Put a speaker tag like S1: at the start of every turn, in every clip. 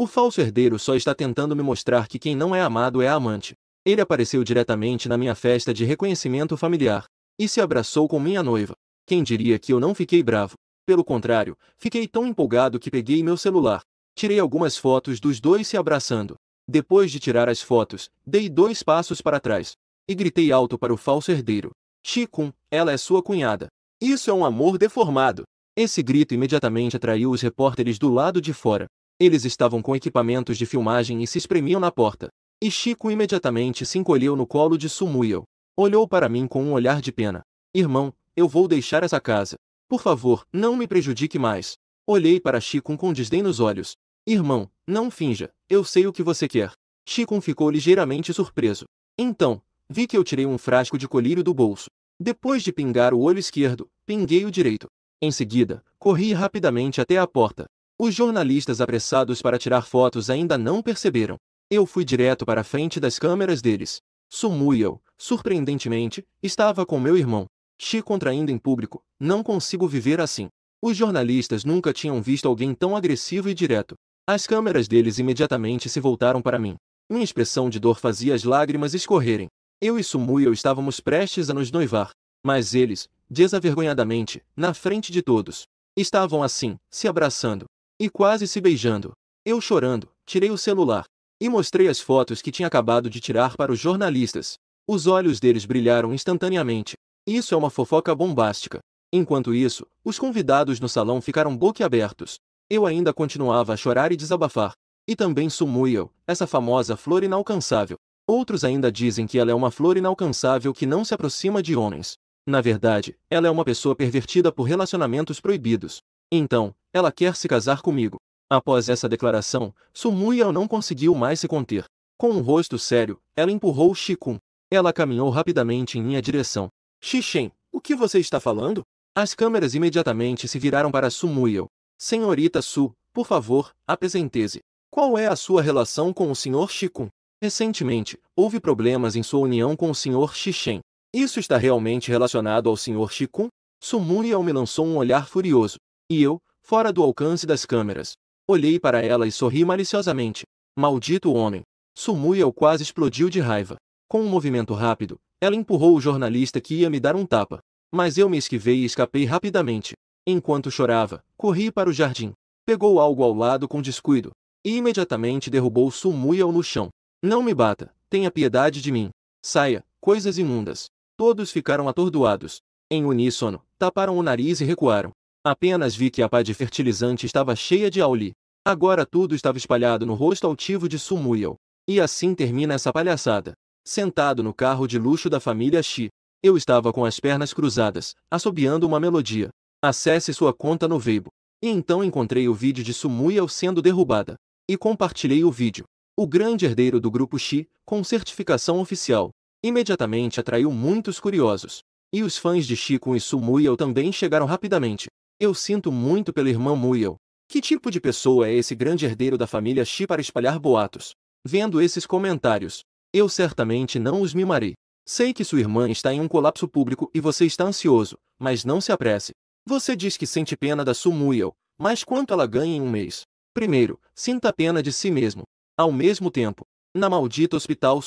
S1: O falso herdeiro só está tentando me mostrar que quem não é amado é a amante. Ele apareceu diretamente na minha festa de reconhecimento familiar e se abraçou com minha noiva. Quem diria que eu não fiquei bravo? Pelo contrário, fiquei tão empolgado que peguei meu celular. Tirei algumas fotos dos dois se abraçando. Depois de tirar as fotos, dei 2 passos para trás e gritei alto para o falso herdeiro: Chi-kun, ela é sua cunhada. Isso é um amor deformado. Esse grito imediatamente atraiu os repórteres do lado de fora. Eles estavam com equipamentos de filmagem e se espremiam na porta. E Chico imediatamente se encolheu no colo de Sumuel. Olhou para mim com um olhar de pena. Irmão, eu vou deixar essa casa. Por favor, não me prejudique mais. Olhei para Chico com desdém nos olhos. Irmão, não finja, eu sei o que você quer. Chico ficou ligeiramente surpreso. Então, vi que eu tirei um frasco de colírio do bolso. Depois de pingar o olho esquerdo, pinguei o direito. Em seguida, corri rapidamente até a porta. Os jornalistas apressados para tirar fotos ainda não perceberam. Eu fui direto para a frente das câmeras deles. Sumuel, surpreendentemente, estava com meu irmão. Chi contraindo em público, não consigo viver assim. Os jornalistas nunca tinham visto alguém tão agressivo e direto. As câmeras deles imediatamente se voltaram para mim. Minha expressão de dor fazia as lágrimas escorrerem. Eu e Sumuel estávamos prestes a nos noivar. Mas eles, desavergonhadamente, na frente de todos, estavam assim, se abraçando e quase se beijando. Eu chorando, tirei o celular e mostrei as fotos que tinha acabado de tirar para os jornalistas. Os olhos deles brilharam instantaneamente. Isso é uma fofoca bombástica. Enquanto isso, os convidados no salão ficaram boquiabertos. Eu ainda continuava a chorar e desabafar. E também Sumuel, essa famosa flor inalcançável. Outros ainda dizem que ela é uma flor inalcançável que não se aproxima de homens. Na verdade, ela é uma pessoa pervertida por relacionamentos proibidos. Então, ela quer se casar comigo. Após essa declaração, Sumuel não conseguiu mais se conter. Com um rosto sério, ela empurrou Chi-kun. Ela caminhou rapidamente em minha direção. Chi-chen, o que você está falando? As câmeras imediatamente se viraram para Sumuel. Senhorita Su, por favor, apresente-se. Qual é a sua relação com o Sr. Chi-kun? Recentemente, houve problemas em sua união com o Sr. Chi-chen. Isso está realmente relacionado ao Sr. Chi-kun? Sumuel me lançou um olhar furioso. E eu, fora do alcance das câmeras, olhei para ela e sorri maliciosamente. Maldito homem! Sumuel quase explodiu de raiva. Com um movimento rápido, ela empurrou o jornalista que ia me dar um tapa. Mas eu me esquivei e escapei rapidamente. Enquanto chorava, corri para o jardim. Pegou algo ao lado com descuido e imediatamente derrubou Sumuel no chão. Não me bata, tenha piedade de mim. Saia, coisas imundas. Todos ficaram atordoados. Em uníssono, taparam o nariz e recuaram. Apenas vi que a pá de fertilizante estava cheia de auli. Agora tudo estava espalhado no rosto altivo de Sumuel. E assim termina essa palhaçada. Sentado no carro de luxo da família Shi, eu estava com as pernas cruzadas, assobiando uma melodia. Acesse sua conta no Weibo. E então encontrei o vídeo de Sumuel sendo derrubada. E compartilhei o vídeo. O grande herdeiro do grupo Shi, com certificação oficial, imediatamente atraiu muitos curiosos. E os fãs de Chi-kun e Sumuel também chegaram rapidamente. Eu sinto muito pela irmã Muel. Que tipo de pessoa é esse grande herdeiro da família Shi para espalhar boatos? Vendo esses comentários, eu certamente não os mimarei. Sei que sua irmã está em um colapso público e você está ansioso, mas não se apresse. Você diz que sente pena da Sumuel, mas quanto ela ganha em um mês? Primeiro, sinta pena de si mesmo. Ao mesmo tempo, na maldita hospital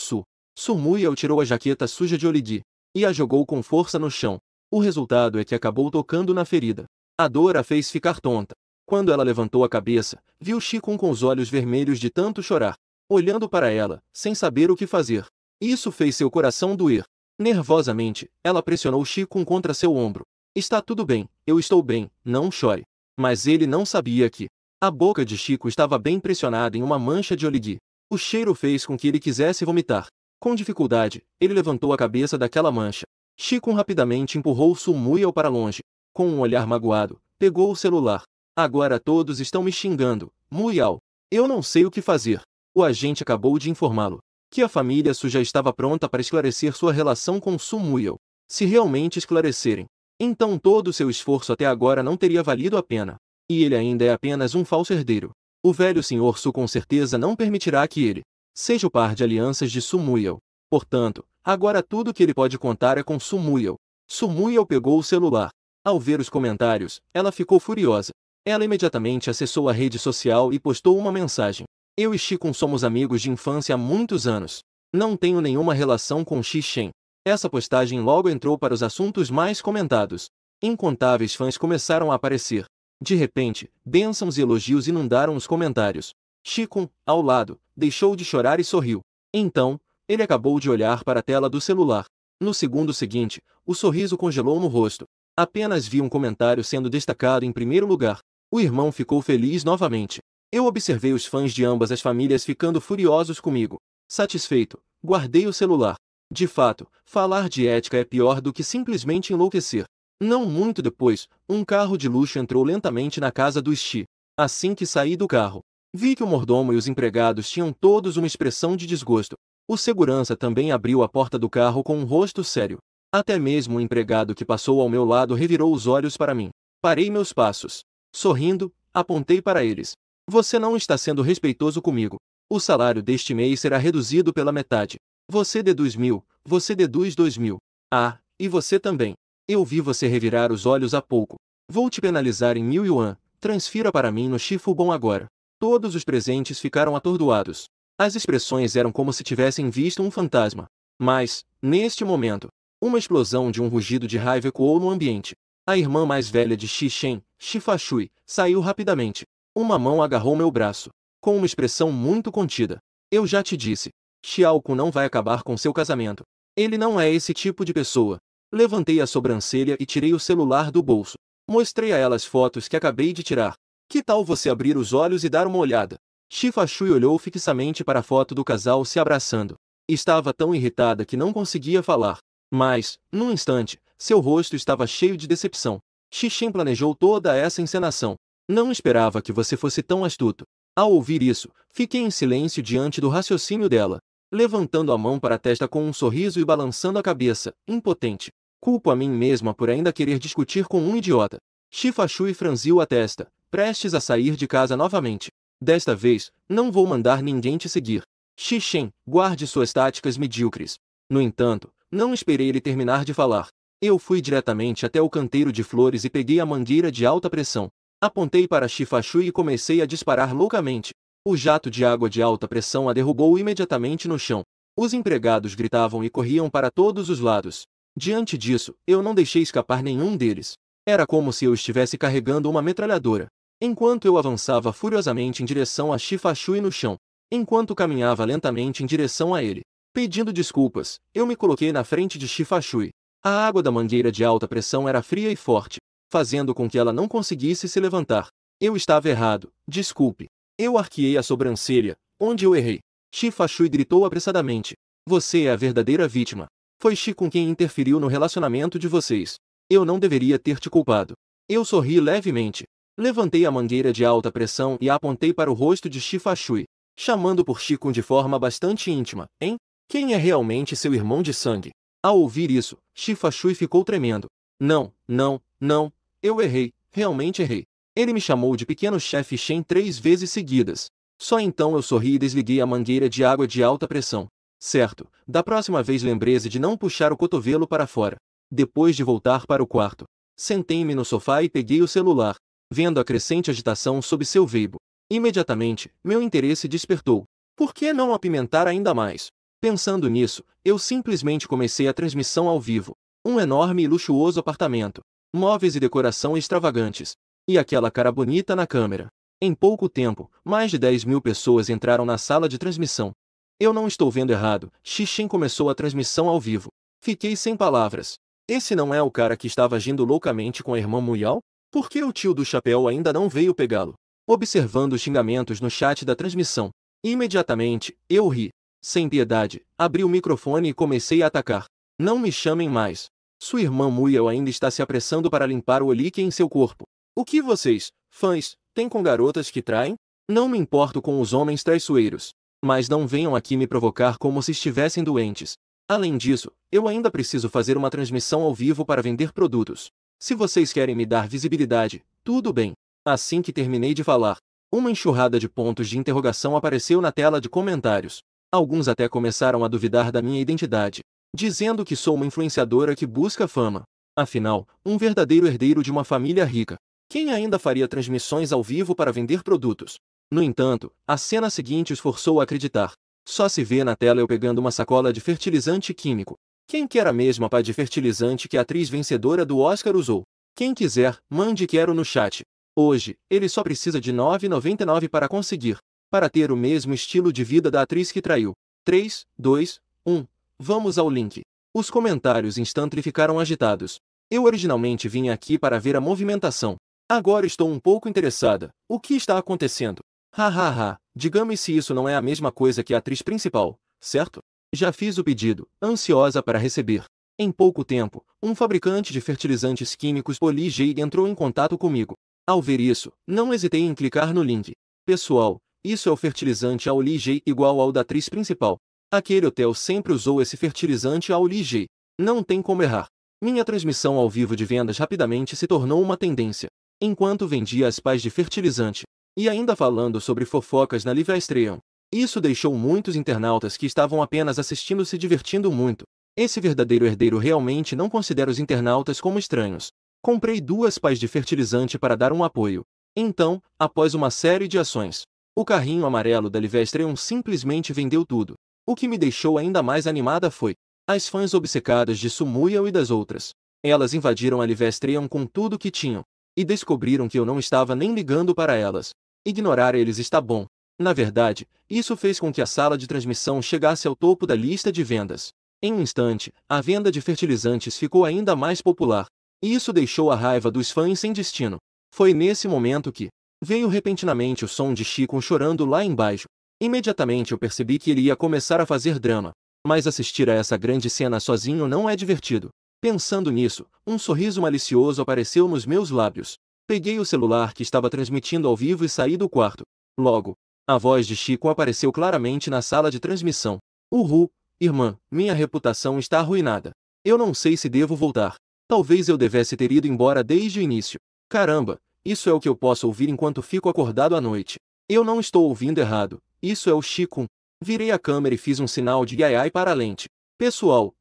S1: Sumuel tirou a jaqueta suja de Oligi e a jogou com força no chão. O resultado é que acabou tocando na ferida. A dor a fez ficar tonta. Quando ela levantou a cabeça, viu Chi-kun com os olhos vermelhos de tanto chorar, olhando para ela, sem saber o que fazer. Isso fez seu coração doer. Nervosamente, ela pressionou Chi-kun contra seu ombro. Está tudo bem, eu estou bem, não chore. Mas ele não sabia que a boca de Chico estava bem pressionada em uma mancha de Oligi. O cheiro fez com que ele quisesse vomitar. Com dificuldade, ele levantou a cabeça daquela mancha. Chi-kun rapidamente empurrou Sumuel para longe. Com um olhar magoado, pegou o celular. Agora todos estão me xingando. Muial. Eu não sei o que fazer. O agente acabou de informá-lo que a família Su já estava pronta para esclarecer sua relação com Sumuel. Se realmente esclarecerem, então todo o seu esforço até agora não teria valido a pena. E ele ainda é apenas um falso herdeiro. O velho Sr. Su com certeza não permitirá que ele seja o par de alianças de Sumuel. Portanto, agora tudo que ele pode contar é com Sumuel. Sumuel pegou o celular. Ao ver os comentários, ela ficou furiosa. Ela imediatamente acessou a rede social e postou uma mensagem. Eu e Chikun somos amigos de infância há muitos anos. Não tenho nenhuma relação com Xixen. Essa postagem logo entrou para os assuntos mais comentados. Incontáveis fãs começaram a aparecer. De repente, bênçãos e elogios inundaram os comentários. Chikun, ao lado, deixou de chorar e sorriu. Então, ele acabou de olhar para a tela do celular. No segundo seguinte, o sorriso congelou no rosto. Apenas vi um comentário sendo destacado em primeiro lugar. O irmão ficou feliz novamente. Eu observei os fãs de ambas as famílias ficando furiosos comigo. Satisfeito, guardei o celular. De fato, falar de ética é pior do que simplesmente enlouquecer. Não muito depois, um carro de luxo entrou lentamente na casa do Shi. Assim que saí do carro, vi que o mordomo e os empregados tinham todos uma expressão de desgosto. O segurança também abriu a porta do carro com um rosto sério. Até mesmo o empregado que passou ao meu lado revirou os olhos para mim. Parei meus passos. Sorrindo, apontei para eles. Você não está sendo respeitoso comigo. O salário deste mês será reduzido pela metade. Você deduz 1.000, você deduz 2.000. Ah, e você também. Eu vi você revirar os olhos há pouco. Vou te penalizar em 1.000 yuan. Transfira para mim no Shifubon agora. Todos os presentes ficaram atordoados. As expressões eram como se tivessem visto um fantasma. Mas, neste momento, uma explosão de um rugido de raiva ecoou no ambiente. A irmã mais velha de Xixen, Xifashui, saiu rapidamente. Uma mão agarrou meu braço. Com uma expressão muito contida. Eu já te disse. Xiaoku não vai acabar com seu casamento. Ele não é esse tipo de pessoa. Levantei a sobrancelha e tirei o celular do bolso. Mostrei a ela as fotos que acabei de tirar. Que tal você abrir os olhos e dar uma olhada? Xifashui olhou fixamente para a foto do casal se abraçando. Estava tão irritada que não conseguia falar. Mas, num instante, seu rosto estava cheio de decepção. Xixen planejou toda essa encenação. Não esperava que você fosse tão astuto. Ao ouvir isso, fiquei em silêncio diante do raciocínio dela, levantando a mão para a testa com um sorriso e balançando a cabeça, impotente. Culpo a mim mesma por ainda querer discutir com um idiota. Xifashui franziu a testa, prestes a sair de casa novamente. Desta vez, não vou mandar ninguém te seguir. Xixen, guarde suas táticas medíocres. No entanto, não esperei ele terminar de falar. Eu fui diretamente até o canteiro de flores e peguei a mangueira de alta pressão. Apontei para Xifashui e comecei a disparar loucamente. O jato de água de alta pressão a derrubou imediatamente no chão. Os empregados gritavam e corriam para todos os lados. Diante disso, eu não deixei escapar nenhum deles. Era como se eu estivesse carregando uma metralhadora. Enquanto eu avançava furiosamente em direção a Xifashui no chão, enquanto caminhava lentamente em direção a ele, pedindo desculpas, eu me coloquei na frente de Xifashui. A água da mangueira de alta pressão era fria e forte, fazendo com que ela não conseguisse se levantar. Eu estava errado, desculpe. Eu arqueei a sobrancelha, onde eu errei. Xifashui gritou apressadamente. Você é a verdadeira vítima. Foi Chikun quem interferiu no relacionamento de vocês. Eu não deveria ter te culpado. Eu sorri levemente. Levantei a mangueira de alta pressão e a apontei para o rosto de Xifashui, chamando por Chikun de forma bastante íntima. Hein? Quem é realmente seu irmão de sangue? Ao ouvir isso, Xifashui ficou tremendo. Não, eu errei, realmente errei. Ele me chamou de pequeno chefe Shen 3 vezes seguidas. Só então eu sorri e desliguei a mangueira de água de alta pressão. Certo, da próxima vez lembre-se de não puxar o cotovelo para fora. Depois de voltar para o quarto, sentei-me no sofá e peguei o celular, vendo a crescente agitação sob seu Weibo. Imediatamente, meu interesse despertou. Por que não apimentar ainda mais? Pensando nisso, eu simplesmente comecei a transmissão ao vivo. Um enorme e luxuoso apartamento. Móveis e decoração extravagantes. E aquela cara bonita na câmera. Em pouco tempo, mais de 10.000 pessoas entraram na sala de transmissão. Eu não estou vendo errado, Xixen começou a transmissão ao vivo. Fiquei sem palavras. Esse não é o cara que estava agindo loucamente com a irmã Muyao? Por que o tio do chapéu ainda não veio pegá-lo? Observando os xingamentos no chat da transmissão. Imediatamente, eu ri. Sem piedade, abri o microfone e comecei a atacar. Não me chamem mais. Sua irmã Muyao ainda está se apressando para limpar o líquido em seu corpo. O que vocês, fãs, têm com garotas que traem? Não me importo com os homens traiçoeiros. Mas não venham aqui me provocar como se estivessem doentes. Além disso, eu ainda preciso fazer uma transmissão ao vivo para vender produtos. Se vocês querem me dar visibilidade, tudo bem. Assim que terminei de falar, uma enxurrada de pontos de interrogação apareceu na tela de comentários. Alguns até começaram a duvidar da minha identidade, dizendo que sou uma influenciadora que busca fama. Afinal, um verdadeiro herdeiro de uma família rica. Quem ainda faria transmissões ao vivo para vender produtos? No entanto, a cena seguinte os forçou a acreditar. Só se vê na tela eu pegando uma sacola de fertilizante químico. Quem quer a mesma pá de fertilizante que a atriz vencedora do Oscar usou? Quem quiser, mande quero no chat. Hoje, ele só precisa de R$ 9,99 para conseguir. Para ter o mesmo estilo de vida da atriz que traiu. 3, 2, 1. Vamos ao link. Os comentários instantly ficaram agitados. Eu originalmente vim aqui para ver a movimentação. Agora estou um pouco interessada. O que está acontecendo? Hahaha, diga-me se isso não é a mesma coisa que a atriz principal, certo? Já fiz o pedido, ansiosa para receber. Em pouco tempo, um fabricante de fertilizantes químicos Poly-J entrou em contato comigo. Ao ver isso, não hesitei em clicar no link. Pessoal, isso é o fertilizante Poly-J igual ao da atriz principal. Aquele hotel sempre usou esse fertilizante Poly-J. Não tem como errar. Minha transmissão ao vivo de vendas rapidamente se tornou uma tendência. Enquanto vendia as pás de fertilizante, e ainda falando sobre fofocas na Livestream. Isso deixou muitos internautas que estavam apenas assistindo se divertindo muito. Esse verdadeiro herdeiro realmente não considera os internautas como estranhos. Comprei 2 pás de fertilizante para dar um apoio. Então, após uma série de ações, o carrinho amarelo da Livestream simplesmente vendeu tudo. O que me deixou ainda mais animada foi as fãs obcecadas de Sumuel e das outras. Elas invadiram a Livestream com tudo que tinham. E descobriram que eu não estava nem ligando para elas. Ignorar eles está bom. Na verdade, isso fez com que a sala de transmissão chegasse ao topo da lista de vendas. Em um instante, a venda de fertilizantes ficou ainda mais popular. E isso deixou a raiva dos fãs sem destino. Foi nesse momento que veio repentinamente o som de Chico chorando lá embaixo. Imediatamente eu percebi que ele ia começar a fazer drama. Mas assistir a essa grande cena sozinho não é divertido. Pensando nisso, um sorriso malicioso apareceu nos meus lábios. Peguei o celular que estava transmitindo ao vivo e saí do quarto. Logo, a voz de Chico apareceu claramente na sala de transmissão. Irmã, minha reputação está arruinada. Eu não sei se devo voltar. Talvez eu devesse ter ido embora desde o início. Caramba, isso é o que eu posso ouvir enquanto fico acordado à noite. Eu não estou ouvindo errado. Isso é o Chico. Virei a câmera e fiz um sinal de ai para a lente. Pessoal,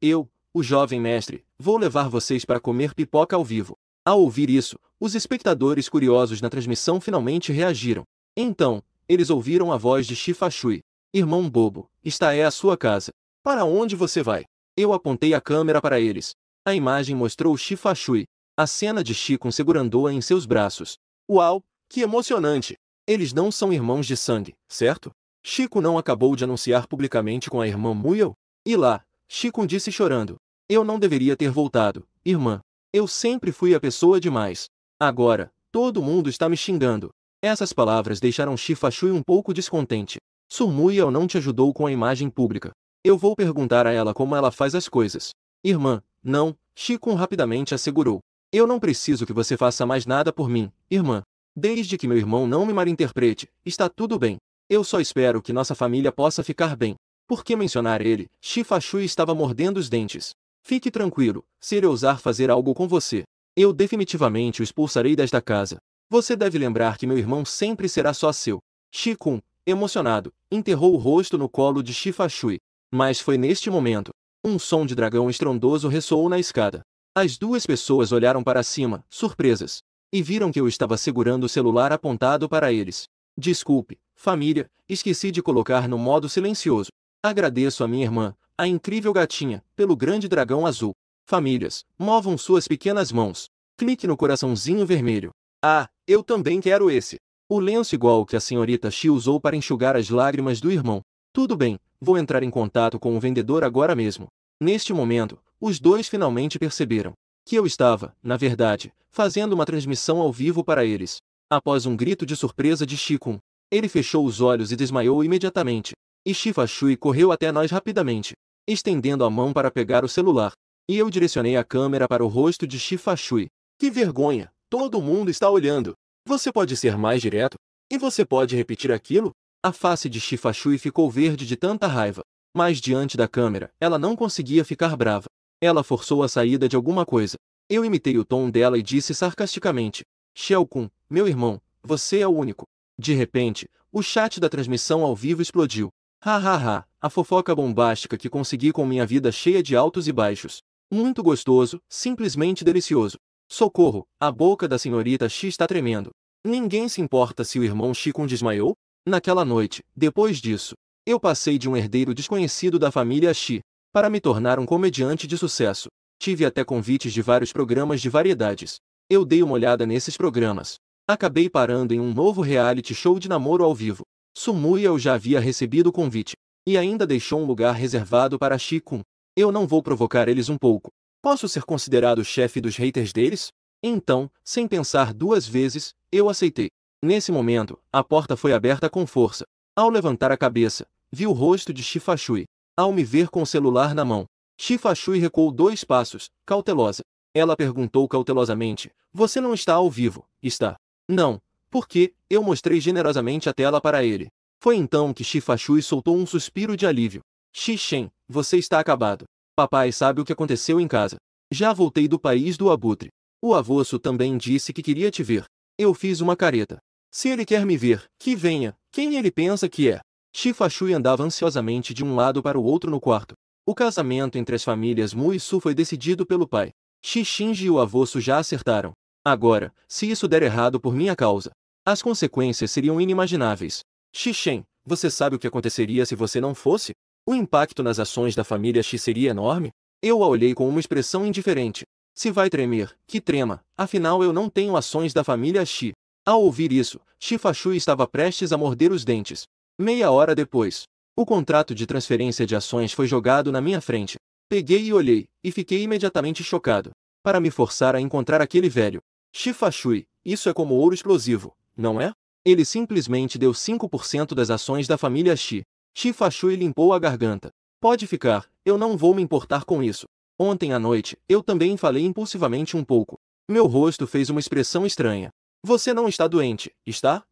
S1: o jovem mestre, vou levar vocês para comer pipoca ao vivo. Ao ouvir isso, os espectadores curiosos na transmissão finalmente reagiram. Então, eles ouviram a voz de Shifashui. Irmão bobo, esta é a sua casa. Para onde você vai? Eu apontei a câmera para eles. A imagem mostrou Shifashui. A cena de Chico segurando-a em seus braços. Uau, que emocionante! Eles não são irmãos de sangue, certo? Chico não acabou de anunciar publicamente com a irmã Muel? E lá, Chico disse chorando. Eu não deveria ter voltado, irmã. Eu sempre fui a pessoa demais. Agora, todo mundo está me xingando. Essas palavras deixaram Shifashui um pouco descontente. Sumuel não te ajudou com a imagem pública. Eu vou perguntar a ela como ela faz as coisas. Irmã, não, Chico rapidamente assegurou. Eu não preciso que você faça mais nada por mim, irmã. Desde que meu irmão não me malinterprete, está tudo bem. Eu só espero que nossa família possa ficar bem. Por que mencionar ele? Shifashui estava mordendo os dentes. Fique tranquilo, se ele ousar fazer algo com você, eu definitivamente o expulsarei desta casa. Você deve lembrar que meu irmão sempre será só seu. Chico, emocionado, enterrou o rosto no colo de Shifashui. Mas foi neste momento. Um som de dragão estrondoso ressoou na escada. As 2 pessoas olharam para cima, surpresas, e viram que eu estava segurando o celular apontado para eles. Desculpe, família, esqueci de colocar no modo silencioso. Agradeço a minha irmã, a incrível gatinha, pelo grande dragão azul. Famílias, movam suas pequenas mãos. Clique no coraçãozinho vermelho. Ah, eu também quero esse. O lenço igual que a senhorita Shi usou para enxugar as lágrimas do irmão. Tudo bem, vou entrar em contato com o vendedor agora mesmo. Neste momento, os 2 finalmente perceberam que eu estava, na verdade, fazendo uma transmissão ao vivo para eles. Após um grito de surpresa de Chico, ele fechou os olhos e desmaiou imediatamente. E Shifashui correu até nós rapidamente, estendendo a mão para pegar o celular. E eu direcionei a câmera para o rosto de Shifashui. Que vergonha! Todo mundo está olhando. Você pode ser mais direto? E você pode repetir aquilo? A face de Shifashui ficou verde de tanta raiva. Mas diante da câmera, ela não conseguia ficar brava. Ela forçou a saída de alguma coisa. Eu imitei o tom dela e disse sarcasticamente. Shell-kun, meu irmão, você é o único. De repente, o chat da transmissão ao vivo explodiu. Hahaha, a fofoca bombástica que consegui com minha vida cheia de altos e baixos. Muito gostoso, simplesmente delicioso. Socorro, a boca da senhorita X está tremendo. Ninguém se importa se o irmão Chico desmaiou? Naquela noite, depois disso, eu passei de um herdeiro desconhecido da família Shi para me tornar um comediante de sucesso. Tive até convites de vários programas de variedades. Eu dei uma olhada nesses programas. Acabei parando em um novo reality show de namoro ao vivo. Sumuya já havia recebido o convite. E ainda deixou um lugar reservado para Shi-kun. Eu não vou provocar eles um pouco. Posso ser considerado o chefe dos haters deles? Então, sem pensar duas vezes, eu aceitei. Nesse momento, a porta foi aberta com força. Ao levantar a cabeça, vi o rosto de Shifashui. Ao me ver com o celular na mão, Shifashui recuou 2 passos, cautelosa. Ela perguntou cautelosamente: "Você não está ao vivo, está?" "Não." "Por quê?" Eu mostrei generosamente a tela para ele. Foi então que Shifashui soltou um suspiro de alívio. "Shishen, você está acabado. Papai sabe o que aconteceu em casa. Já voltei do país do abutre. O avô também disse que queria te ver." Eu fiz uma careta. "Se ele quer me ver, que venha. Quem ele pensa que é?" Shifashui andava ansiosamente de um lado para o outro no quarto. O casamento entre as famílias Mu e Su foi decidido pelo pai. Shinji e o avô já acertaram. Agora, se isso der errado por minha causa, as consequências seriam inimagináveis. "Shishen, você sabe o que aconteceria se você não fosse? O impacto nas ações da família Shi seria enorme." Eu a olhei com uma expressão indiferente. "Se vai tremer, que trema, afinal eu não tenho ações da família Shi." Ao ouvir isso, Shifashui estava prestes a morder os dentes. Meia hora depois, o contrato de transferência de ações foi jogado na minha frente. Peguei e olhei, e fiquei imediatamente chocado. Para me forçar a encontrar aquele velho Shifashui, isso é como ouro explosivo, não é? Ele simplesmente deu 5% das ações da família Shi. Shifashui limpou a garganta. "Pode ficar, eu não vou me importar com isso. Ontem à noite, eu também falei impulsivamente um pouco. Meu rosto fez uma expressão estranha. Você não está doente, está?"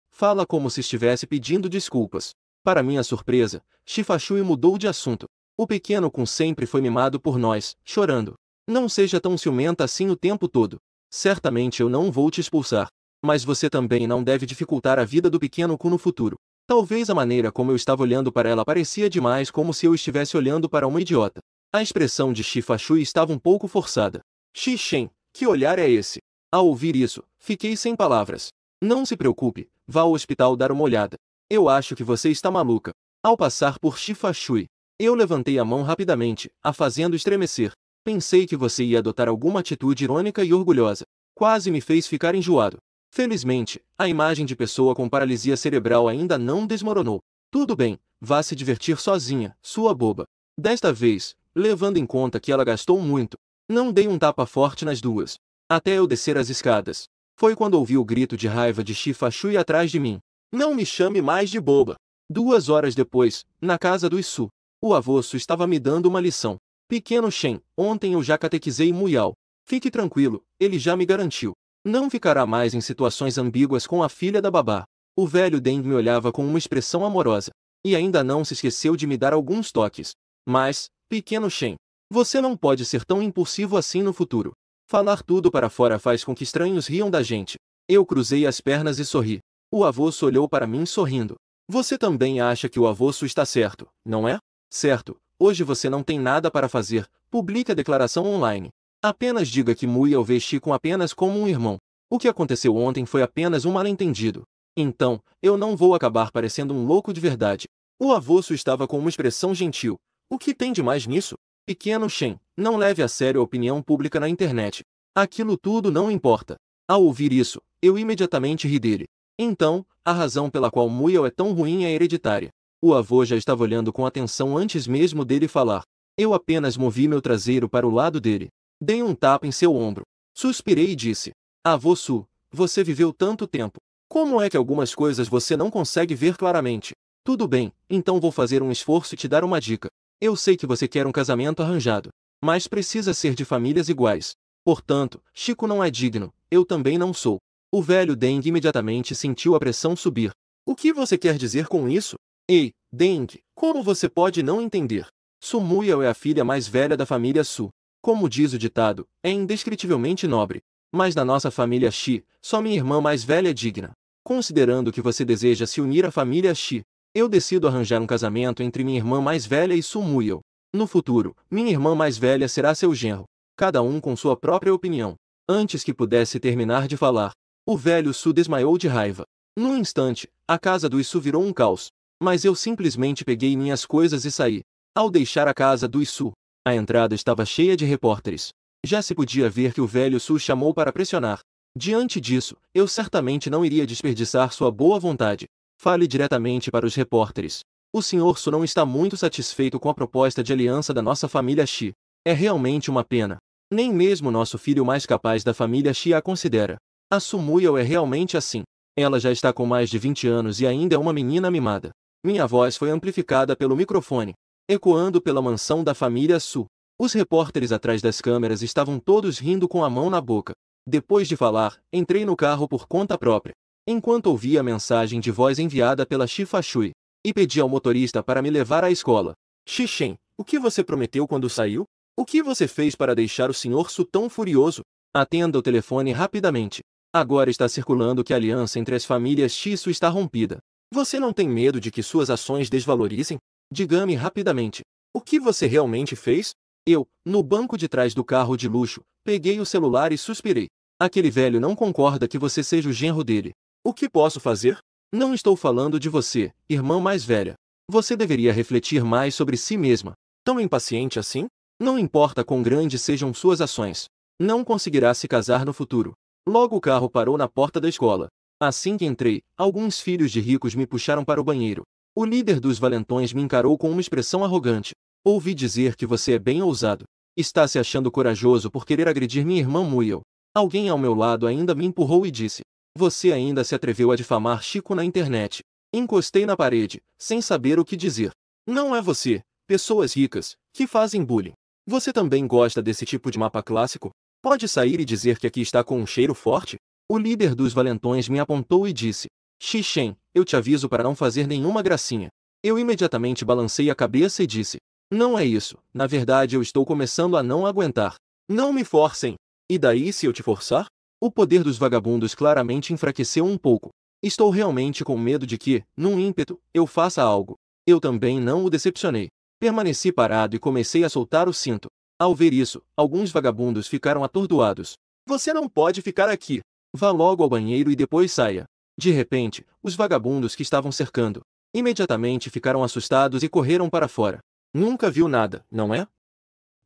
S1: Fala como se estivesse pedindo desculpas. Para minha surpresa, Shifashui mudou de assunto. "O pequeno Kun sempre foi mimado por nós, chorando. Não seja tão ciumenta assim o tempo todo. Certamente eu não vou te expulsar. Mas você também não deve dificultar a vida do pequeno Kun no futuro." Talvez a maneira como eu estava olhando para ela parecia demais, como se eu estivesse olhando para uma idiota. A expressão de Shifashui estava um pouco forçada. "Shishen, que olhar é esse?" Ao ouvir isso, fiquei sem palavras. "Não se preocupe, vá ao hospital dar uma olhada. Eu acho que você está maluca." Ao passar por Shifashui, eu levantei a mão rapidamente, a fazendo estremecer. "Pensei que você ia adotar alguma atitude irônica e orgulhosa. Quase me fez ficar enjoado." Felizmente, a imagem de pessoa com paralisia cerebral ainda não desmoronou. "Tudo bem, vá se divertir sozinha, sua boba." Desta vez, levando em conta que ela gastou muito, não dei um tapa forte nas duas. Até eu descer as escadas. Foi quando ouvi o grito de raiva de Shifashui atrás de mim. "Não me chame mais de boba." 2 horas depois, na casa do Isu, o avô estava me dando uma lição. "Pequeno Shen, ontem eu já catequizei Muyao. Fique tranquilo, ele já me garantiu. Não ficará mais em situações ambíguas com a filha da babá." O velho Deng me olhava com uma expressão amorosa. E ainda não se esqueceu de me dar alguns toques. "Mas, pequeno Shen, você não pode ser tão impulsivo assim no futuro. Falar tudo para fora faz com que estranhos riam da gente." Eu cruzei as pernas e sorri. O avô olhou para mim sorrindo. "Você também acha que o avô está certo, não é?" "Certo, hoje você não tem nada para fazer, publique a declaração online. Apenas diga que Muya o vê Shi-kun apenas como um irmão. O que aconteceu ontem foi apenas um mal-entendido. Então, eu não vou acabar parecendo um louco de verdade." O avô estava com uma expressão gentil. "O que tem de mais nisso? Pequeno Shen, não leve a sério a opinião pública na internet. Aquilo tudo não importa." Ao ouvir isso, eu imediatamente ri dele. Então, a razão pela qual Muyao é tão ruim é hereditária. O avô já estava olhando com atenção antes mesmo dele falar. Eu apenas movi meu traseiro para o lado dele. Dei um tapa em seu ombro. Suspirei e disse: "Avô Su, você viveu tanto tempo. Como é que algumas coisas você não consegue ver claramente? Tudo bem, então vou fazer um esforço e te dar uma dica. Eu sei que você quer um casamento arranjado, mas precisa ser de famílias iguais. Portanto, Chico não é digno, eu também não sou." O velho Deng imediatamente sentiu a pressão subir. "O que você quer dizer com isso?" "Ei, Deng, como você pode não entender? Su Muyao é a filha mais velha da família Su. Como diz o ditado, é indescritivelmente nobre. Mas na nossa família Shi, só minha irmã mais velha é digna. Considerando que você deseja se unir à família Shi, eu decido arranjar um casamento entre minha irmã mais velha e Su Muyao. No futuro, minha irmã mais velha será seu genro. Cada um com sua própria opinião." Antes que pudesse terminar de falar, o velho Su desmaiou de raiva. Num instante, a casa do Issu virou um caos. Mas eu simplesmente peguei minhas coisas e saí. Ao deixar a casa do Issu, a entrada estava cheia de repórteres. Já se podia ver que o velho Su chamou para pressionar. Diante disso, eu certamente não iria desperdiçar sua boa vontade. Fale diretamente para os repórteres. O Sr. Su não está muito satisfeito com a proposta de aliança da nossa família Shi. É realmente uma pena. Nem mesmo nosso filho mais capaz da família Shi a considera. A Su Muyao é realmente assim. Ela já está com mais de 20 anos e ainda é uma menina mimada. Minha voz foi amplificada pelo microfone, ecoando pela mansão da família Su. Os repórteres atrás das câmeras estavam todos rindo com a mão na boca. Depois de falar, entrei no carro por conta própria, enquanto ouvia a mensagem de voz enviada pela Shifa Shui, e pedi ao motorista para me levar à escola. Xixen, o que você prometeu quando saiu? O que você fez para deixar o Sr. Su tão furioso? Atenda o telefone rapidamente. Agora está circulando que a aliança entre as famílias Shi e Su está rompida. Você não tem medo de que suas ações desvalorizem? Diga-me rapidamente. O que você realmente fez? Eu, no banco de trás do carro de luxo, peguei o celular e suspirei. Aquele velho não concorda que você seja o genro dele. O que posso fazer? Não estou falando de você, irmã mais velha. Você deveria refletir mais sobre si mesma. Tão impaciente assim? Não importa quão grandes sejam suas ações. Não conseguirá se casar no futuro. Logo o carro parou na porta da escola. Assim que entrei, alguns filhos de ricos me puxaram para o banheiro. O líder dos valentões me encarou com uma expressão arrogante. Ouvi dizer que você é bem ousado. Está se achando corajoso por querer agredir minha irmã Muyao. Alguém ao meu lado ainda me empurrou e disse: você ainda se atreveu a difamar Chico na internet. Encostei na parede, sem saber o que dizer. Não é você, pessoas ricas, que fazem bullying. Você também gosta desse tipo de mapa clássico? Pode sair e dizer que aqui está com um cheiro forte? O líder dos valentões me apontou e disse: Xixen, eu te aviso para não fazer nenhuma gracinha. Eu imediatamente balancei a cabeça e disse: não é isso, na verdade eu estou começando a não aguentar. Não me forcem. E daí se eu te forçar? O poder dos vagabundos claramente enfraqueceu um pouco. Estou realmente com medo de que, num ímpeto, eu faça algo. Eu também não o decepcionei. Permaneci parado e comecei a soltar o cinto. Ao ver isso, alguns vagabundos ficaram atordoados. Você não pode ficar aqui. Vá logo ao banheiro e depois saia. De repente, os vagabundos que estavam cercando imediatamente ficaram assustados e correram para fora. Nunca viu nada, não é?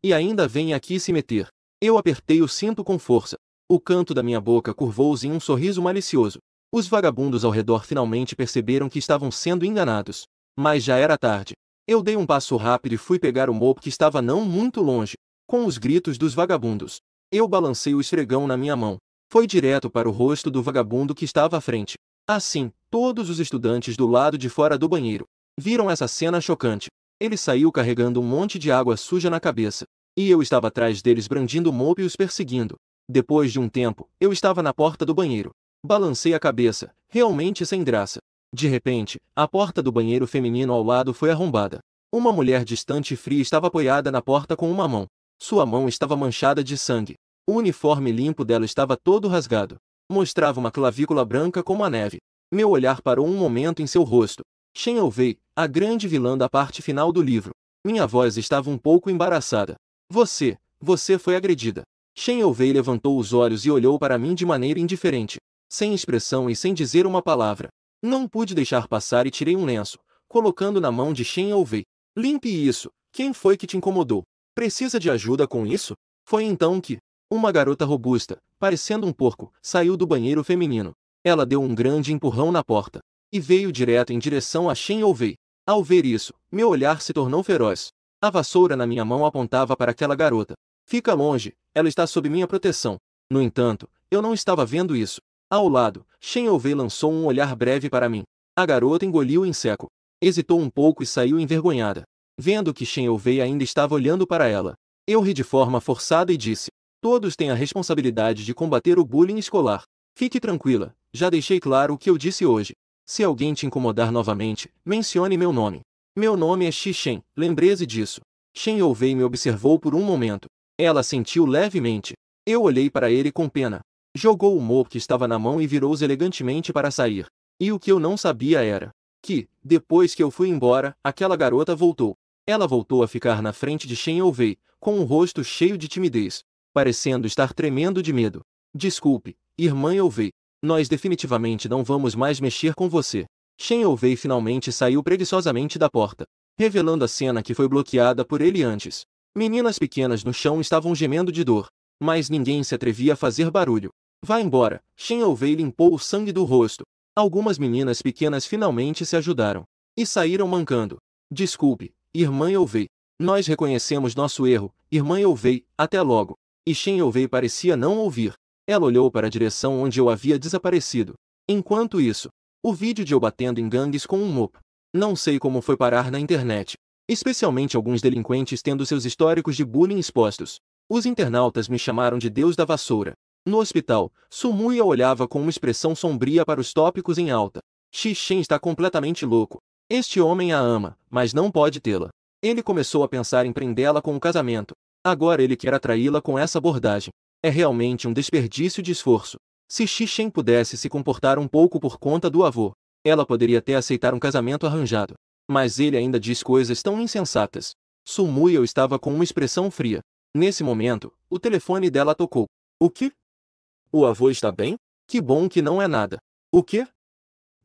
S1: E ainda vem aqui se meter. Eu apertei o cinto com força. O canto da minha boca curvou-se em um sorriso malicioso. Os vagabundos ao redor finalmente perceberam que estavam sendo enganados. Mas já era tarde. Eu dei um passo rápido e fui pegar o mopo que estava não muito longe. Com os gritos dos vagabundos, eu balancei o esfregão na minha mão. Foi direto para o rosto do vagabundo que estava à frente. Assim, todos os estudantes do lado de fora do banheiro viram essa cena chocante. Ele saiu carregando um monte de água suja na cabeça. E eu estava atrás deles brandindo o mopo e os perseguindo. Depois de um tempo, eu estava na porta do banheiro. Balancei a cabeça, realmente sem graça. De repente, a porta do banheiro feminino ao lado foi arrombada. Uma mulher distante e fria estava apoiada na porta com uma mão. Sua mão estava manchada de sangue. O uniforme limpo dela estava todo rasgado. Mostrava uma clavícula branca como a neve. Meu olhar parou um momento em seu rosto. Shen Ouvei, a grande vilã da parte final do livro. Minha voz estava um pouco embaraçada. Você foi agredida. Shen Ouvei levantou os olhos e olhou para mim de maneira indiferente, sem expressão e sem dizer uma palavra. Não pude deixar passar e tirei um lenço, colocando na mão de Shen Ouvei. Limpe isso. Quem foi que te incomodou? Precisa de ajuda com isso? Foi então que uma garota robusta, parecendo um porco, saiu do banheiro feminino. Ela deu um grande empurrão na porta e veio direto em direção a Shen Ouvei. Ao ver isso, meu olhar se tornou feroz. A vassoura na minha mão apontava para aquela garota. Fica longe, ela está sob minha proteção. No entanto, eu não estava vendo isso. Ao lado, Shen Ouvei lançou um olhar breve para mim. A garota engoliu em seco. Hesitou um pouco e saiu envergonhada. Vendo que Shen Ouvei ainda estava olhando para ela, eu ri de forma forçada e disse: todos têm a responsabilidade de combater o bullying escolar. Fique tranquila, já deixei claro o que eu disse hoje. Se alguém te incomodar novamente, mencione meu nome. Meu nome é Xixen, lembre-se disso. Shen Ouvei me observou por um momento. Ela sentiu levemente. Eu olhei para ele com pena. Jogou o mopo que estava na mão e virou-se elegantemente para sair. E o que eu não sabia era que, depois que eu fui embora, aquela garota voltou. Ela voltou a ficar na frente de Shen Ouvei, com o rosto cheio de timidez, parecendo estar tremendo de medo. Desculpe, irmã Ouvei. Nós definitivamente não vamos mais mexer com você. Shen Ouvei finalmente saiu preguiçosamente da porta, revelando a cena que foi bloqueada por ele antes. Meninas pequenas no chão estavam gemendo de dor, mas ninguém se atrevia a fazer barulho. Vá embora. Shen Ouvei limpou o sangue do rosto. Algumas meninas pequenas finalmente se ajudaram e saíram mancando. Desculpe, irmã Ouvei. Nós reconhecemos nosso erro, irmã Ouvei, até logo. E Shen Ouvei parecia não ouvir. Ela olhou para a direção onde eu havia desaparecido. Enquanto isso, o vídeo de eu batendo em gangues com um mop. Não sei como foi parar na internet. Especialmente alguns delinquentes tendo seus históricos de bullying expostos. Os internautas me chamaram de Deus da Vassoura. No hospital, Sumuya olhava com uma expressão sombria para os tópicos em alta. Shen está completamente louco. Este homem a ama, mas não pode tê-la. Ele começou a pensar em prendê-la com um casamento. Agora ele quer atraí-la com essa abordagem. É realmente um desperdício de esforço. Se Shen pudesse se comportar um pouco por conta do avô, ela poderia até aceitar um casamento arranjado. Mas ele ainda diz coisas tão insensatas. Sumuya estava com uma expressão fria. Nesse momento, o telefone dela tocou. O quê? O avô está bem? Que bom que não é nada. O quê?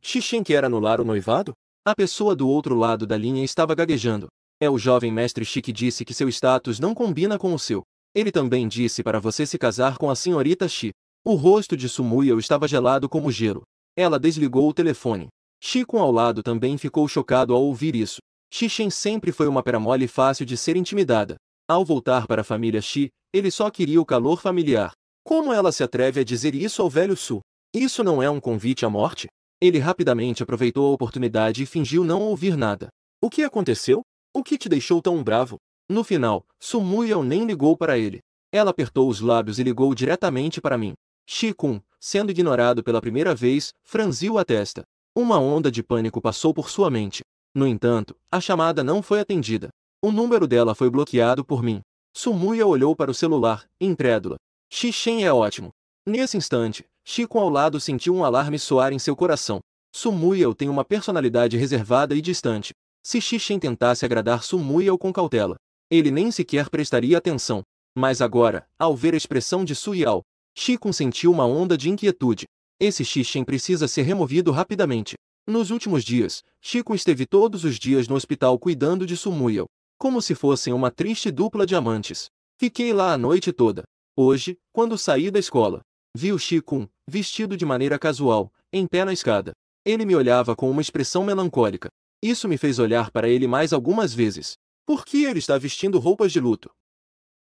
S1: Shen quer anular o noivado? A pessoa do outro lado da linha estava gaguejando. É o jovem mestre Shi que disse que seu status não combina com o seu. Ele também disse para você se casar com a senhorita Shi. O rosto de Sumuya estava gelado como gelo. Ela desligou o telefone. Shikun ao lado também ficou chocado ao ouvir isso. Shen sempre foi uma peramole fácil de ser intimidada. Ao voltar para a família Shi, ele só queria o calor familiar. Como ela se atreve a dizer isso ao velho Su? Isso não é um convite à morte? Ele rapidamente aproveitou a oportunidade e fingiu não ouvir nada. O que aconteceu? O que te deixou tão bravo? No final, Sumuya nem ligou para ele. Ela apertou os lábios e ligou diretamente para mim. Shikun, sendo ignorado pela primeira vez, franziu a testa. Uma onda de pânico passou por sua mente. No entanto, a chamada não foi atendida. O número dela foi bloqueado por mim. Sumuya olhou para o celular, incrédula. Shen é ótimo. Nesse instante, Shikun ao lado sentiu um alarme soar em seu coração. Sumuya tem uma personalidade reservada e distante. Se Shen tentasse agradar Sumuya com cautela, ele nem sequer prestaria atenção. Mas agora, ao ver a expressão de Suyao, Shikun sentiu uma onda de inquietude. Esse Shen precisa ser removido rapidamente. Nos últimos dias, Shikun esteve todos os dias no hospital cuidando de Sumuya, como se fossem uma triste dupla de amantes. Fiquei lá a noite toda. Hoje, quando saí da escola, vi o Shikun, vestido de maneira casual, em pé na escada. Ele me olhava com uma expressão melancólica. Isso me fez olhar para ele mais algumas vezes. Por que ele está vestindo roupas de luto?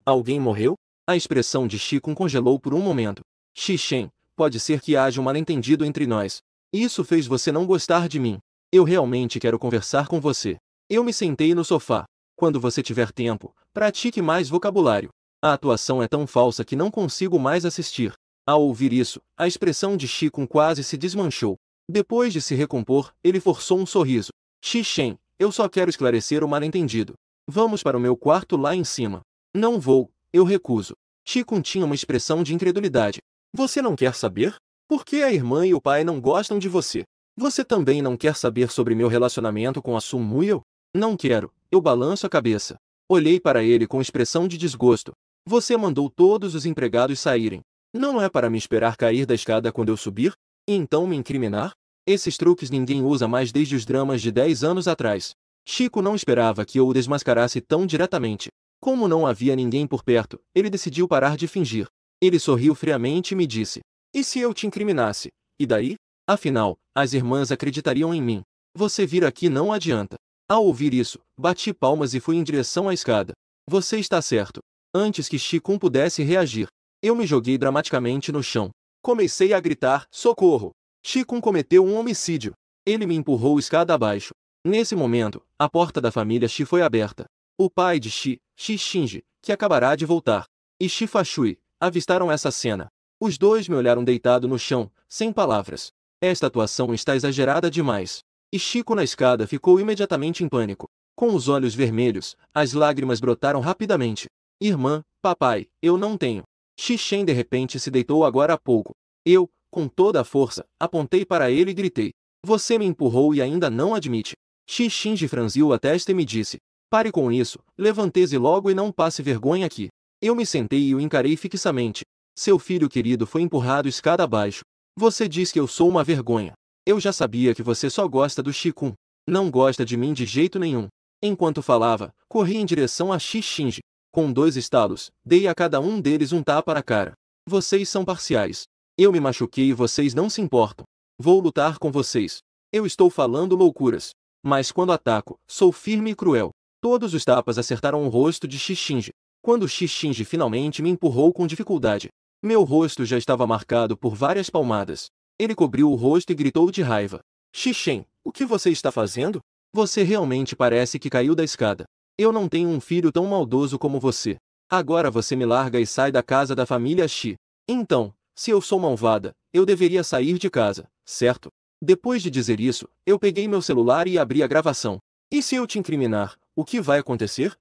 S1: Alguém morreu? A expressão de Shikun congelou por um momento. Shen, pode ser que haja um mal-entendido entre nós. Isso fez você não gostar de mim. Eu realmente quero conversar com você. Eu me sentei no sofá. Quando você tiver tempo, pratique mais vocabulário. A atuação é tão falsa que não consigo mais assistir. Ao ouvir isso, a expressão de Shikun quase se desmanchou. Depois de se recompor, ele forçou um sorriso. Shen, eu só quero esclarecer o mal-entendido. Vamos para o meu quarto lá em cima. Não vou, eu recuso. Shikun tinha uma expressão de incredulidade. Você não quer saber? Por que a irmã e o pai não gostam de você? Você também não quer saber sobre meu relacionamento com a Sumuya? Não quero, eu balanço a cabeça. Olhei para ele com expressão de desgosto. Você mandou todos os empregados saírem. Não é para me esperar cair da escada quando eu subir? E então me incriminar? Esses truques ninguém usa mais desde os dramas de 10 anos atrás. Chico não esperava que eu o desmascarasse tão diretamente. Como não havia ninguém por perto, ele decidiu parar de fingir. Ele sorriu friamente e me disse: e se eu te incriminasse? E daí? Afinal, as irmãs acreditariam em mim. Você vir aqui não adianta. Ao ouvir isso, bati palmas e fui em direção à escada. Você está certo. Antes que Shikun pudesse reagir, eu me joguei dramaticamente no chão. Comecei a gritar: socorro! Shikun cometeu um homicídio. Ele me empurrou escada abaixo. Nesse momento, a porta da família Shi foi aberta. O pai de Shi, Shi Shinji, que acabará de voltar, e Shi Fashui, avistaram essa cena. Os dois me olharam deitado no chão, sem palavras. Esta atuação está exagerada demais. E Shiko na escada ficou imediatamente em pânico. Com os olhos vermelhos, as lágrimas brotaram rapidamente. Irmã, papai, eu não tenho. Shen de repente se deitou agora há pouco. Eu, com toda a força, apontei para ele e gritei: você me empurrou e ainda não admite. Shinji franziu a testa e me disse: pare com isso, levante-se logo e não passe vergonha aqui. Eu me sentei e o encarei fixamente. Seu filho querido foi empurrado escada abaixo. Você diz que eu sou uma vergonha. Eu já sabia que você só gosta do Shi-kun. Não gosta de mim de jeito nenhum. Enquanto falava, corri em direção a Shi-Shinji. Com 2 estalos, dei a cada um deles um tapa na cara. Vocês são parciais. Eu me machuquei e vocês não se importam. Vou lutar com vocês. Eu estou falando loucuras. Mas quando ataco, sou firme e cruel. Todos os tapas acertaram o rosto de Shi-Shinji. Quando Shi-Shinji finalmente me empurrou com dificuldade, meu rosto já estava marcado por várias palmadas. Ele cobriu o rosto e gritou de raiva. Shi-Shen, o que você está fazendo? Você realmente parece que caiu da escada. Eu não tenho um filho tão maldoso como você. Agora você me larga e sai da casa da família Shi. Então, se eu sou malvada, eu deveria sair de casa, certo? Depois de dizer isso, eu peguei meu celular e abri a gravação. E se eu te incriminar, o que vai acontecer?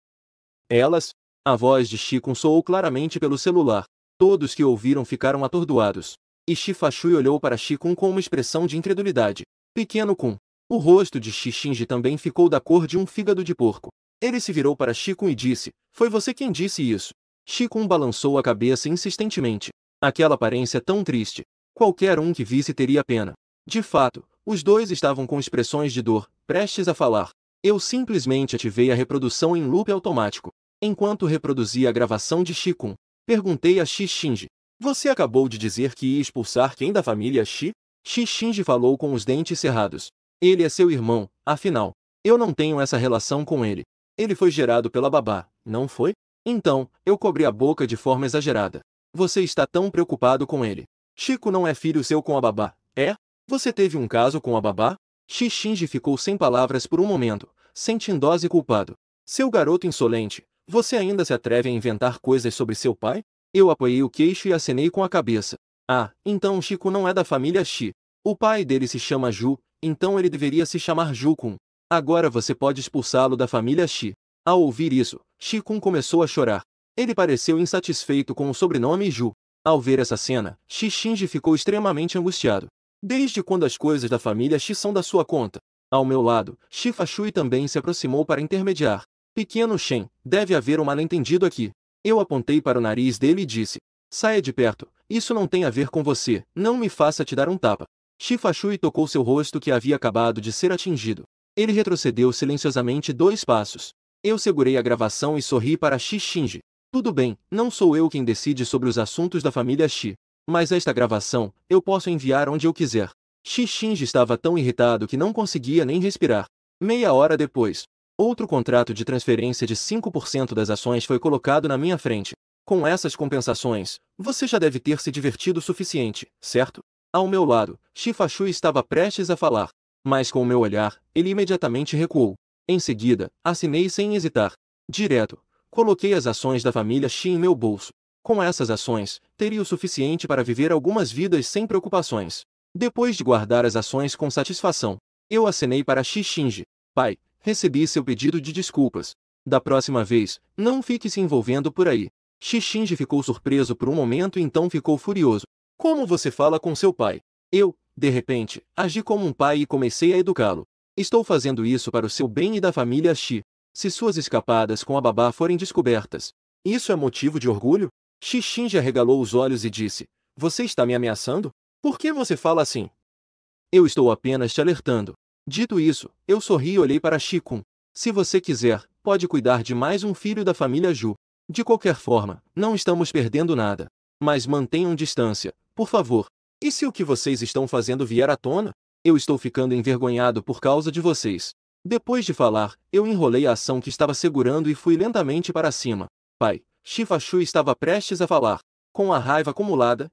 S1: Elas? A voz de Shi-kun soou claramente pelo celular. Todos que ouviram ficaram atordoados. E Shi-Fashui olhou para Shi-kun com uma expressão de incredulidade. Pequeno Kun. O rosto de Shi-Shinji também ficou da cor de um fígado de porco. Ele se virou para Shi-kun e disse, foi você quem disse isso. Shi-kun balançou a cabeça insistentemente. Aquela aparência tão triste. Qualquer um que visse teria pena. De fato, os dois estavam com expressões de dor, prestes a falar. Eu simplesmente ativei a reprodução em loop automático. Enquanto reproduzia a gravação de Shi-kun, perguntei a Shi-Shinji. Você acabou de dizer que ia expulsar quem da família Shi? Shi-Shinji falou com os dentes cerrados. Ele é seu irmão, afinal. Eu não tenho essa relação com ele. Ele foi gerado pela babá, não foi? Então, eu cobri a boca de forma exagerada. Você está tão preocupado com ele. Chico não é filho seu com a babá, é? Você teve um caso com a babá? Shi-Shinji ficou sem palavras por um momento, sentindo-se culpado. Seu garoto insolente, você ainda se atreve a inventar coisas sobre seu pai? Eu apoiei o queixo e acenei com a cabeça. Ah, então Chico não é da família Shi. O pai dele se chama Ju, então ele deveria se chamar Ju-kun. Agora você pode expulsá-lo da família Shi. Ao ouvir isso, Shi-kun começou a chorar. Ele pareceu insatisfeito com o sobrenome Ju. Ao ver essa cena, Shi-Shinji ficou extremamente angustiado. Desde quando as coisas da família Shi são da sua conta? Ao meu lado, Shi-Fashui também se aproximou para intermediar. Pequeno Shen, deve haver um mal-entendido aqui. Eu apontei para o nariz dele e disse. Saia de perto, isso não tem a ver com você, não me faça te dar um tapa. Shi-Fashui tocou seu rosto que havia acabado de ser atingido. Ele retrocedeu silenciosamente 2 passos. Eu segurei a gravação e sorri para Shi-Shinji. Tudo bem, não sou eu quem decide sobre os assuntos da família Shi. Mas esta gravação, eu posso enviar onde eu quiser. Shi-Shinji estava tão irritado que não conseguia nem respirar. Meia hora depois, outro contrato de transferência de 5% das ações foi colocado na minha frente. Com essas compensações, você já deve ter se divertido o suficiente, certo? Ao meu lado, Shi-Fashui estava prestes a falar. Mas com o meu olhar, ele imediatamente recuou. Em seguida, assinei sem hesitar. Direto, coloquei as ações da família Shi em meu bolso. Com essas ações, teria o suficiente para viver algumas vidas sem preocupações. Depois de guardar as ações com satisfação, eu acenei para Shi-Shinji. Pai, recebi seu pedido de desculpas. Da próxima vez, não fique se envolvendo por aí. Shi-Shinji ficou surpreso por um momento e então ficou furioso. Como você fala com seu pai? Eu, de repente, agi como um pai e comecei a educá-lo. Estou fazendo isso para o seu bem e da família Shi. Se suas escapadas com a babá forem descobertas, isso é motivo de orgulho? Shi-Shinji arregalou os olhos e disse, você está me ameaçando? Por que você fala assim? Eu estou apenas te alertando. Dito isso, eu sorri e olhei para Shi-kun. Se você quiser, pode cuidar de mais um filho da família Ju. De qualquer forma, não estamos perdendo nada. Mas mantenham distância, por favor. E se o que vocês estão fazendo vier à tona? Eu estou ficando envergonhado por causa de vocês. Depois de falar, eu enrolei a ação que estava segurando e fui lentamente para cima. Pai, Shi-Fashui estava prestes a falar. Com a raiva acumulada,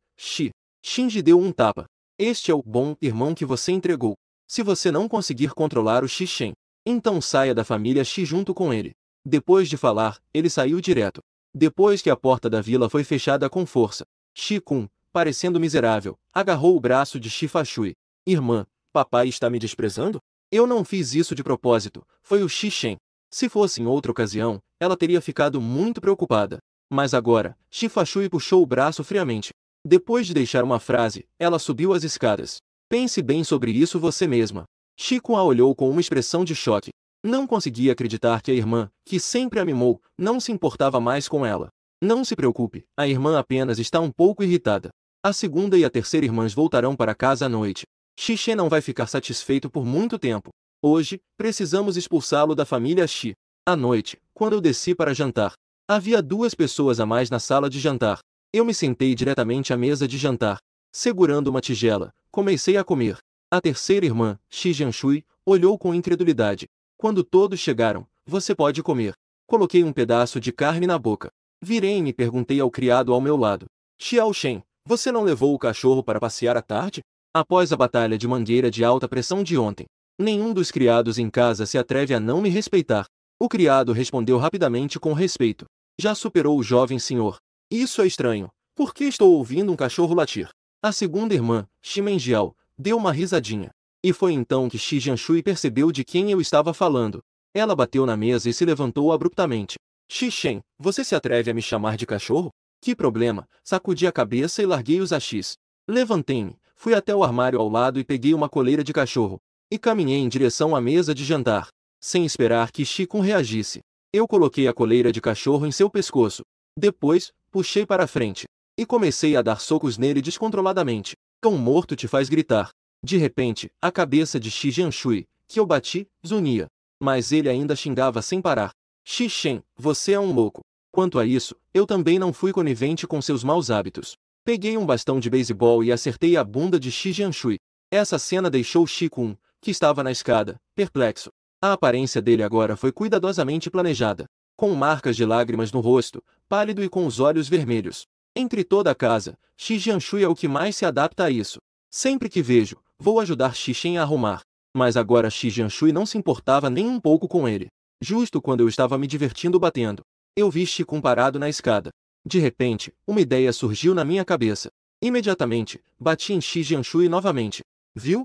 S1: Shinji deu um tapa. Este é o bom irmão que você entregou. Se você não conseguir controlar o Shi-Shen, então saia da família Shi junto com ele. Depois de falar, ele saiu direto. Depois que a porta da vila foi fechada com força, Shi-kun, parecendo miserável, agarrou o braço de Shi-Fashui. Irmã, papai está me desprezando? Eu não fiz isso de propósito, foi o Shi-Shen. Se fosse em outra ocasião, ela teria ficado muito preocupada. Mas agora, Shi-Fashui puxou o braço friamente. Depois de deixar uma frase, ela subiu as escadas. Pense bem sobre isso você mesma. Shi-kun a olhou com uma expressão de choque. Não conseguia acreditar que a irmã, que sempre a mimou, não se importava mais com ela. Não se preocupe, a irmã apenas está um pouco irritada. A segunda e a terceira irmãs voltarão para casa à noite. Xixi não vai ficar satisfeito por muito tempo. Hoje, precisamos expulsá-lo da família Xi. À noite, quando eu desci para jantar, havia 2 pessoas a mais na sala de jantar. Eu me sentei diretamente à mesa de jantar. Segurando uma tigela, comecei a comer. A terceira irmã, Xi Jianshui, olhou com incredulidade. Quando todos chegaram, você pode comer. Coloquei um pedaço de carne na boca. Virei e perguntei ao criado ao meu lado. Xiao Shen, você não levou o cachorro para passear à tarde? Após a batalha de mangueira de alta pressão de ontem, nenhum dos criados em casa se atreve a não me respeitar. O criado respondeu rapidamente com respeito. Já superou o jovem senhor. Isso é estranho. Por que estou ouvindo um cachorro latir? A segunda irmã, Xi Menjiao, deu uma risadinha. E foi então que Xi Jianshui percebeu de quem eu estava falando. Ela bateu na mesa e se levantou abruptamente. Xi Shen, você se atreve a me chamar de cachorro? Que problema? Sacudi a cabeça e larguei os achis. Levantei-me, fui até o armário ao lado e peguei uma coleira de cachorro. E caminhei em direção à mesa de jantar. Sem esperar que Xi Kun reagisse, eu coloquei a coleira de cachorro em seu pescoço. Depois, puxei para a frente. E comecei a dar socos nele descontroladamente. Cão morto te faz gritar. De repente, a cabeça de Xi Jianshui, que eu bati, zunia. Mas ele ainda xingava sem parar. Xi Shen, você é um louco. Quanto a isso, eu também não fui conivente com seus maus hábitos. Peguei um bastão de beisebol e acertei a bunda de Xi Jianshui. Essa cena deixou Xi Kun, que estava na escada, perplexo. A aparência dele agora foi cuidadosamente planejada. Com marcas de lágrimas no rosto, pálido e com os olhos vermelhos. Entre toda a casa, Xi Jianshui é o que mais se adapta a isso. Sempre que vejo, vou ajudar Xi Shen a arrumar. Mas agora Xi Jianshui não se importava nem um pouco com ele. Justo quando eu estava me divertindo batendo, eu vi Xi Kun parado na escada. De repente, uma ideia surgiu na minha cabeça. Imediatamente, bati em Xi Jianshui novamente. Viu?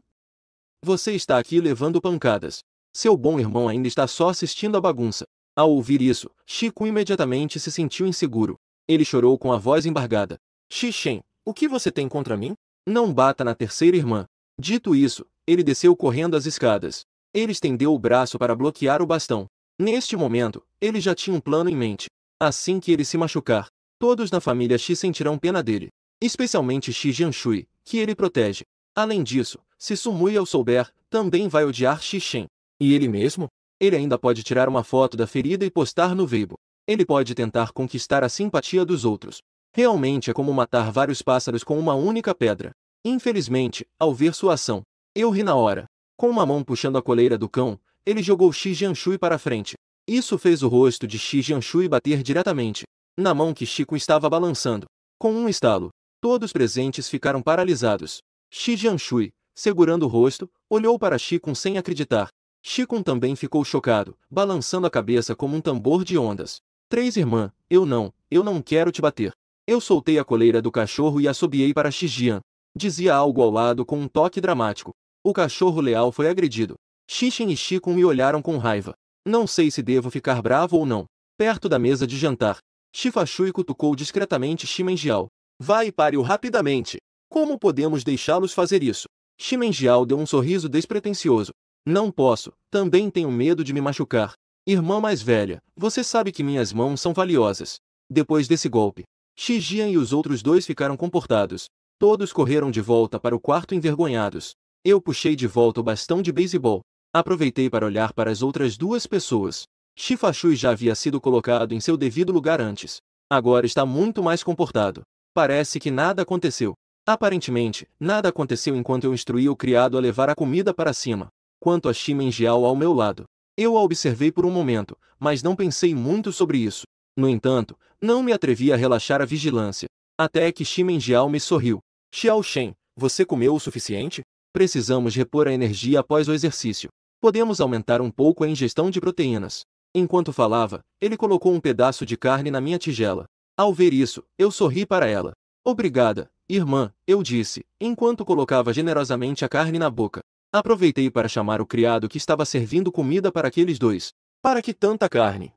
S1: Você está aqui levando pancadas. Seu bom irmão ainda está só assistindo a bagunça. Ao ouvir isso, Xi Kun imediatamente se sentiu inseguro. Ele chorou com a voz embargada. Xi Shen, o que você tem contra mim? Não bata na terceira irmã. Dito isso, ele desceu correndo as escadas. Ele estendeu o braço para bloquear o bastão. Neste momento, ele já tinha um plano em mente. Assim que ele se machucar, todos na família Xi sentirão pena dele. Especialmente Xi Jianshui, que ele protege. Além disso, se Sumui o souber, também vai odiar Xi Shen. E ele mesmo? Ele ainda pode tirar uma foto da ferida e postar no Weibo. Ele pode tentar conquistar a simpatia dos outros. Realmente é como matar vários pássaros com uma única pedra. Infelizmente, ao ver sua ação, eu ri na hora. Com uma mão puxando a coleira do cão, ele jogou Xi Jianshui para frente. Isso fez o rosto de Xi Jianshui bater diretamente na mão que Xi Kun estava balançando. Com um estalo, todos presentes ficaram paralisados. Xi Jianshui, segurando o rosto, olhou para Xi Kun sem acreditar. Xi Kun também ficou chocado, balançando a cabeça como um tambor de ondas. 3 irmã, eu não quero te bater. Eu soltei a coleira do cachorro e assobiei para Xi Jian. Dizia algo ao lado com um toque dramático. O cachorro leal foi agredido. Xi Shen e Xi Kun me olharam com raiva. Não sei se devo ficar bravo ou não. Perto da mesa de jantar, Xi Fashui cutucou discretamente Xi Menjiao. Vá e pare-o rapidamente. Como podemos deixá-los fazer isso? Xi Menjiao deu um sorriso despretensioso. Não posso, também tenho medo de me machucar. Irmã mais velha, você sabe que minhas mãos são valiosas. Depois desse golpe, Xi Jian e os outros 2 ficaram comportados. Todos correram de volta para o quarto envergonhados. Eu puxei de volta o bastão de beisebol. Aproveitei para olhar para as outras 2 pessoas. Xi Fashui já havia sido colocado em seu devido lugar antes. Agora está muito mais comportado. Parece que nada aconteceu. Aparentemente, nada aconteceu enquanto eu instruía o criado a levar a comida para cima. Quanto a Xi Menjiao ao meu lado, eu a observei por um momento, mas não pensei muito sobre isso. No entanto, não me atrevi a relaxar a vigilância. Até que Xi Menjiao me sorriu. Xiao Shen, você comeu o suficiente? Precisamos repor a energia após o exercício. Podemos aumentar um pouco a ingestão de proteínas. Enquanto falava, ele colocou um pedaço de carne na minha tigela. Ao ver isso, eu sorri para ela. Obrigada, irmã, eu disse, enquanto colocava generosamente a carne na boca. Aproveitei para chamar o criado que estava servindo comida para aqueles 2. Para que tanta carne?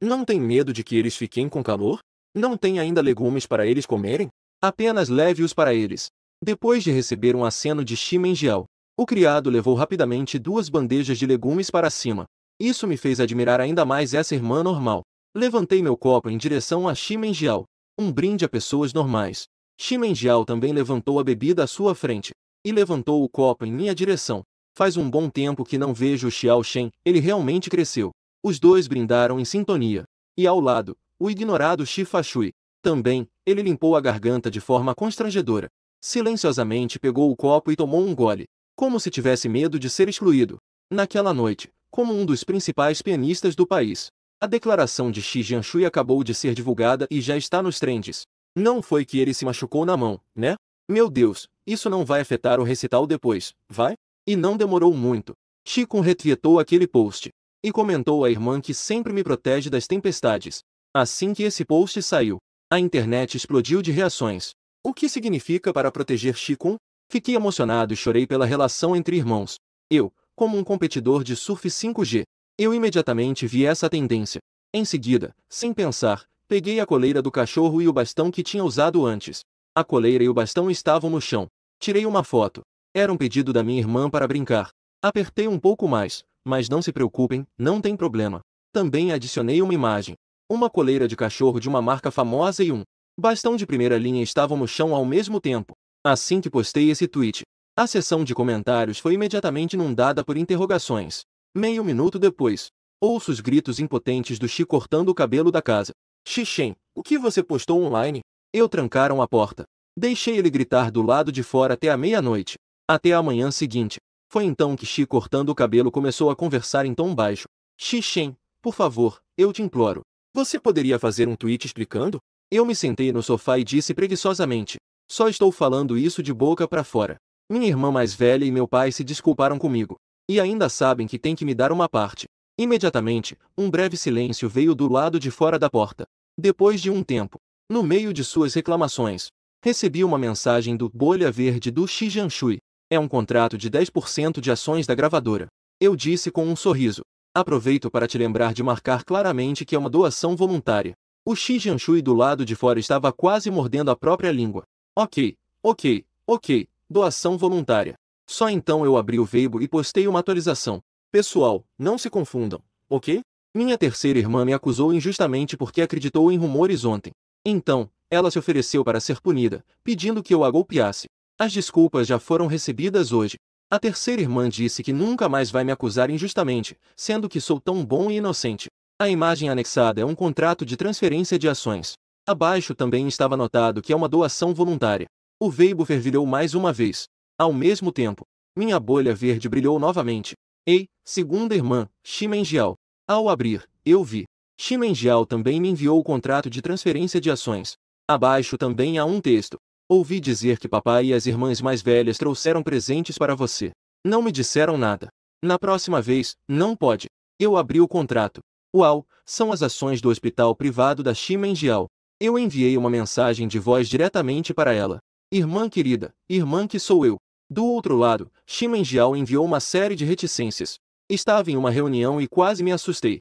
S1: Não tem medo de que eles fiquem com calor? Não tem ainda legumes para eles comerem? Apenas leve-os para eles. Depois de receber um aceno de Xi Menjiao, o criado levou rapidamente 2 bandejas de legumes para cima. Isso me fez admirar ainda mais essa irmã normal. Levantei meu copo em direção a Xi Menjiao. Um brinde a pessoas normais. Shi Menjiao também levantou a bebida à sua frente. E levantou o copo em minha direção. Faz um bom tempo que não vejo o Xiao Shen, ele realmente cresceu. Os dois brindaram em sintonia. E ao lado, o ignorado Shi Fashui. Também, ele limpou a garganta de forma constrangedora. Silenciosamente pegou o copo e tomou um gole. Como se tivesse medo de ser excluído. Naquela noite, como um dos principais pianistas do país, a declaração de Shi Jianshui acabou de ser divulgada e já está nos trends. Não foi que ele se machucou na mão, né? Meu Deus, isso não vai afetar o recital depois, vai? E não demorou muito. Shi Kun retweetou aquele post. E comentou à irmã que sempre me protege das tempestades. Assim que esse post saiu, a internet explodiu de reações. O que significa para proteger Shi Kun? Fiquei emocionado e chorei pela relação entre irmãos. Eu, como um competidor de surf 5G, eu imediatamente vi essa tendência. Em seguida, sem pensar, peguei a coleira do cachorro e o bastão que tinha usado antes. A coleira e o bastão estavam no chão. Tirei uma foto. Era um pedido da minha irmã para brincar. Apertei um pouco mais, mas não se preocupem, não tem problema. Também adicionei uma imagem. Uma coleira de cachorro de uma marca famosa e um bastão de primeira linha estavam no chão ao mesmo tempo. Assim que postei esse tweet, a seção de comentários foi imediatamente inundada por interrogações. Meio minuto depois, ouço os gritos impotentes do Shi cortando o cabelo da casa. Shi Shen, o que você postou online? Eu trancaram a porta. Deixei ele gritar do lado de fora até a meia-noite. Até a manhã seguinte. Foi então que Shi cortando o cabelo começou a conversar em tom baixo. Shi Shen, por favor, eu te imploro. Você poderia fazer um tweet explicando? Eu me sentei no sofá e disse preguiçosamente. Só estou falando isso de boca para fora. Minha irmã mais velha e meu pai se desculparam comigo. E ainda sabem que tem que me dar uma parte. Imediatamente, um breve silêncio veio do lado de fora da porta. Depois de um tempo, no meio de suas reclamações, recebi uma mensagem do Bolha Verde do Shi Jianshui. É um contrato de 10% de ações da gravadora. Eu disse com um sorriso. Aproveito para te lembrar de marcar claramente que é uma doação voluntária. O Shi Jianshui do lado de fora estava quase mordendo a própria língua. Ok, doação voluntária. Só então eu abri o Weibo e postei uma atualização. Pessoal, não se confundam, ok? Minha terceira irmã me acusou injustamente porque acreditou em rumores ontem. Então, ela se ofereceu para ser punida, pedindo que eu a golpeasse. As desculpas já foram recebidas hoje. A terceira irmã disse que nunca mais vai me acusar injustamente, sendo que sou tão bom e inocente. A imagem anexada é um contrato de transferência de ações. Abaixo também estava anotado que é uma doação voluntária. O Weibo fervilhou mais uma vez. Ao mesmo tempo, minha bolha verde brilhou novamente. Ei, segunda irmã, Shi Menjiao. Ao abrir, eu vi. Shi Menjiao também me enviou o contrato de transferência de ações. Abaixo também há um texto. Ouvi dizer que papai e as irmãs mais velhas trouxeram presentes para você. Não me disseram nada. Na próxima vez, não pode. Eu abri o contrato. Uau, são as ações do hospital privado da Shi Menjiao. Eu enviei uma mensagem de voz diretamente para ela. Irmã querida, irmã que sou eu. Do outro lado, Shi Menjiao enviou uma série de reticências. Estava em uma reunião e quase me assustei.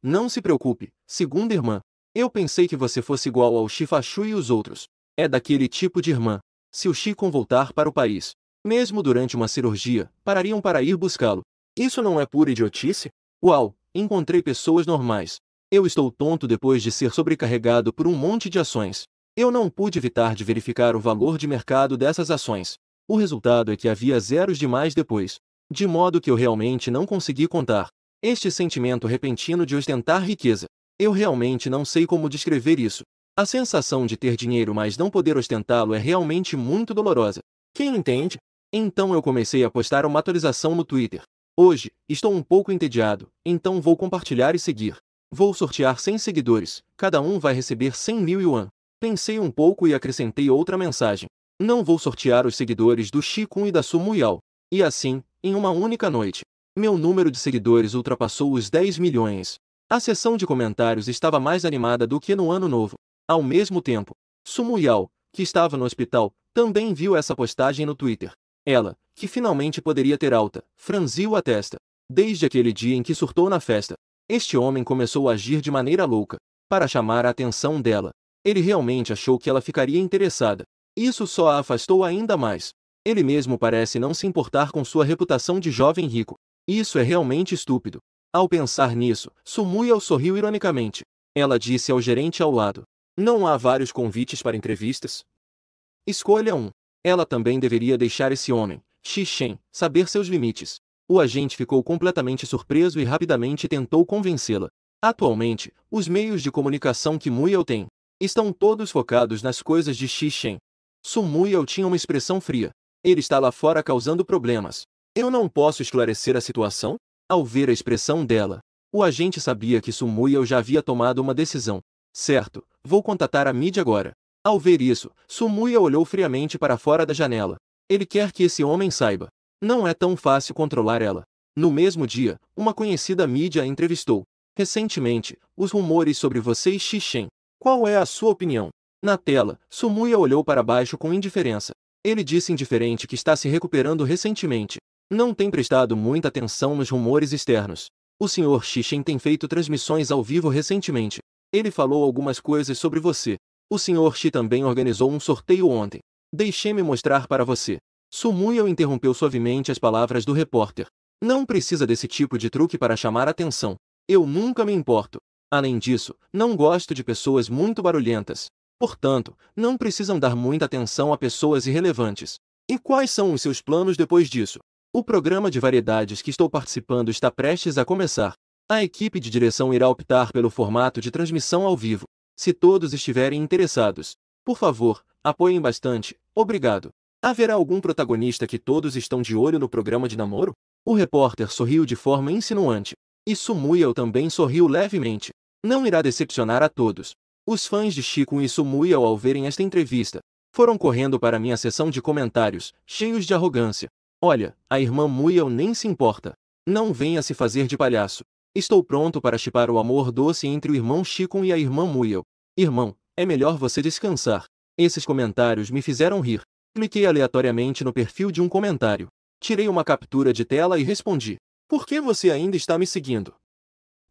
S1: Não se preocupe, segunda irmã. Eu pensei que você fosse igual ao Shi Fashui e os outros. É daquele tipo de irmã. Se o Shi Kun voltar para o país, mesmo durante uma cirurgia, parariam para ir buscá-lo. Isso não é pura idiotice? Uau, encontrei pessoas normais. Eu estou tonto depois de ser sobrecarregado por um monte de ações. Eu não pude evitar de verificar o valor de mercado dessas ações. O resultado é que havia zeros demais depois. De modo que eu realmente não consegui contar. Este sentimento repentino de ostentar riqueza. Eu realmente não sei como descrever isso. A sensação de ter dinheiro mas não poder ostentá-lo é realmente muito dolorosa. Quem entende? Então eu comecei a postar uma atualização no Twitter. Hoje, estou um pouco entediado, então vou compartilhar e seguir. Vou sortear 100 seguidores, cada um vai receber 100.000 yuan. Pensei um pouco e acrescentei outra mensagem. Não vou sortear os seguidores do Shi Kun e da Su Muyao. E assim, em uma única noite, meu número de seguidores ultrapassou os 10 milhões. A seção de comentários estava mais animada do que no ano novo. Ao mesmo tempo, Su Muyao, que estava no hospital, também viu essa postagem no Twitter. Ela, que finalmente poderia ter alta, franziu a testa. Desde aquele dia em que surtou na festa, este homem começou a agir de maneira louca, para chamar a atenção dela. Ele realmente achou que ela ficaria interessada. Isso só a afastou ainda mais. Ele mesmo parece não se importar com sua reputação de jovem rico. Isso é realmente estúpido. Ao pensar nisso, Su Muyao sorriu ironicamente. Ela disse ao gerente ao lado. Não há vários convites para entrevistas? Escolha um. Ela também deveria deixar esse homem, Shishen, saber seus limites. O agente ficou completamente surpreso e rapidamente tentou convencê-la. Atualmente, os meios de comunicação que Muyao tem estão todos focados nas coisas de Shishen. Su Muyao tinha uma expressão fria. Ele está lá fora causando problemas. Eu não posso esclarecer a situação? Ao ver a expressão dela, o agente sabia que Su Muyao já havia tomado uma decisão. Certo, vou contatar a mídia agora. Ao ver isso, Su Muyao olhou friamente para fora da janela. Ele quer que esse homem saiba. Não é tão fácil controlar ela. No mesmo dia, uma conhecida mídia a entrevistou. Recentemente, os rumores sobre você e Shishen. Qual é a sua opinião? Na tela, Su Muyao olhou para baixo com indiferença. Ele disse indiferente que está se recuperando recentemente. Não tem prestado muita atenção nos rumores externos. O Sr. Shishen tem feito transmissões ao vivo recentemente. Ele falou algumas coisas sobre você. O Sr. Shi também organizou um sorteio ontem. Deixe-me mostrar para você. Su Muyao interrompeu suavemente as palavras do repórter. Não precisa desse tipo de truque para chamar atenção. Eu nunca me importo. Além disso, não gosto de pessoas muito barulhentas. Portanto, não precisam dar muita atenção a pessoas irrelevantes. E quais são os seus planos depois disso? O programa de variedades que estou participando está prestes a começar. A equipe de direção irá optar pelo formato de transmissão ao vivo. Se todos estiverem interessados, por favor, apoiem bastante. Obrigado. Haverá algum protagonista que todos estão de olho no programa de namoro? O repórter sorriu de forma insinuante. E Su Muyao também sorriu levemente. Não irá decepcionar a todos. Os fãs de Shikun e Su Muyao, ao verem esta entrevista, foram correndo para minha sessão de comentários, cheios de arrogância. Olha, a irmã Muyao nem se importa. Não venha se fazer de palhaço. Estou pronto para shippar o amor doce entre o irmão Shikun e a irmã Muyao. Irmão, é melhor você descansar. Esses comentários me fizeram rir. Cliquei aleatoriamente no perfil de um comentário. Tirei uma captura de tela e respondi. Por que você ainda está me seguindo?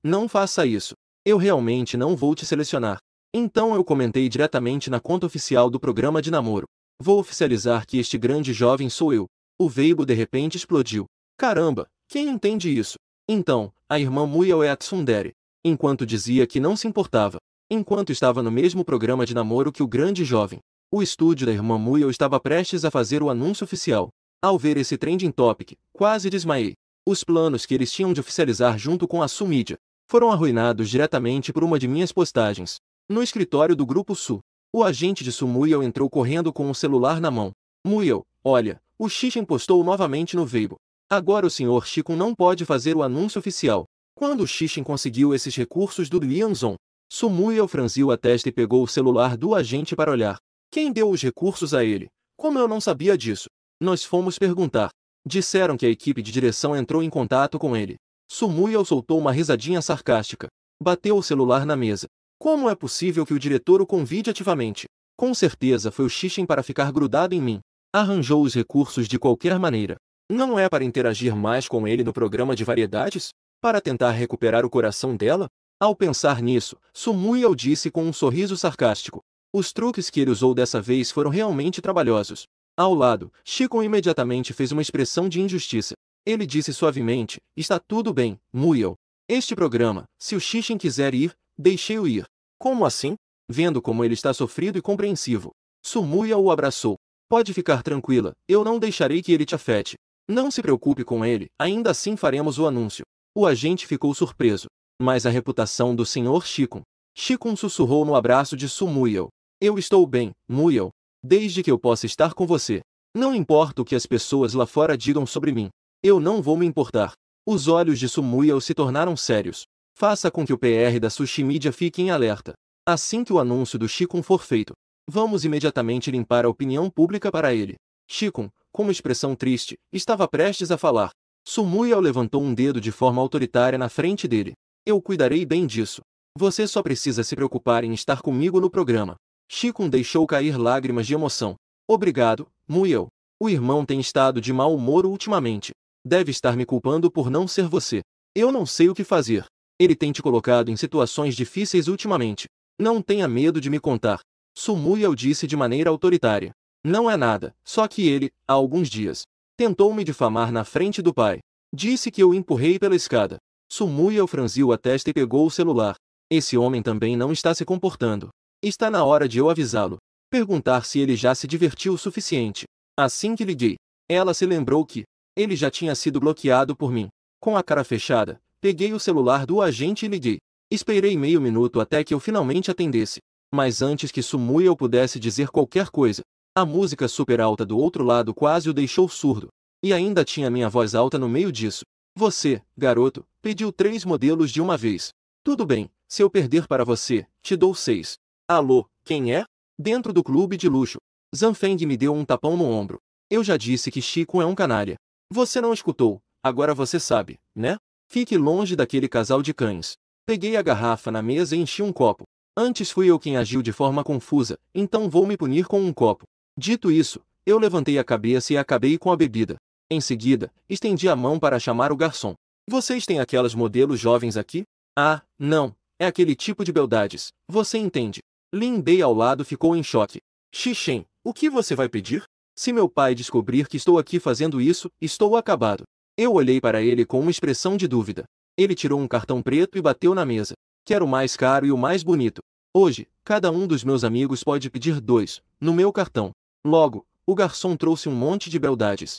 S1: Não faça isso. Eu realmente não vou te selecionar. Então eu comentei diretamente na conta oficial do programa de namoro. Vou oficializar que este grande jovem sou eu. O Weibo de repente explodiu. Caramba, quem entende isso? Então, a irmã Muyao é a tsundere. Enquanto dizia que não se importava. Enquanto estava no mesmo programa de namoro que o grande jovem. O estúdio da irmã Muyao estava prestes a fazer o anúncio oficial. Ao ver esse trending topic, quase desmaiei. Os planos que eles tinham de oficializar junto com a Su Media foram arruinados diretamente por uma de minhas postagens. No escritório do Grupo Su, o agente de Su Muyao entrou correndo com o celular na mão. Muyao, olha, o Shishen postou novamente no Weibo. Agora o Sr. Shikun não pode fazer o anúncio oficial. Quando o Shishen conseguiu esses recursos do Lianzong, Su Muyao franziu a testa e pegou o celular do agente para olhar. Quem deu os recursos a ele? Como eu não sabia disso? Nós fomos perguntar. Disseram que a equipe de direção entrou em contato com ele. Su Muyao soltou uma risadinha sarcástica. Bateu o celular na mesa. Como é possível que o diretor o convide ativamente? Com certeza foi o Shishen para ficar grudado em mim. Arranjou os recursos de qualquer maneira. Não é para interagir mais com ele no programa de variedades? Para tentar recuperar o coração dela? Ao pensar nisso, Su Muyao disse com um sorriso sarcástico. Os truques que ele usou dessa vez foram realmente trabalhosos. Ao lado, Shikun imediatamente fez uma expressão de injustiça. Ele disse suavemente, está tudo bem, Muyao. Este programa, se o Shishen quiser ir, deixe-o ir. Como assim? Vendo como ele está sofrido e compreensivo, Su Muyao o abraçou. Pode ficar tranquila, eu não deixarei que ele te afete. Não se preocupe com ele, ainda assim faremos o anúncio. O agente ficou surpreso. Mas a reputação do Sr. Shikun. Shikun sussurrou no abraço de Su Muyao. Eu estou bem, Muyao. Desde que eu possa estar com você. Não importa o que as pessoas lá fora digam sobre mim. Eu não vou me importar. Os olhos de Su Muyao se tornaram sérios. Faça com que o PR da Sushi Media fique em alerta. Assim que o anúncio do Shikun for feito, vamos imediatamente limpar a opinião pública para ele. Shikun, com uma expressão triste, estava prestes a falar. Su Muyao levantou um dedo de forma autoritária na frente dele. Eu cuidarei bem disso. Você só precisa se preocupar em estar comigo no programa. Shikun deixou cair lágrimas de emoção. Obrigado, Muyao. O irmão tem estado de mau humor ultimamente. Deve estar me culpando por não ser você. Eu não sei o que fazer. Ele tem te colocado em situações difíceis ultimamente. Não tenha medo de me contar. Su Muyao disse de maneira autoritária. Não é nada, só que ele, há alguns dias, tentou me difamar na frente do pai. Disse que eu o empurrei pela escada. Su Muyao franziu a testa e pegou o celular. Esse homem também não está se comportando. Está na hora de eu avisá-lo. perguntar se ele já se divertiu o suficiente. Assim que liguei, ela se lembrou que ele já tinha sido bloqueado por mim. Com a cara fechada, peguei o celular do agente e liguei. Esperei meio minuto até que eu finalmente atendesse. Mas antes que Samuel pudesse dizer qualquer coisa, a música super alta do outro lado quase o deixou surdo. E ainda tinha minha voz alta no meio disso. Você, garoto, pediu 3 modelos de uma vez. Tudo bem, se eu perder para você, te dou 6. Alô, quem é? Dentro do clube de luxo. Zanfeng me deu um tapão no ombro. Eu já disse que Chico é um canalha. Você não escutou, agora você sabe, né? Fique longe daquele casal de cães. Peguei a garrafa na mesa e enchi um copo. Antes fui eu quem agiu de forma confusa, então vou me punir com um copo. Dito isso, eu levantei a cabeça e acabei com a bebida. Em seguida, estendi a mão para chamar o garçom. Vocês têm aquelas modelos jovens aqui? Ah, não, é aquele tipo de beldades, você entende. Lin Bei ao lado ficou em choque. Xixen, o que você vai pedir? Se meu pai descobrir que estou aqui fazendo isso, estou acabado. Eu olhei para ele com uma expressão de dúvida. Ele tirou um cartão preto e bateu na mesa. Quero o mais caro e o mais bonito. Hoje, cada um dos meus amigos pode pedir 2, no meu cartão. Logo, o garçom trouxe um monte de beldades.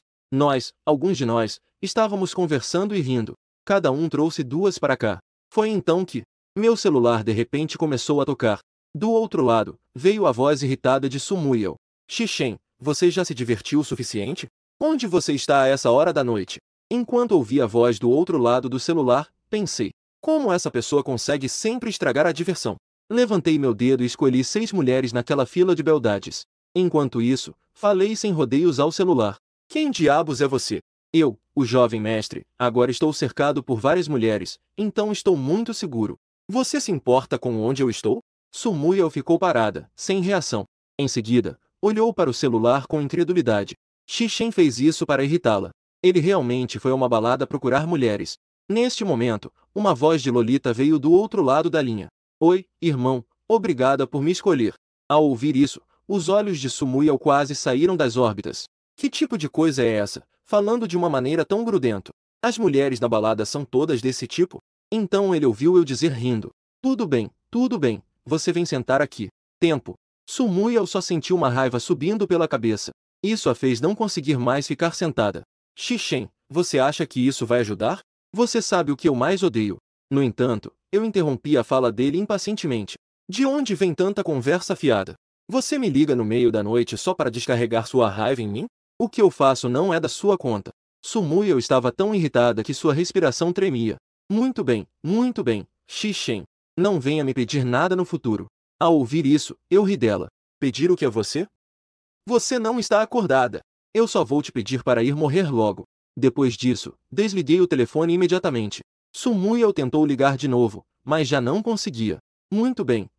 S1: Alguns de nós, estávamos conversando e rindo. Cada um trouxe 2 para cá. Foi então que meu celular de repente começou a tocar. Do outro lado, veio a voz irritada de Samuel. Xixen, você já se divertiu o suficiente? Onde você está a essa hora da noite? Enquanto ouvi a voz do outro lado do celular, pensei, como essa pessoa consegue sempre estragar a diversão? Levantei meu dedo e escolhi 6 mulheres naquela fila de beldades. Enquanto isso, falei sem rodeios ao celular. Quem diabos é você? Eu, o jovem mestre, agora estou cercado por várias mulheres, então estou muito seguro. Você se importa com onde eu estou? Samuel ficou parada, sem reação. Em seguida, olhou para o celular com incredulidade. Xixen fez isso para irritá-la. Ele realmente foi a uma balada procurar mulheres. Neste momento, uma voz de Lolita veio do outro lado da linha. Oi, irmão, obrigada por me escolher. Ao ouvir isso, os olhos de Samuel quase saíram das órbitas. Que tipo de coisa é essa, falando de uma maneira tão grudento? As mulheres da balada são todas desse tipo? Então ele ouviu eu dizer rindo. Tudo bem, você vem sentar aqui. Tempo. Samuel só sentiu uma raiva subindo pela cabeça. Isso a fez não conseguir mais ficar sentada. Xixen, você acha que isso vai ajudar? Você sabe o que eu mais odeio. No entanto, eu interrompi a fala dele impacientemente. De onde vem tanta conversa fiada? Você me liga no meio da noite só para descarregar sua raiva em mim? O que eu faço não é da sua conta. Samuel estava tão irritada que sua respiração tremia. Muito bem, Xixen. Não venha me pedir nada no futuro. Ao ouvir isso, eu ri dela. Pedir o que a você? Você não está acordada. Eu só vou te pedir para ir morrer logo. Depois disso, desliguei o telefone imediatamente. Samuel tentou ligar de novo, mas já não conseguia. Muito bem.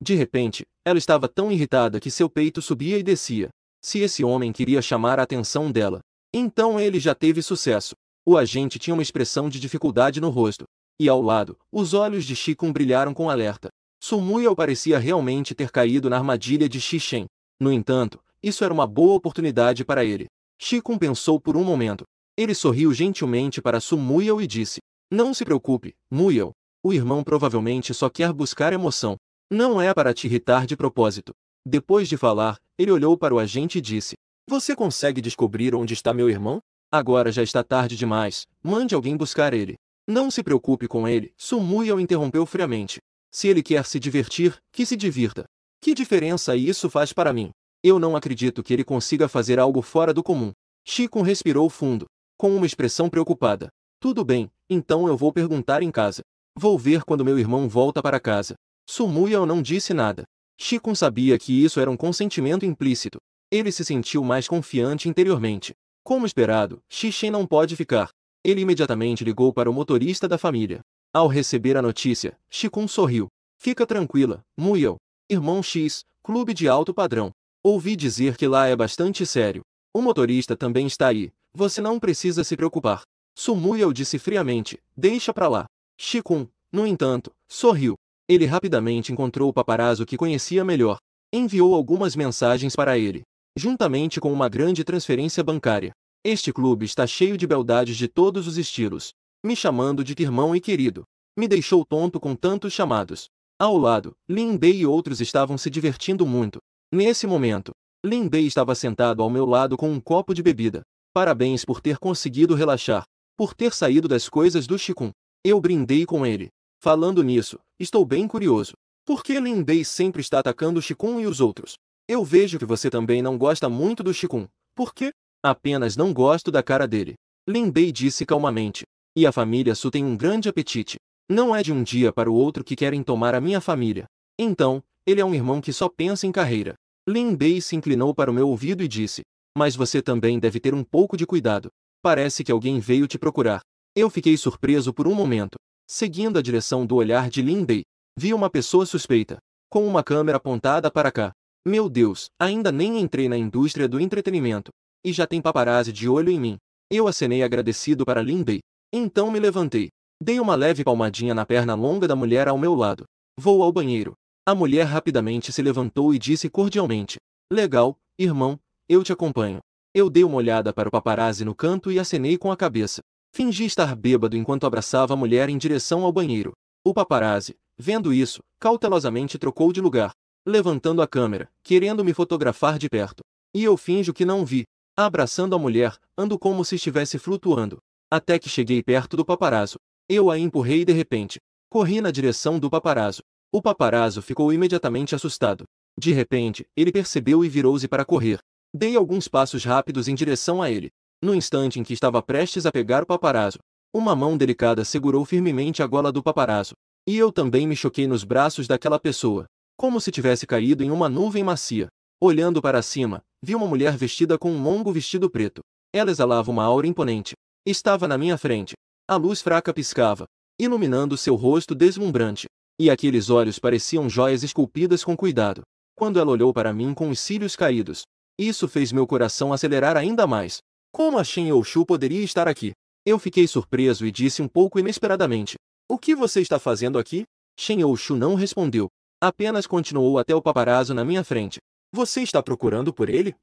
S1: De repente, ela estava tão irritada que seu peito subia e descia. Se esse homem queria chamar a atenção dela, então ele já teve sucesso. O agente tinha uma expressão de dificuldade no rosto. E ao lado, os olhos de Chico brilharam com alerta. Samuel parecia realmente ter caído na armadilha de Xixen. No entanto, isso era uma boa oportunidade para ele. Chico pensou por um momento. Ele sorriu gentilmente para Samuel e disse: Não se preocupe, Muel. O irmão provavelmente só quer buscar emoção. Não é para te irritar de propósito. Depois de falar, ele olhou para o agente e disse: Você consegue descobrir onde está meu irmão? Agora já está tarde demais, mande alguém buscar ele. Não se preocupe com ele, Samuel interrompeu friamente. Se ele quer se divertir, que se divirta. Que diferença isso faz para mim? Eu não acredito que ele consiga fazer algo fora do comum. Chico respirou fundo, com uma expressão preocupada. Tudo bem, então eu vou perguntar em casa. Vou ver quando meu irmão volta para casa. Samuel não disse nada. Chico sabia que isso era um consentimento implícito. Ele se sentiu mais confiante interiormente. Como esperado, Xixen não pode ficar. Ele imediatamente ligou para o motorista da família. Ao receber a notícia, Chico sorriu. Fica tranquila, Muel. Irmão X, clube de alto padrão. Ouvi dizer que lá é bastante sério. O motorista também está aí. Você não precisa se preocupar. Samuel disse friamente, deixa pra lá. Chico, no entanto, sorriu. Ele rapidamente encontrou o paparazzo que conhecia melhor. Enviou algumas mensagens para ele, juntamente com uma grande transferência bancária. Este clube está cheio de beldades de todos os estilos, me chamando de irmão e querido. Me deixou tonto com tantos chamados. Ao lado, Lin Bei e outros estavam se divertindo muito. Nesse momento, Lin Bei estava sentado ao meu lado com um copo de bebida. Parabéns por ter conseguido relaxar, por ter saído das coisas do Qigong. Eu brindei com ele. Falando nisso, estou bem curioso. Por que Lin Bei sempre está atacando o Qigong e os outros? Eu vejo que você também não gosta muito do Qigong. Por quê? Apenas não gosto da cara dele. Lin Bei disse calmamente. E a família Su tem um grande apetite. Não é de um dia para o outro que querem tomar a minha família. Então, ele é um irmão que só pensa em carreira. Lin Bei se inclinou para o meu ouvido e disse. Mas você também deve ter um pouco de cuidado. Parece que alguém veio te procurar. Eu fiquei surpreso por um momento. Seguindo a direção do olhar de Lin Bei, vi uma pessoa suspeita, com uma câmera apontada para cá. Meu Deus, ainda nem entrei na indústria do entretenimento. E já tem paparazzi de olho em mim. Eu acenei agradecido para Lin Bei. Então me levantei. Dei uma leve palmadinha na perna longa da mulher ao meu lado. Vou ao banheiro. A mulher rapidamente se levantou e disse cordialmente. Legal, irmão, eu te acompanho. Eu dei uma olhada para o paparazzi no canto e acenei com a cabeça. Fingi estar bêbado enquanto abraçava a mulher em direção ao banheiro. O paparazzi, vendo isso, cautelosamente trocou de lugar, levantando a câmera, querendo me fotografar de perto. E eu finjo que não vi. Abraçando a mulher, ando como se estivesse flutuando. Até que cheguei perto do paparazzo. Eu a empurrei e de repente, corri na direção do paparazzo. O paparazzo ficou imediatamente assustado. De repente, ele percebeu e virou-se para correr. Dei alguns passos rápidos em direção a ele. No instante em que estava prestes a pegar o paparazzo, uma mão delicada segurou firmemente a gola do paparazzo. E eu também me choquei nos braços daquela pessoa, como se tivesse caído em uma nuvem macia. Olhando para cima, vi uma mulher vestida com um longo vestido preto. Ela exalava uma aura imponente. Estava na minha frente. A luz fraca piscava, iluminando seu rosto deslumbrante. E aqueles olhos pareciam joias esculpidas com cuidado. Quando ela olhou para mim com os cílios caídos, isso fez meu coração acelerar ainda mais. Como a Shen Youxu poderia estar aqui? Eu fiquei surpreso e disse um pouco inesperadamente. O que você está fazendo aqui? Shen Youxu não respondeu. Apenas continuou até o paparazzo na minha frente. Você está procurando por ele?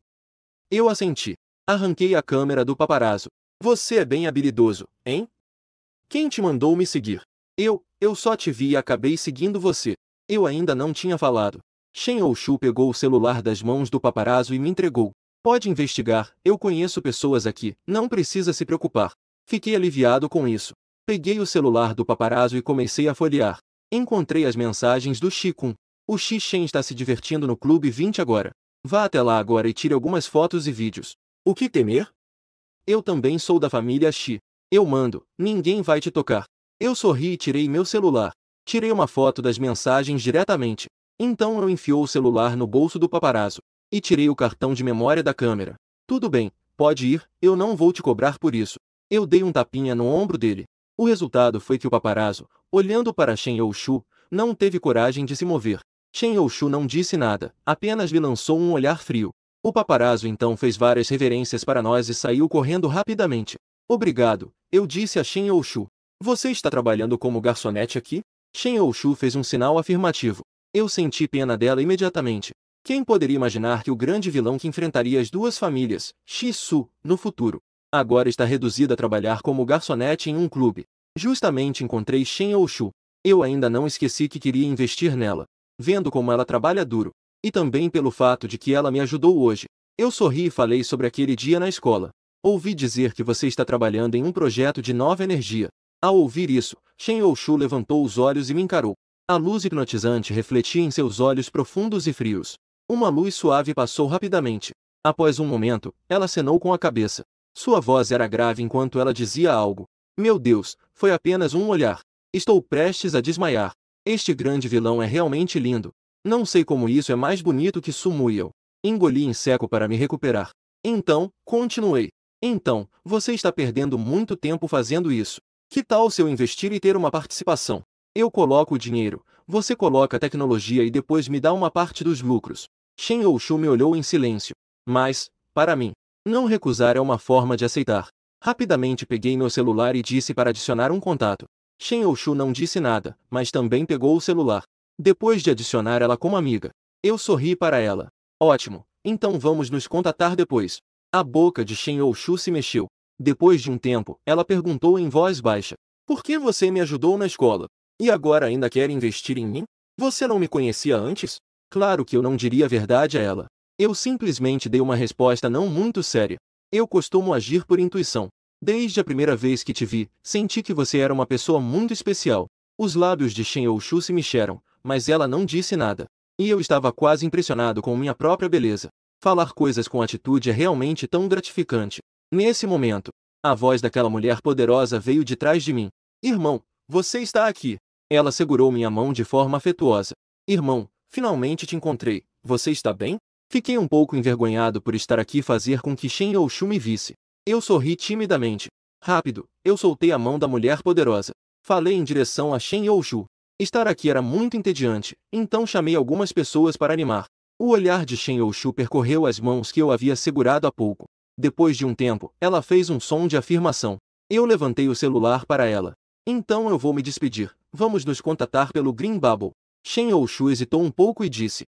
S1: Eu assenti. Arranquei a câmera do paparazzo. Você é bem habilidoso, hein? Quem te mandou me seguir? Eu só te vi e acabei seguindo você. Eu ainda não tinha falado. Shen Youxu pegou o celular das mãos do paparazzo e me entregou. Pode investigar, eu conheço pessoas aqui, não precisa se preocupar. Fiquei aliviado com isso. Peguei o celular do paparazzo e comecei a folhear. Encontrei as mensagens do Qigong. O Xi Shen está se divertindo no Clube 20 agora. Vá até lá agora e tire algumas fotos e vídeos. O que temer? Eu também sou da família Xi. Eu mando, ninguém vai te tocar. Eu sorri e tirei meu celular. Tirei uma foto das mensagens diretamente. Então eu enfiou o celular no bolso do paparazzo. E tirei o cartão de memória da câmera. Tudo bem, pode ir, eu não vou te cobrar por isso. Eu dei um tapinha no ombro dele. O resultado foi que o paparazzo, olhando para Shen Youxu, não teve coragem de se mover. Shen Youxu não disse nada, apenas me lançou um olhar frio. O paparazzo então fez várias reverências para nós e saiu correndo rapidamente. Obrigado, eu disse a Shen Youxu. Você está trabalhando como garçonete aqui? Shen Youxu fez um sinal afirmativo. Eu senti pena dela imediatamente. Quem poderia imaginar que o grande vilão que enfrentaria as duas famílias, Xi Su, no futuro, agora está reduzido a trabalhar como garçonete em um clube. Justamente encontrei Shen Youxu. Eu ainda não esqueci que queria investir nela. Vendo como ela trabalha duro. E também pelo fato de que ela me ajudou hoje. Eu sorri e falei sobre aquele dia na escola. Ouvi dizer que você está trabalhando em um projeto de nova energia. Ao ouvir isso, Shen Youxu levantou os olhos e me encarou. A luz hipnotizante refletia em seus olhos profundos e frios. Uma luz suave passou rapidamente. Após um momento, ela acenou com a cabeça. Sua voz era grave enquanto ela dizia algo. Meu Deus, foi apenas um olhar. Estou prestes a desmaiar. Este grande vilão é realmente lindo. Não sei como isso é mais bonito que Sumuel. Engoli em seco para me recuperar. Então, continuei. Então, você está perdendo muito tempo fazendo isso. Que tal se eu investir e ter uma participação? Eu coloco o dinheiro, você coloca a tecnologia e depois me dá uma parte dos lucros. Shen Youxu me olhou em silêncio. Mas, para mim, não recusar é uma forma de aceitar. Rapidamente peguei meu celular e disse para adicionar um contato. Shen Youxu não disse nada, mas também pegou o celular. Depois de adicionar ela como amiga, eu sorri para ela. Ótimo, então vamos nos contatar depois. A boca de Shen Youxu se mexeu. Depois de um tempo, ela perguntou em voz baixa. Por que você me ajudou na escola? E agora ainda quer investir em mim? Você não me conhecia antes? Claro que eu não diria a verdade a ela. Eu simplesmente dei uma resposta não muito séria. Eu costumo agir por intuição. Desde a primeira vez que te vi, senti que você era uma pessoa muito especial. Os lábios de Shen Youxu se mexeram, mas ela não disse nada. E eu estava quase impressionado com minha própria beleza. Falar coisas com atitude é realmente tão gratificante. Nesse momento, a voz daquela mulher poderosa veio de trás de mim. Irmão, você está aqui. Ela segurou minha mão de forma afetuosa. Irmão, finalmente te encontrei. Você está bem? Fiquei um pouco envergonhado por estar aqui fazer com que Shen Youxu me visse. Eu sorri timidamente. Rápido, eu soltei a mão da mulher poderosa. Falei em direção a Shen Youxu. Estar aqui era muito entediante, então chamei algumas pessoas para animar. O olhar de Shen Youxu percorreu as mãos que eu havia segurado há pouco. Depois de um tempo, ela fez um som de afirmação. Eu levantei o celular para ela. Então eu vou me despedir. Vamos nos contatar pelo Green Bubble. Shen Youxu hesitou um pouco e disse: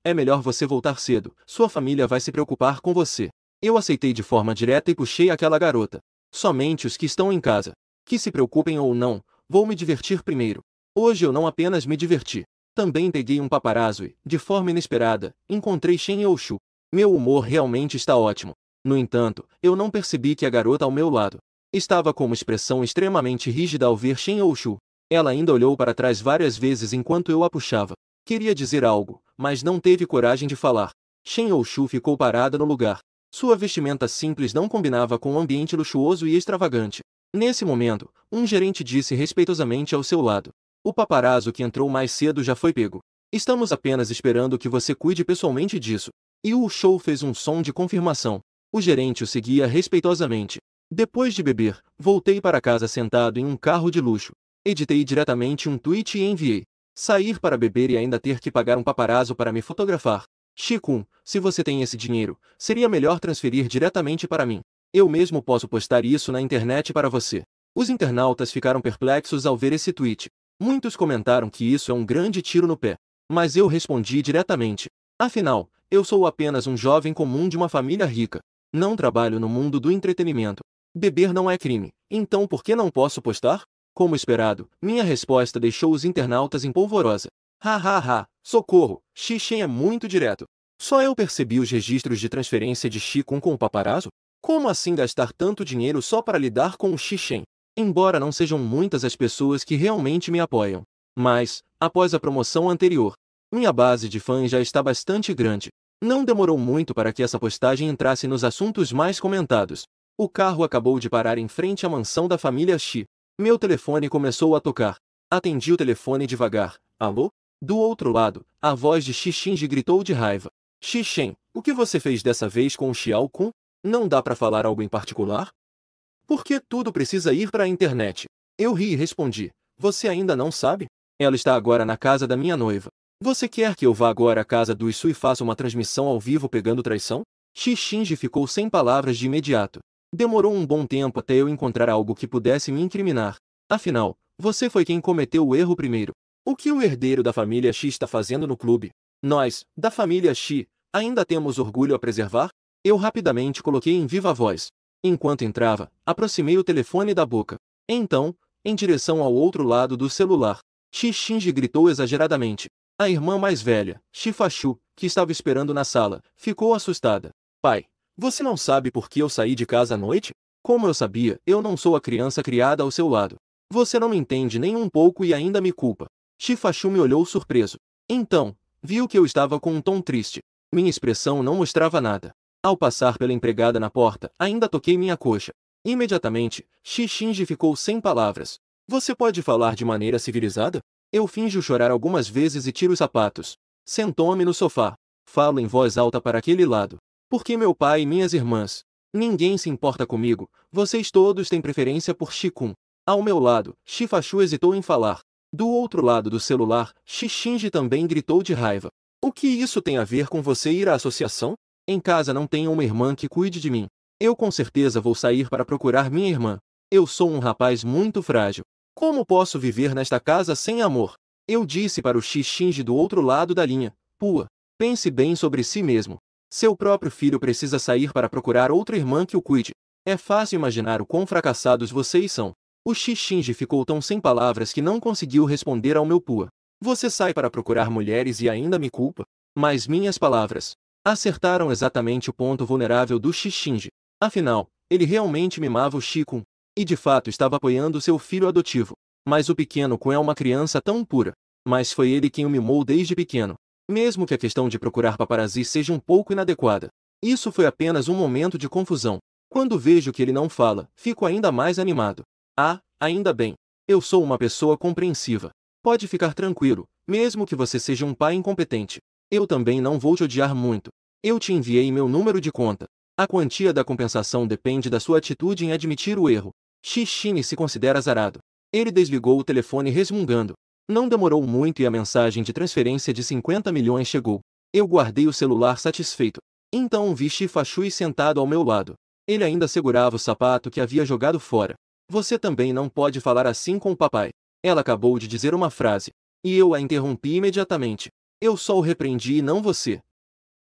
S1: é melhor você voltar cedo. Sua família vai se preocupar com você. Eu aceitei de forma direta e puxei aquela garota. Somente os que estão em casa. Que se preocupem ou não, vou me divertir primeiro. Hoje eu não apenas me diverti. Também peguei um paparazzo e, de forma inesperada, encontrei Shen Youxu. Meu humor realmente está ótimo. No entanto, eu não percebi que a garota ao meu lado estava com uma expressão extremamente rígida ao ver Shen Youxu. Ela ainda olhou para trás várias vezes enquanto eu a puxava. Queria dizer algo, mas não teve coragem de falar. Shen Youxu ficou parada no lugar. Sua vestimenta simples não combinava com o ambiente luxuoso e extravagante. Nesse momento, um gerente disse respeitosamente ao seu lado: o paparazzo que entrou mais cedo já foi pego. Estamos apenas esperando que você cuide pessoalmente disso. E o show fez um som de confirmação. O gerente o seguia respeitosamente. Depois de beber, voltei para casa sentado em um carro de luxo. Editei diretamente um tweet e enviei. Sair para beber e ainda ter que pagar um paparazzo para me fotografar. Chi-kun, se você tem esse dinheiro, seria melhor transferir diretamente para mim. Eu mesmo posso postar isso na internet para você. Os internautas ficaram perplexos ao ver esse tweet. Muitos comentaram que isso é um grande tiro no pé. Mas eu respondi diretamente: afinal, eu sou apenas um jovem comum de uma família rica. Não trabalho no mundo do entretenimento. Beber não é crime, então por que não posso postar? Como esperado, minha resposta deixou os internautas em polvorosa. Socorro, Xixen é muito direto. Só eu percebi os registros de transferência de Chi-kun com o paparazzo? Como assim gastar tanto dinheiro só para lidar com o Xixen? Embora não sejam muitas as pessoas que realmente me apoiam. Mas, após a promoção anterior, minha base de fãs já está bastante grande. Não demorou muito para que essa postagem entrasse nos assuntos mais comentados. O carro acabou de parar em frente à mansão da família Shi. Meu telefone começou a tocar. Atendi o telefone devagar. Alô? Do outro lado, a voz de Xixinji gritou de raiva. Xixen, o que você fez dessa vez com o Xiao-kun? Não dá para falar algo em particular? Por que tudo precisa ir para a internet? Eu ri e respondi. Você ainda não sabe? Ela está agora na casa da minha noiva. Você quer que eu vá agora à casa do Isu e faça uma transmissão ao vivo pegando traição? Xixinji ficou sem palavras de imediato. Demorou um bom tempo até eu encontrar algo que pudesse me incriminar. Afinal, você foi quem cometeu o erro primeiro. O que o herdeiro da família Shi está fazendo no clube? Nós, da família Shi, ainda temos orgulho a preservar? Eu rapidamente coloquei em viva voz. Enquanto entrava, aproximei o telefone da boca. Então, em direção ao outro lado do celular, Xixinji gritou exageradamente. A irmã mais velha, Shifachu, que estava esperando na sala, ficou assustada. Pai, você não sabe por que eu saí de casa à noite? Como eu sabia, eu não sou a criança criada ao seu lado. Você não me entende nem um pouco e ainda me culpa. Shifachu me olhou surpreso. Então, viu que eu estava com um tom triste. Minha expressão não mostrava nada. Ao passar pela empregada na porta, ainda toquei minha coxa. Imediatamente, Xixinji ficou sem palavras. Você pode falar de maneira civilizada? Eu finjo chorar algumas vezes e tiro os sapatos. Sentou-me no sofá. Falo em voz alta para aquele lado. Porque meu pai e minhas irmãs. Ninguém se importa comigo. Vocês todos têm preferência por Chi-kun. Ao meu lado, Shifachu hesitou em falar. Do outro lado do celular, Xixinji também gritou de raiva. O que isso tem a ver com você ir à associação? Em casa não tenho uma irmã que cuide de mim. Eu com certeza vou sair para procurar minha irmã. Eu sou um rapaz muito frágil. Como posso viver nesta casa sem amor? Eu disse para o Xixinji do outro lado da linha. Pua, pense bem sobre si mesmo. Seu próprio filho precisa sair para procurar outra irmã que o cuide. É fácil imaginar o quão fracassados vocês são. O Xixinji ficou tão sem palavras que não conseguiu responder ao meu Pua. Você sai para procurar mulheres e ainda me culpa? Mas minhas palavras acertaram exatamente o ponto vulnerável do Xixinji. Afinal, ele realmente mimava o Shikun, e de fato estava apoiando seu filho adotivo. Mas o pequeno Kun é uma criança tão pura. Mas foi ele quem o mimou desde pequeno. Mesmo que a questão de procurar paparazzi seja um pouco inadequada. Isso foi apenas um momento de confusão. Quando vejo que ele não fala, fico ainda mais animado. Ah, ainda bem. Eu sou uma pessoa compreensiva. Pode ficar tranquilo, mesmo que você seja um pai incompetente. Eu também não vou te odiar muito. Eu te enviei meu número de conta. A quantia da compensação depende da sua atitude em admitir o erro. Xixine se considera azarado. Ele desligou o telefone resmungando. Não demorou muito e a mensagem de transferência de 50 milhões chegou. Eu guardei o celular satisfeito. Então vi Shifashui sentado ao meu lado. Ele ainda segurava o sapato que havia jogado fora. Você também não pode falar assim com o papai. Ela acabou de dizer uma frase. E eu a interrompi imediatamente. Eu só o repreendi e não você.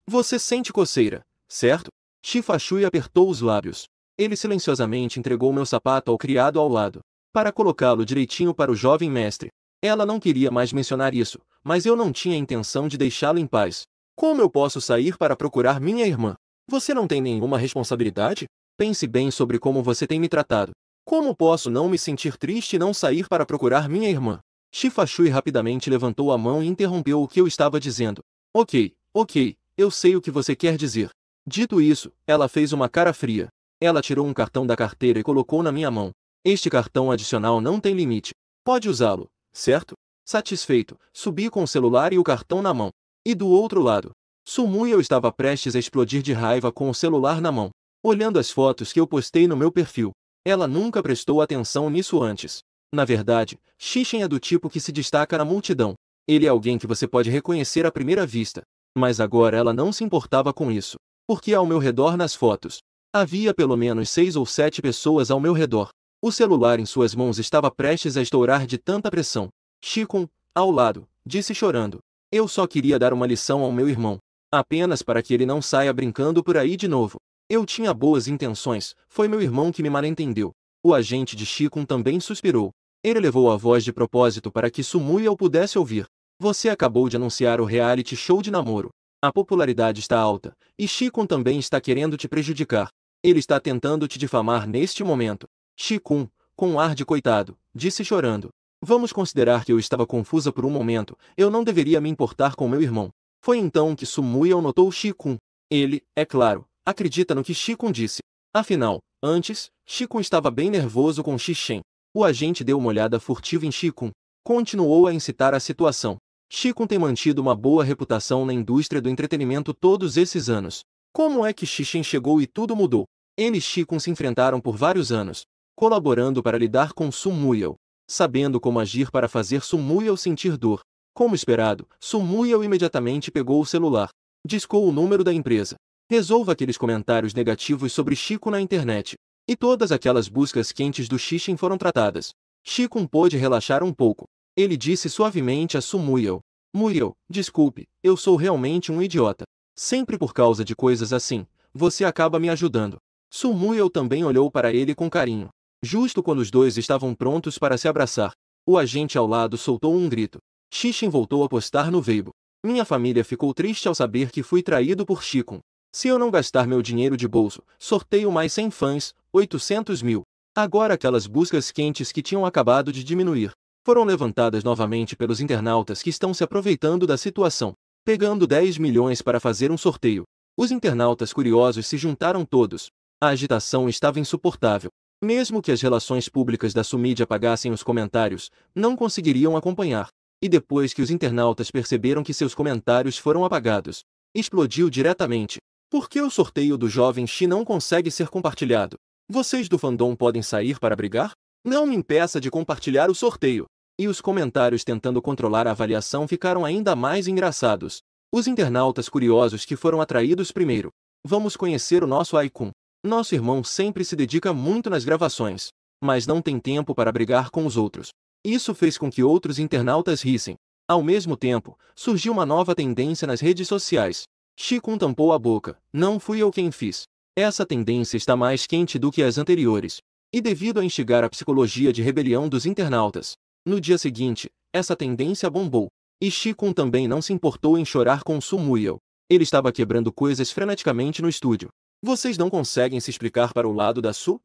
S1: Você sente coceira, certo? Shifashui apertou os lábios. Ele silenciosamente entregou meu sapato ao criado ao lado, para colocá-lo direitinho para o jovem mestre. Ela não queria mais mencionar isso, mas eu não tinha intenção de deixá-lo em paz. Como eu posso sair para procurar minha irmã? Você não tem nenhuma responsabilidade? Pense bem sobre como você tem me tratado. Como posso não me sentir triste e não sair para procurar minha irmã? Shifashui rapidamente levantou a mão e interrompeu o que eu estava dizendo. Ok, eu sei o que você quer dizer. Dito isso, ela fez uma cara fria. Ela tirou um cartão da carteira e colocou na minha mão. Este cartão adicional não tem limite. Pode usá-lo, certo? Satisfeito, subi com o celular e o cartão na mão. E do outro lado, Sumuyo estava prestes a explodir de raiva com o celular na mão, olhando as fotos que eu postei no meu perfil. Ela nunca prestou atenção nisso antes. Na verdade, Xixen é do tipo que se destaca na multidão. Ele é alguém que você pode reconhecer à primeira vista. Mas agora ela não se importava com isso. Porque ao meu redor nas fotos, havia pelo menos 6 ou 7 pessoas ao meu redor. O celular em suas mãos estava prestes a estourar de tanta pressão. Shikun, ao lado, disse chorando. Eu só queria dar uma lição ao meu irmão. Apenas para que ele não saia brincando por aí de novo. Eu tinha boas intenções, foi meu irmão que me malentendeu. O agente de Shikun também suspirou. Ele levou a voz de propósito para que Sumuyo pudesse ouvir. Você acabou de anunciar o reality show de namoro. A popularidade está alta, e Shikun também está querendo te prejudicar. Ele está tentando te difamar neste momento. Shikun, com um ar de coitado, disse chorando. Vamos considerar que eu estava confusa por um momento, eu não deveria me importar com meu irmão. Foi então que Sumuyo notou Shikun. Ele, é claro, acredita no que Shikun disse. Afinal, antes, Shikun estava bem nervoso com Xixen. O agente deu uma olhada furtiva em Shikun. Continuou a incitar a situação. Shikun tem mantido uma boa reputação na indústria do entretenimento todos esses anos. Como é que Xixen chegou e tudo mudou? Ele e Shikun se enfrentaram por vários anos, colaborando para lidar com Sumuyo, sabendo como agir para fazer Sumuyo sentir dor. Como esperado, Sumuyo imediatamente pegou o celular, discou o número da empresa. Resolva aqueles comentários negativos sobre Chico na internet. E todas aquelas buscas quentes do Xixen foram tratadas. Shikun pôde relaxar um pouco. Ele disse suavemente a Sumuyo. Muyo, desculpe, eu sou realmente um idiota. Sempre por causa de coisas assim, você acaba me ajudando. Sumuyo também olhou para ele com carinho. Justo quando os dois estavam prontos para se abraçar, o agente ao lado soltou um grito. Xixen voltou a postar no Weibo. Minha família ficou triste ao saber que fui traído por Shikun. Se eu não gastar meu dinheiro de bolso, sorteio mais 100 fãs, 800 mil. Agora aquelas buscas quentes que tinham acabado de diminuir, foram levantadas novamente pelos internautas que estão se aproveitando da situação, pegando 10 milhões para fazer um sorteio. Os internautas curiosos se juntaram todos. A agitação estava insuportável. Mesmo que as relações públicas da Sumid apagassem os comentários, não conseguiriam acompanhar. E depois que os internautas perceberam que seus comentários foram apagados, explodiu diretamente. Por que o sorteio do jovem Shi não consegue ser compartilhado? Vocês do fandom podem sair para brigar? Não me impeça de compartilhar o sorteio. E os comentários tentando controlar a avaliação ficaram ainda mais engraçados. Os internautas curiosos que foram atraídos primeiro. Vamos conhecer o nosso Aikun. Nosso irmão sempre se dedica muito nas gravações, mas não tem tempo para brigar com os outros. Isso fez com que outros internautas rissem. Ao mesmo tempo, surgiu uma nova tendência nas redes sociais. Shikun tampou a boca. Não fui eu quem fiz. Essa tendência está mais quente do que as anteriores. E devido a instigar a psicologia de rebelião dos internautas, no dia seguinte, essa tendência bombou. E Shi-kun também não se importou em chorar com Su Muyao. Ele estava quebrando coisas freneticamente no estúdio. Vocês não conseguem se explicar para o lado da Su?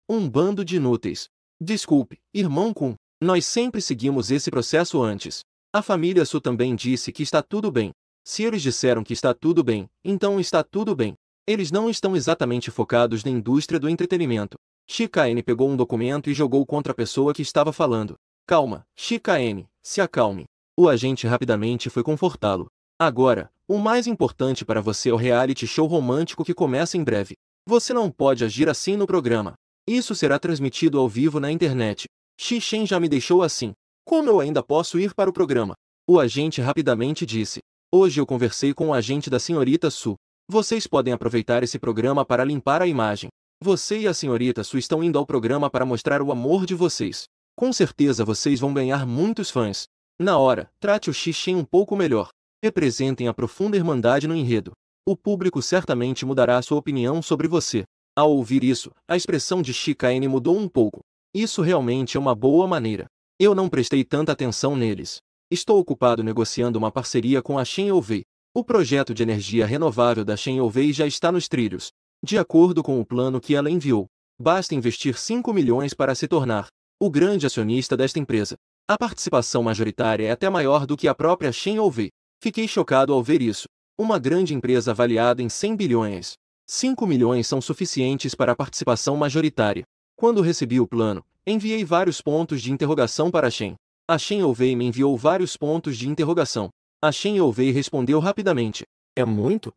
S1: Um bando de inúteis. Desculpe, irmão Kun. Nós sempre seguimos esse processo antes. A família Su também disse que está tudo bem. Se eles disseram que está tudo bem, então está tudo bem. Eles não estão exatamente focados na indústria do entretenimento. Shikaene pegou um documento e jogou contra a pessoa que estava falando. Calma, Shikaene, se acalme. O agente rapidamente foi confortá-lo. Agora, o mais importante para você é o reality show romântico que começa em breve. Você não pode agir assim no programa. Isso será transmitido ao vivo na internet. Shi-shen já me deixou assim. Como eu ainda posso ir para o programa? O agente rapidamente disse. Hoje eu conversei com o agente da senhorita Su. Vocês podem aproveitar esse programa para limpar a imagem. Você e a senhorita Su estão indo ao programa para mostrar o amor de vocês. Com certeza vocês vão ganhar muitos fãs. Na hora, trate o Shi-shen um pouco melhor. Representem a profunda irmandade no enredo. O público certamente mudará sua opinião sobre você. Ao ouvir isso, a expressão de Shikaene mudou um pouco. Isso realmente é uma boa maneira. Eu não prestei tanta atenção neles. Estou ocupado negociando uma parceria com a Shen Yovei. O projeto de energia renovável da Shen Yovei já está nos trilhos. De acordo com o plano que ela enviou, basta investir 5 milhões para se tornar o grande acionista desta empresa. A participação majoritária é até maior do que a própria Shen Yovei. Fiquei chocado ao ver isso. Uma grande empresa avaliada em 100 bilhões. 5 milhões são suficientes para a participação majoritária. Quando recebi o plano, enviei vários pontos de interrogação para a Shen. A Shen Yovei me enviou vários pontos de interrogação. A Shen Yovei respondeu rapidamente. É muito?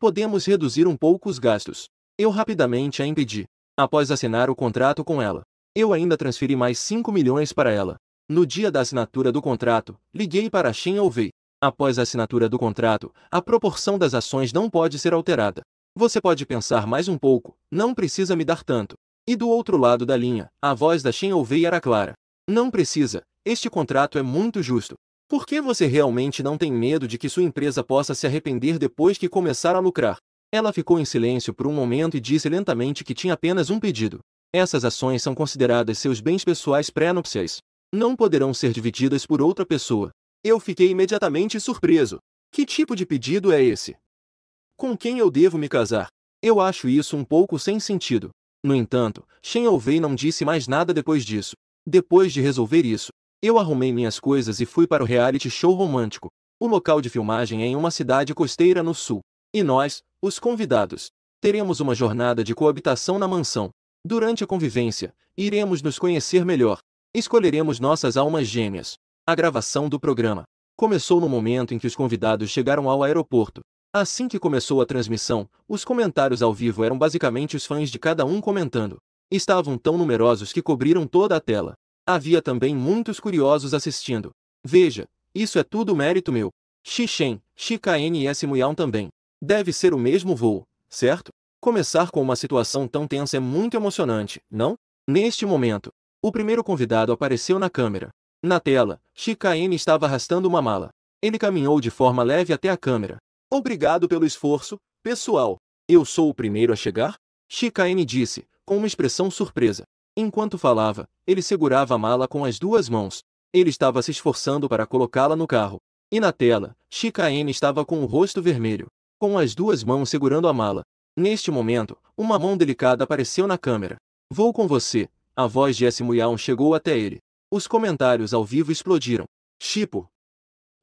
S1: Podemos reduzir um pouco os gastos. Eu rapidamente a impedi. Após assinar o contrato com ela, eu ainda transferi mais 5 milhões para ela. No dia da assinatura do contrato, liguei para a Shen Yovei. Após a assinatura do contrato, a proporção das ações não pode ser alterada. Você pode pensar mais um pouco, não precisa me dar tanto. E do outro lado da linha, a voz da Shen Yovei era clara. Não precisa, este contrato é muito justo. Por que você realmente não tem medo de que sua empresa possa se arrepender depois que começar a lucrar? Ela ficou em silêncio por um momento e disse lentamente que tinha apenas um pedido. Essas ações são consideradas seus bens pessoais pré-nupciais. Não poderão ser divididas por outra pessoa. Eu fiquei imediatamente surpreso. Que tipo de pedido é esse? Com quem eu devo me casar? Eu acho isso um pouco sem sentido. No entanto, Shen Yovei não disse mais nada depois disso. Depois de resolver isso, eu arrumei minhas coisas e fui para o reality show romântico. O local de filmagem é em uma cidade costeira no sul. E nós, os convidados, teremos uma jornada de coabitação na mansão. Durante a convivência, iremos nos conhecer melhor. Escolheremos nossas almas gêmeas. A gravação do programa começou no momento em que os convidados chegaram ao aeroporto. Assim que começou a transmissão, os comentários ao vivo eram basicamente os fãs de cada um comentando. Estavam tão numerosos que cobriram toda a tela. Havia também muitos curiosos assistindo. Veja, isso é tudo mérito meu. Shi-shen, Shikaene e S. Muyan também. Deve ser o mesmo voo, certo? Começar com uma situação tão tensa é muito emocionante, não? Neste momento, o primeiro convidado apareceu na câmera. Na tela, Shikaene estava arrastando uma mala. Ele caminhou de forma leve até a câmera. Obrigado pelo esforço, pessoal. Eu sou o primeiro a chegar? Shikaene disse, com uma expressão surpresa. Enquanto falava, ele segurava a mala com as duas mãos. Ele estava se esforçando para colocá-la no carro. E na tela, Shikaene estava com o rosto vermelho, com as duas mãos segurando a mala. Neste momento, uma mão delicada apareceu na câmera. Vou com você. A voz de S. Muyan chegou até ele. Os comentários ao vivo explodiram. Shippo.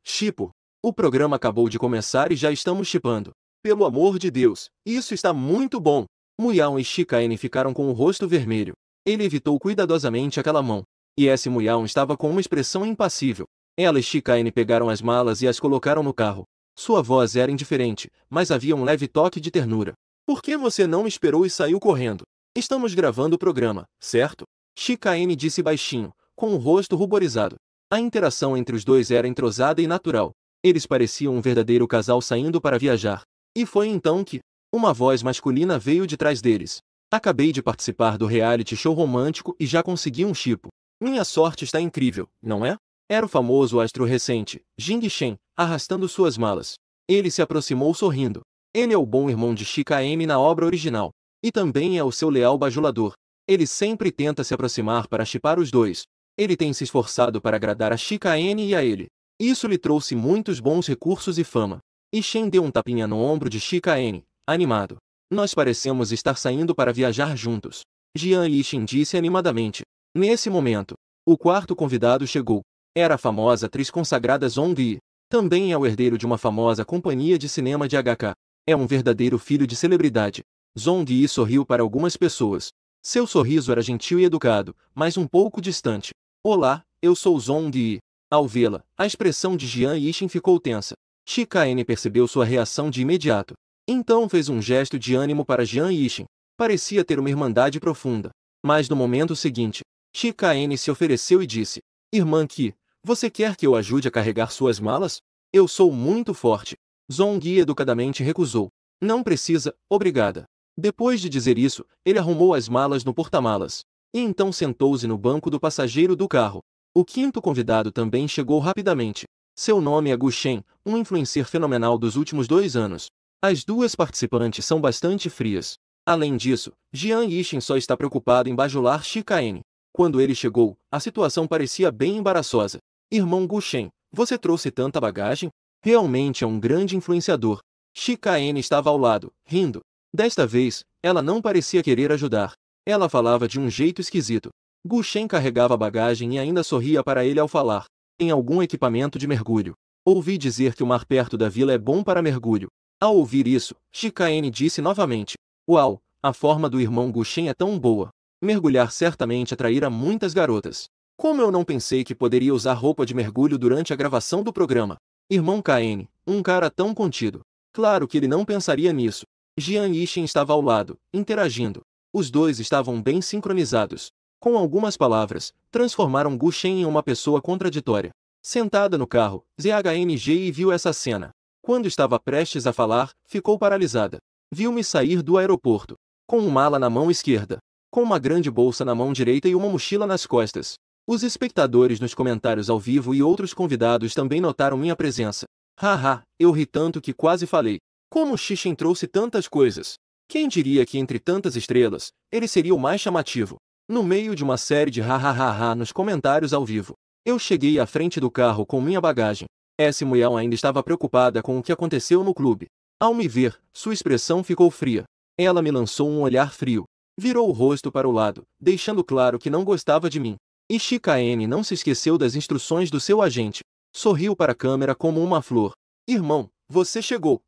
S1: Shippo. O programa acabou de começar e já estamos shippando. Pelo amor de Deus, isso está muito bom. Muyan e Shikaene ficaram com o rosto vermelho. Ele evitou cuidadosamente aquela mão. E S. Muyan estava com uma expressão impassível. Ela e Shikaene pegaram as malas e as colocaram no carro. Sua voz era indiferente, mas havia um leve toque de ternura. Por que você não me esperou e saiu correndo? Estamos gravando o programa, certo? Shikaene disse baixinho, com o rosto ruborizado. A interação entre os dois era entrosada e natural. Eles pareciam um verdadeiro casal saindo para viajar. E foi então que uma voz masculina veio de trás deles. Acabei de participar do reality show romântico e já consegui um shippo. Minha sorte está incrível, não é? Era o famoso astro recente, Jing Shen, arrastando suas malas. Ele se aproximou sorrindo. Ele é o bom irmão de Shikaene na obra original. E também é o seu leal bajulador. Ele sempre tenta se aproximar para shippar os dois. Ele tem se esforçado para agradar a Chikaene e a ele. Isso lhe trouxe muitos bons recursos e fama. E Shen deu um tapinha no ombro de Chikaene, animado. Nós parecemos estar saindo para viajar juntos. Jian Yixin disse animadamente. Nesse momento, o quarto convidado chegou. Era a famosa atriz consagrada Zhong Yi. Também é o herdeiro de uma famosa companhia de cinema de HK. É um verdadeiro filho de celebridade. Zhong Yi sorriu para algumas pessoas. Seu sorriso era gentil e educado, mas um pouco distante. Olá, eu sou Zhong Yi. Ao vê-la, a expressão de Jian Yixin ficou tensa. Chikaene percebeu sua reação de imediato. Então fez um gesto de ânimo para Jian Yixin. Parecia ter uma irmandade profunda. Mas no momento seguinte, Chikaene se ofereceu e disse: Irmã Qi, você quer que eu ajude a carregar suas malas? Eu sou muito forte. Zhong Yi educadamente recusou. Não precisa, obrigada. Depois de dizer isso, ele arrumou as malas no porta-malas. E então sentou-se no banco do passageiro do carro. O quinto convidado também chegou rapidamente. Seu nome é Gu Shen, um influencer fenomenal dos últimos 2 anos. As duas participantes são bastante frias. Além disso, Jian Yixin só está preocupado em bajular Chikaene. Quando ele chegou, a situação parecia bem embaraçosa. Irmão Gu Shen, você trouxe tanta bagagem? Realmente é um grande influenciador. Chikaene estava ao lado, rindo. Desta vez, ela não parecia querer ajudar. Ela falava de um jeito esquisito. Gu Shen carregava a bagagem e ainda sorria para ele ao falar. Tem algum equipamento de mergulho. Ouvi dizer que o mar perto da vila é bom para mergulho. Ao ouvir isso, Chikaene disse novamente. Uau, a forma do irmão Gu Shen é tão boa. Mergulhar certamente atrairá muitas garotas. Como eu não pensei que poderia usar roupa de mergulho durante a gravação do programa. Irmão Kaene, um cara tão contido. Claro que ele não pensaria nisso. Jian Yixin estava ao lado, interagindo. Os dois estavam bem sincronizados. Com algumas palavras, transformaram Gu Shen em uma pessoa contraditória. Sentada no carro, ZHNGI viu essa cena. Quando estava prestes a falar, ficou paralisada. Viu-me sair do aeroporto. Com uma mala na mão esquerda. Com uma grande bolsa na mão direita e uma mochila nas costas. Os espectadores nos comentários ao vivo e outros convidados também notaram minha presença. Haha, eu ri tanto que quase falei. Como Xixin trouxe tantas coisas? Quem diria que entre tantas estrelas, ele seria o mais chamativo? No meio de uma série de hahaha nos comentários ao vivo, eu cheguei à frente do carro com minha bagagem. Essa mulher ainda estava preocupada com o que aconteceu no clube. Ao me ver, sua expressão ficou fria. Ela me lançou um olhar frio. Virou o rosto para o lado, deixando claro que não gostava de mim. E Chikaene não se esqueceu das instruções do seu agente. Sorriu para a câmera como uma flor. Irmão, você chegou.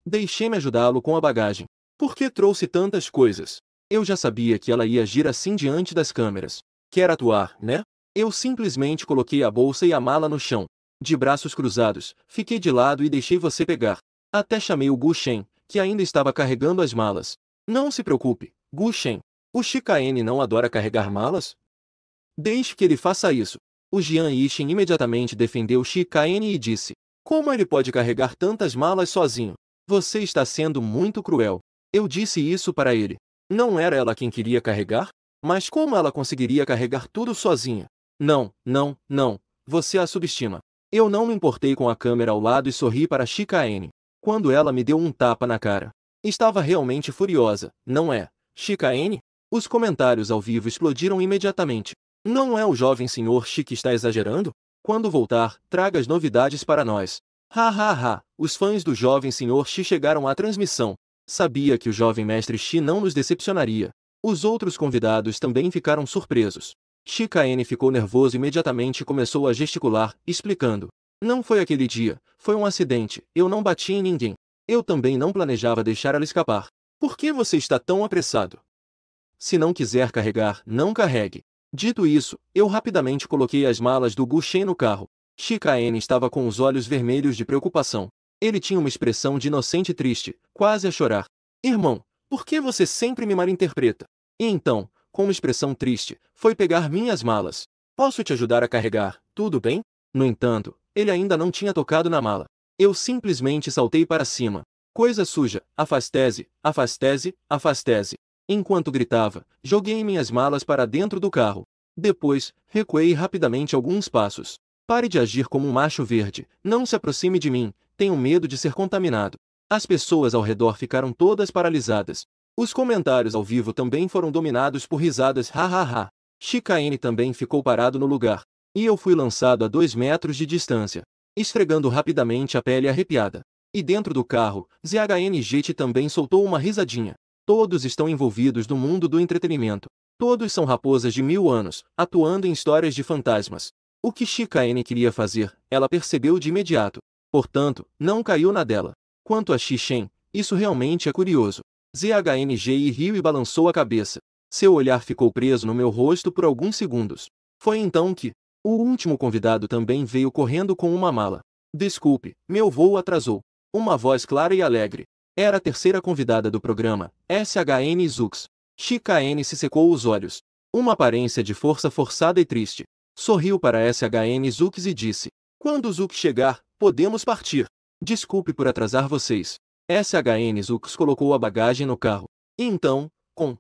S1: Deixei-me ajudá-lo com a bagagem. Por que trouxe tantas coisas? Eu já sabia que ela ia agir assim diante das câmeras. Quer atuar, né? Eu simplesmente coloquei a bolsa e a mala no chão. De braços cruzados, fiquei de lado e deixei você pegar. Até chamei o Gu Shen, que ainda estava carregando as malas. Não se preocupe, Gu Shen. O Chikaene não adora carregar malas? Deixe que ele faça isso. O Jian Yixin imediatamente defendeu Chikaene e disse. Como ele pode carregar tantas malas sozinho? Você está sendo muito cruel. Eu disse isso para ele. Não era ela quem queria carregar? Mas como ela conseguiria carregar tudo sozinha? Não, não, não. Você a subestima. Eu não me importei com a câmera ao lado e sorri para Chikaene. Quando ela me deu um tapa na cara. Estava realmente furiosa, não é, Chikaene? Os comentários ao vivo explodiram imediatamente. Não é o jovem senhor Chi que está exagerando? Quando voltar, traga as novidades para nós. Ha ha ha, os fãs do jovem senhor Chi chegaram à transmissão. Sabia que o jovem mestre Chi não nos decepcionaria. Os outros convidados também ficaram surpresos. Chikaene ficou nervoso imediatamente e começou a gesticular, explicando. Não foi aquele dia, foi um acidente, eu não bati em ninguém. Eu também não planejava deixar ela escapar. Por que você está tão apressado? Se não quiser carregar, não carregue. Dito isso, eu rapidamente coloquei as malas do Gu Shen no carro. Chikaene estava com os olhos vermelhos de preocupação. Ele tinha uma expressão de inocente e triste, quase a chorar. Irmão, por que você sempre me malinterpreta? E então, com uma expressão triste, foi pegar minhas malas. Posso te ajudar a carregar, tudo bem? No entanto, ele ainda não tinha tocado na mala. Eu simplesmente saltei para cima. Coisa suja, afaste-se, afaste-se, afaste-se. Enquanto gritava, joguei minhas malas para dentro do carro. Depois, recuei rapidamente alguns passos. Pare de agir como um macho verde, não se aproxime de mim, tenho medo de ser contaminado. As pessoas ao redor ficaram todas paralisadas. Os comentários ao vivo também foram dominados por risadas ha ha ha. Chikaene também ficou parado no lugar. E eu fui lançado a 2 metros de distância, esfregando rapidamente a pele arrepiada. E dentro do carro, ZHNGT também soltou uma risadinha. Todos estão envolvidos no mundo do entretenimento. Todos são raposas de 1000 anos, atuando em histórias de fantasmas. O que Chikaene queria fazer, ela percebeu de imediato. Portanto, não caiu na dela. Quanto a Xishen, isso realmente é curioso. ZHNGI riu e balançou a cabeça. Seu olhar ficou preso no meu rosto por alguns segundos. Foi então que o último convidado também veio correndo com uma mala. Desculpe, meu voo atrasou. Uma voz clara e alegre. Era a terceira convidada do programa, SHN Zux. Chikaene se secou os olhos. Uma aparência de força forçada e triste. Sorriu para SHN Zux e disse: "Quando Zux chegar, podemos partir. Desculpe por atrasar vocês." SHN Zux colocou a bagagem no carro. E então,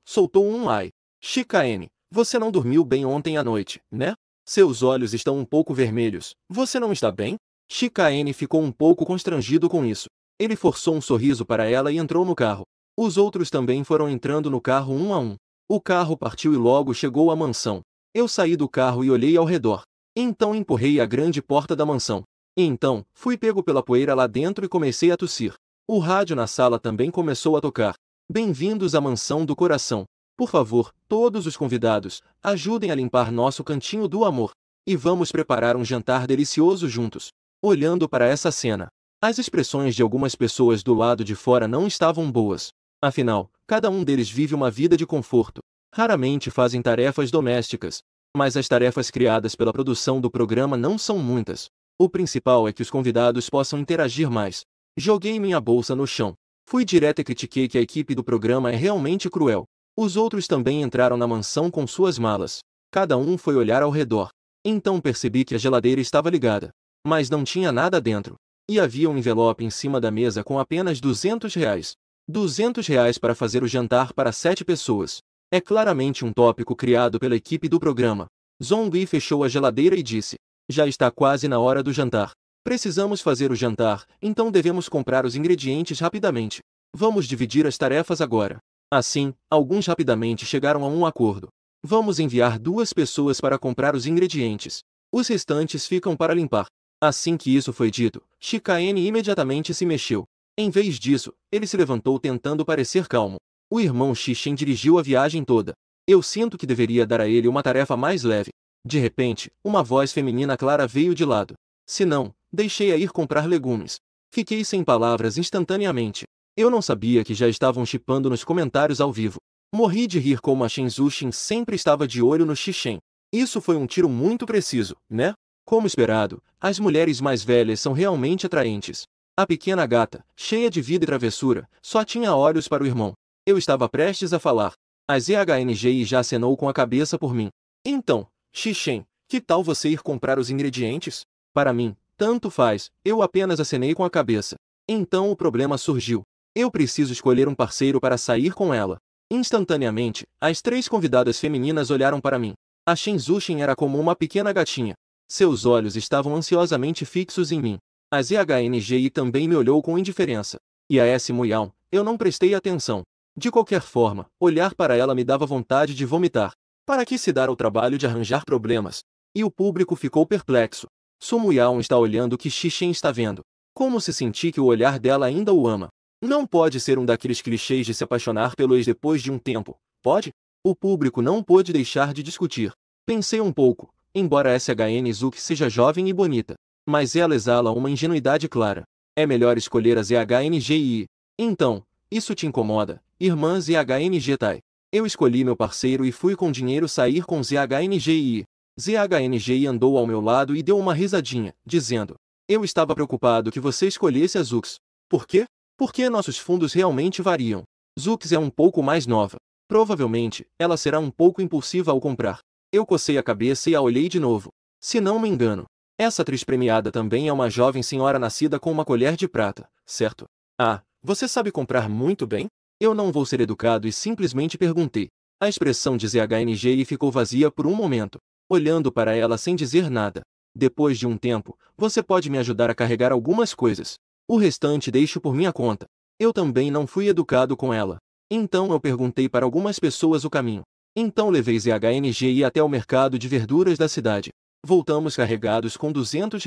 S1: soltou um ai. "Chikaene, você não dormiu bem ontem à noite, né? Seus olhos estão um pouco vermelhos. Você não está bem?" Chikaene ficou um pouco constrangido com isso. Ele forçou um sorriso para ela e entrou no carro. Os outros também foram entrando no carro um a um. O carro partiu e logo chegou à mansão. Eu saí do carro e olhei ao redor. Então empurrei a grande porta da mansão. E então, fui pego pela poeira lá dentro e comecei a tossir. O rádio na sala também começou a tocar. "Bem-vindos à Mansão do Coração. Por favor, todos os convidados, ajudem a limpar nosso cantinho do amor. E vamos preparar um jantar delicioso juntos." Olhando para essa cena, as expressões de algumas pessoas do lado de fora não estavam boas. Afinal, cada um deles vive uma vida de conforto. Raramente fazem tarefas domésticas. Mas as tarefas criadas pela produção do programa não são muitas. O principal é que os convidados possam interagir mais. Joguei minha bolsa no chão. Fui direto e critiquei que a equipe do programa é realmente cruel. Os outros também entraram na mansão com suas malas. Cada um foi olhar ao redor. Então percebi que a geladeira estava ligada. Mas não tinha nada dentro. E havia um envelope em cima da mesa com apenas R$ 200. R$ 200 para fazer o jantar para 7 pessoas. É claramente um tópico criado pela equipe do programa. Zongli fechou a geladeira e disse: "Já está quase na hora do jantar. Precisamos fazer o jantar, então devemos comprar os ingredientes rapidamente. Vamos dividir as tarefas agora." Assim, alguns rapidamente chegaram a um acordo. Vamos enviar 2 pessoas para comprar os ingredientes. Os restantes ficam para limpar. Assim que isso foi dito, Chikaene imediatamente se mexeu. Em vez disso, ele se levantou tentando parecer calmo. O irmão Xishen dirigiu a viagem toda. Eu sinto que deveria dar a ele uma tarefa mais leve. De repente, uma voz feminina clara veio de lado. "Se não, deixei-a ir comprar legumes." Fiquei sem palavras instantaneamente. Eu não sabia que já estavam chipando nos comentários ao vivo. Morri de rir como a Shen Zushin sempre estava de olho no Xishen. Isso foi um tiro muito preciso, né? Como esperado, as mulheres mais velhas são realmente atraentes. A pequena gata, cheia de vida e travessura, só tinha olhos para o irmão. Eu estava prestes a falar. A ZHNGI já acenou com a cabeça por mim. "Então, Xishen, que tal você ir comprar os ingredientes?" Para mim, tanto faz, eu apenas acenei com a cabeça. Então o problema surgiu. Eu preciso escolher um parceiro para sair com ela. Instantaneamente, as 3 convidadas femininas olharam para mim. A Shen Zushin era como uma pequena gatinha. Seus olhos estavam ansiosamente fixos em mim. A ZHNGI também me olhou com indiferença. E a S. Muyao, eu não prestei atenção. De qualquer forma, olhar para ela me dava vontade de vomitar. Para que se dar ao trabalho de arranjar problemas? E o público ficou perplexo. Su Muyao está olhando o que Xishen está vendo. Como se sentir que o olhar dela ainda o ama? Não pode ser um daqueles clichês de se apaixonar pelo ex depois de um tempo, pode? O público não pôde deixar de discutir. Pensei um pouco. Embora SHN Zuki seja jovem e bonita, mas ela exala uma ingenuidade clara. É melhor escolher a ZHNGI. Então, isso te incomoda, irmã ZHNG Tai? Eu escolhi meu parceiro e fui com dinheiro sair com ZHNGI. ZHNGI andou ao meu lado e deu uma risadinha, dizendo: "Eu estava preocupado que você escolhesse a Zux." "Por quê?" "Porque nossos fundos realmente variam. Zux é um pouco mais nova. Provavelmente, ela será um pouco impulsiva ao comprar." Eu cocei a cabeça e a olhei de novo. Se não me engano, essa atriz premiada também é uma jovem senhora nascida com uma colher de prata, certo? "Ah, você sabe comprar muito bem?" Eu não vou ser educado e simplesmente perguntei. A expressão de ZHNGI ficou vazia por um momento, olhando para ela sem dizer nada. "Depois de um tempo, você pode me ajudar a carregar algumas coisas. O restante deixo por minha conta." Eu também não fui educado com ela. Então eu perguntei para algumas pessoas o caminho. Então levei ZHNGI até o mercado de verduras da cidade. Voltamos carregados com R$ 200.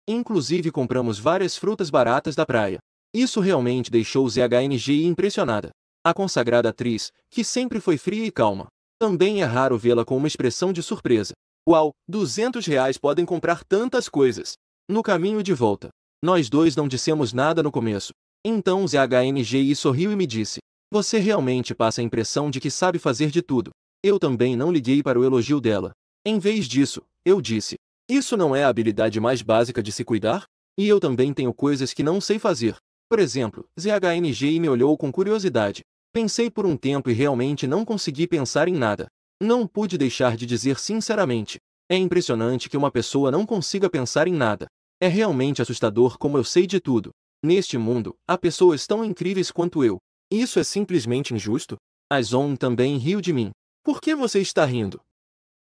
S1: Inclusive compramos várias frutas baratas da praia. Isso realmente deixou ZHNGI impressionada. A consagrada atriz, que sempre foi fria e calma. Também é raro vê-la com uma expressão de surpresa. Uau, R$ 200 podem comprar tantas coisas. No caminho de volta, nós dois não dissemos nada no começo. Então ZHNGI sorriu e me disse: você realmente passa a impressão de que sabe fazer de tudo. Eu também não liguei para o elogio dela. Em vez disso, eu disse: isso não é a habilidade mais básica de se cuidar? E eu também tenho coisas que não sei fazer. Por exemplo, ZHNGI me olhou com curiosidade. Pensei por um tempo e realmente não consegui pensar em nada. Não pude deixar de dizer sinceramente: é impressionante que uma pessoa não consiga pensar em nada. É realmente assustador como eu sei de tudo. Neste mundo, há pessoas tão incríveis quanto eu. Isso é simplesmente injusto? A Zon também riu de mim. Por que você está rindo?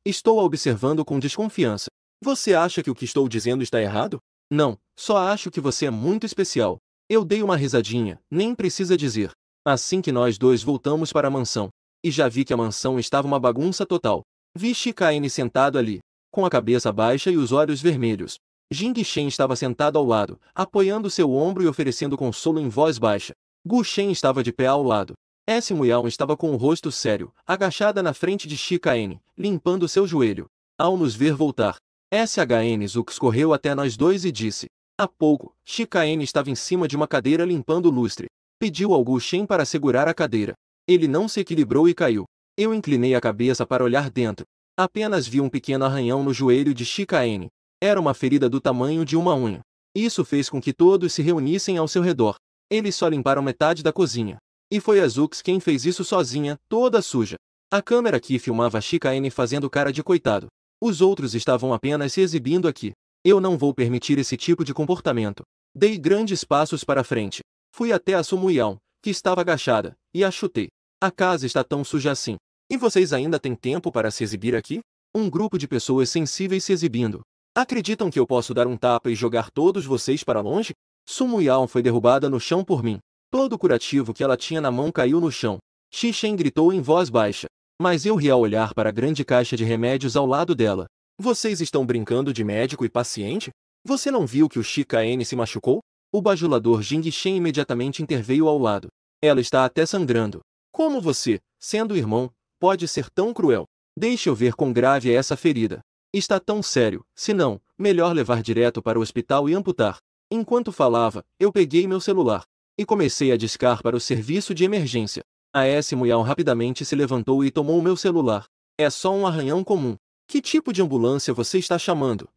S1: Estou a observando com desconfiança. Você acha que o que estou dizendo está errado? Não, só acho que você é muito especial. Eu dei uma risadinha, nem precisa dizer. Assim que nós dois voltamos para a mansão. E já vi que a mansão estava uma bagunça total. Vi Chikaine sentado ali, com a cabeça baixa e os olhos vermelhos. Jing Shen estava sentado ao lado, apoiando seu ombro e oferecendo consolo em voz baixa. Gu Shen estava de pé ao lado. S. Muyao estava com o rosto sério, agachada na frente de Chikaine, limpando seu joelho. Ao nos ver voltar, SHN Zux correu até nós dois e disse: há pouco, Chikaine estava em cima de uma cadeira limpando o lustre. Pediu ao Gu Shen para segurar a cadeira. Ele não se equilibrou e caiu. Eu inclinei a cabeça para olhar dentro. Apenas vi um pequeno arranhão no joelho de Chikaine. Era uma ferida do tamanho de uma unha. Isso fez com que todos se reunissem ao seu redor. Eles só limparam metade da cozinha. E foi a Zux quem fez isso sozinha, toda suja. A câmera aqui filmava a Chikaine fazendo cara de coitado. Os outros estavam apenas se exibindo aqui. Eu não vou permitir esse tipo de comportamento. Dei grandes passos para frente. Fui até a Sumuyao, que estava agachada, e a chutei. A casa está tão suja assim. E vocês ainda têm tempo para se exibir aqui? Um grupo de pessoas sensíveis se exibindo. Acreditam que eu posso dar um tapa e jogar todos vocês para longe? Sumuyao foi derrubada no chão por mim. Todo o curativo que ela tinha na mão caiu no chão. Shen gritou em voz baixa. Mas eu ri ao olhar para a grande caixa de remédios ao lado dela. Vocês estão brincando de médico e paciente? Você não viu que o Chikaine se machucou? O bajulador Jing Shen imediatamente interveio ao lado. Ela está até sangrando. Como você, sendo irmão, pode ser tão cruel? Deixe eu ver quão grave é essa ferida. Está tão sério, se não, melhor levar direto para o hospital e amputar. Enquanto falava, eu peguei meu celular e comecei a discar para o serviço de emergência. A S. Muyao rapidamente se levantou e tomou meu celular. É só um arranhão comum. Que tipo de ambulância você está chamando?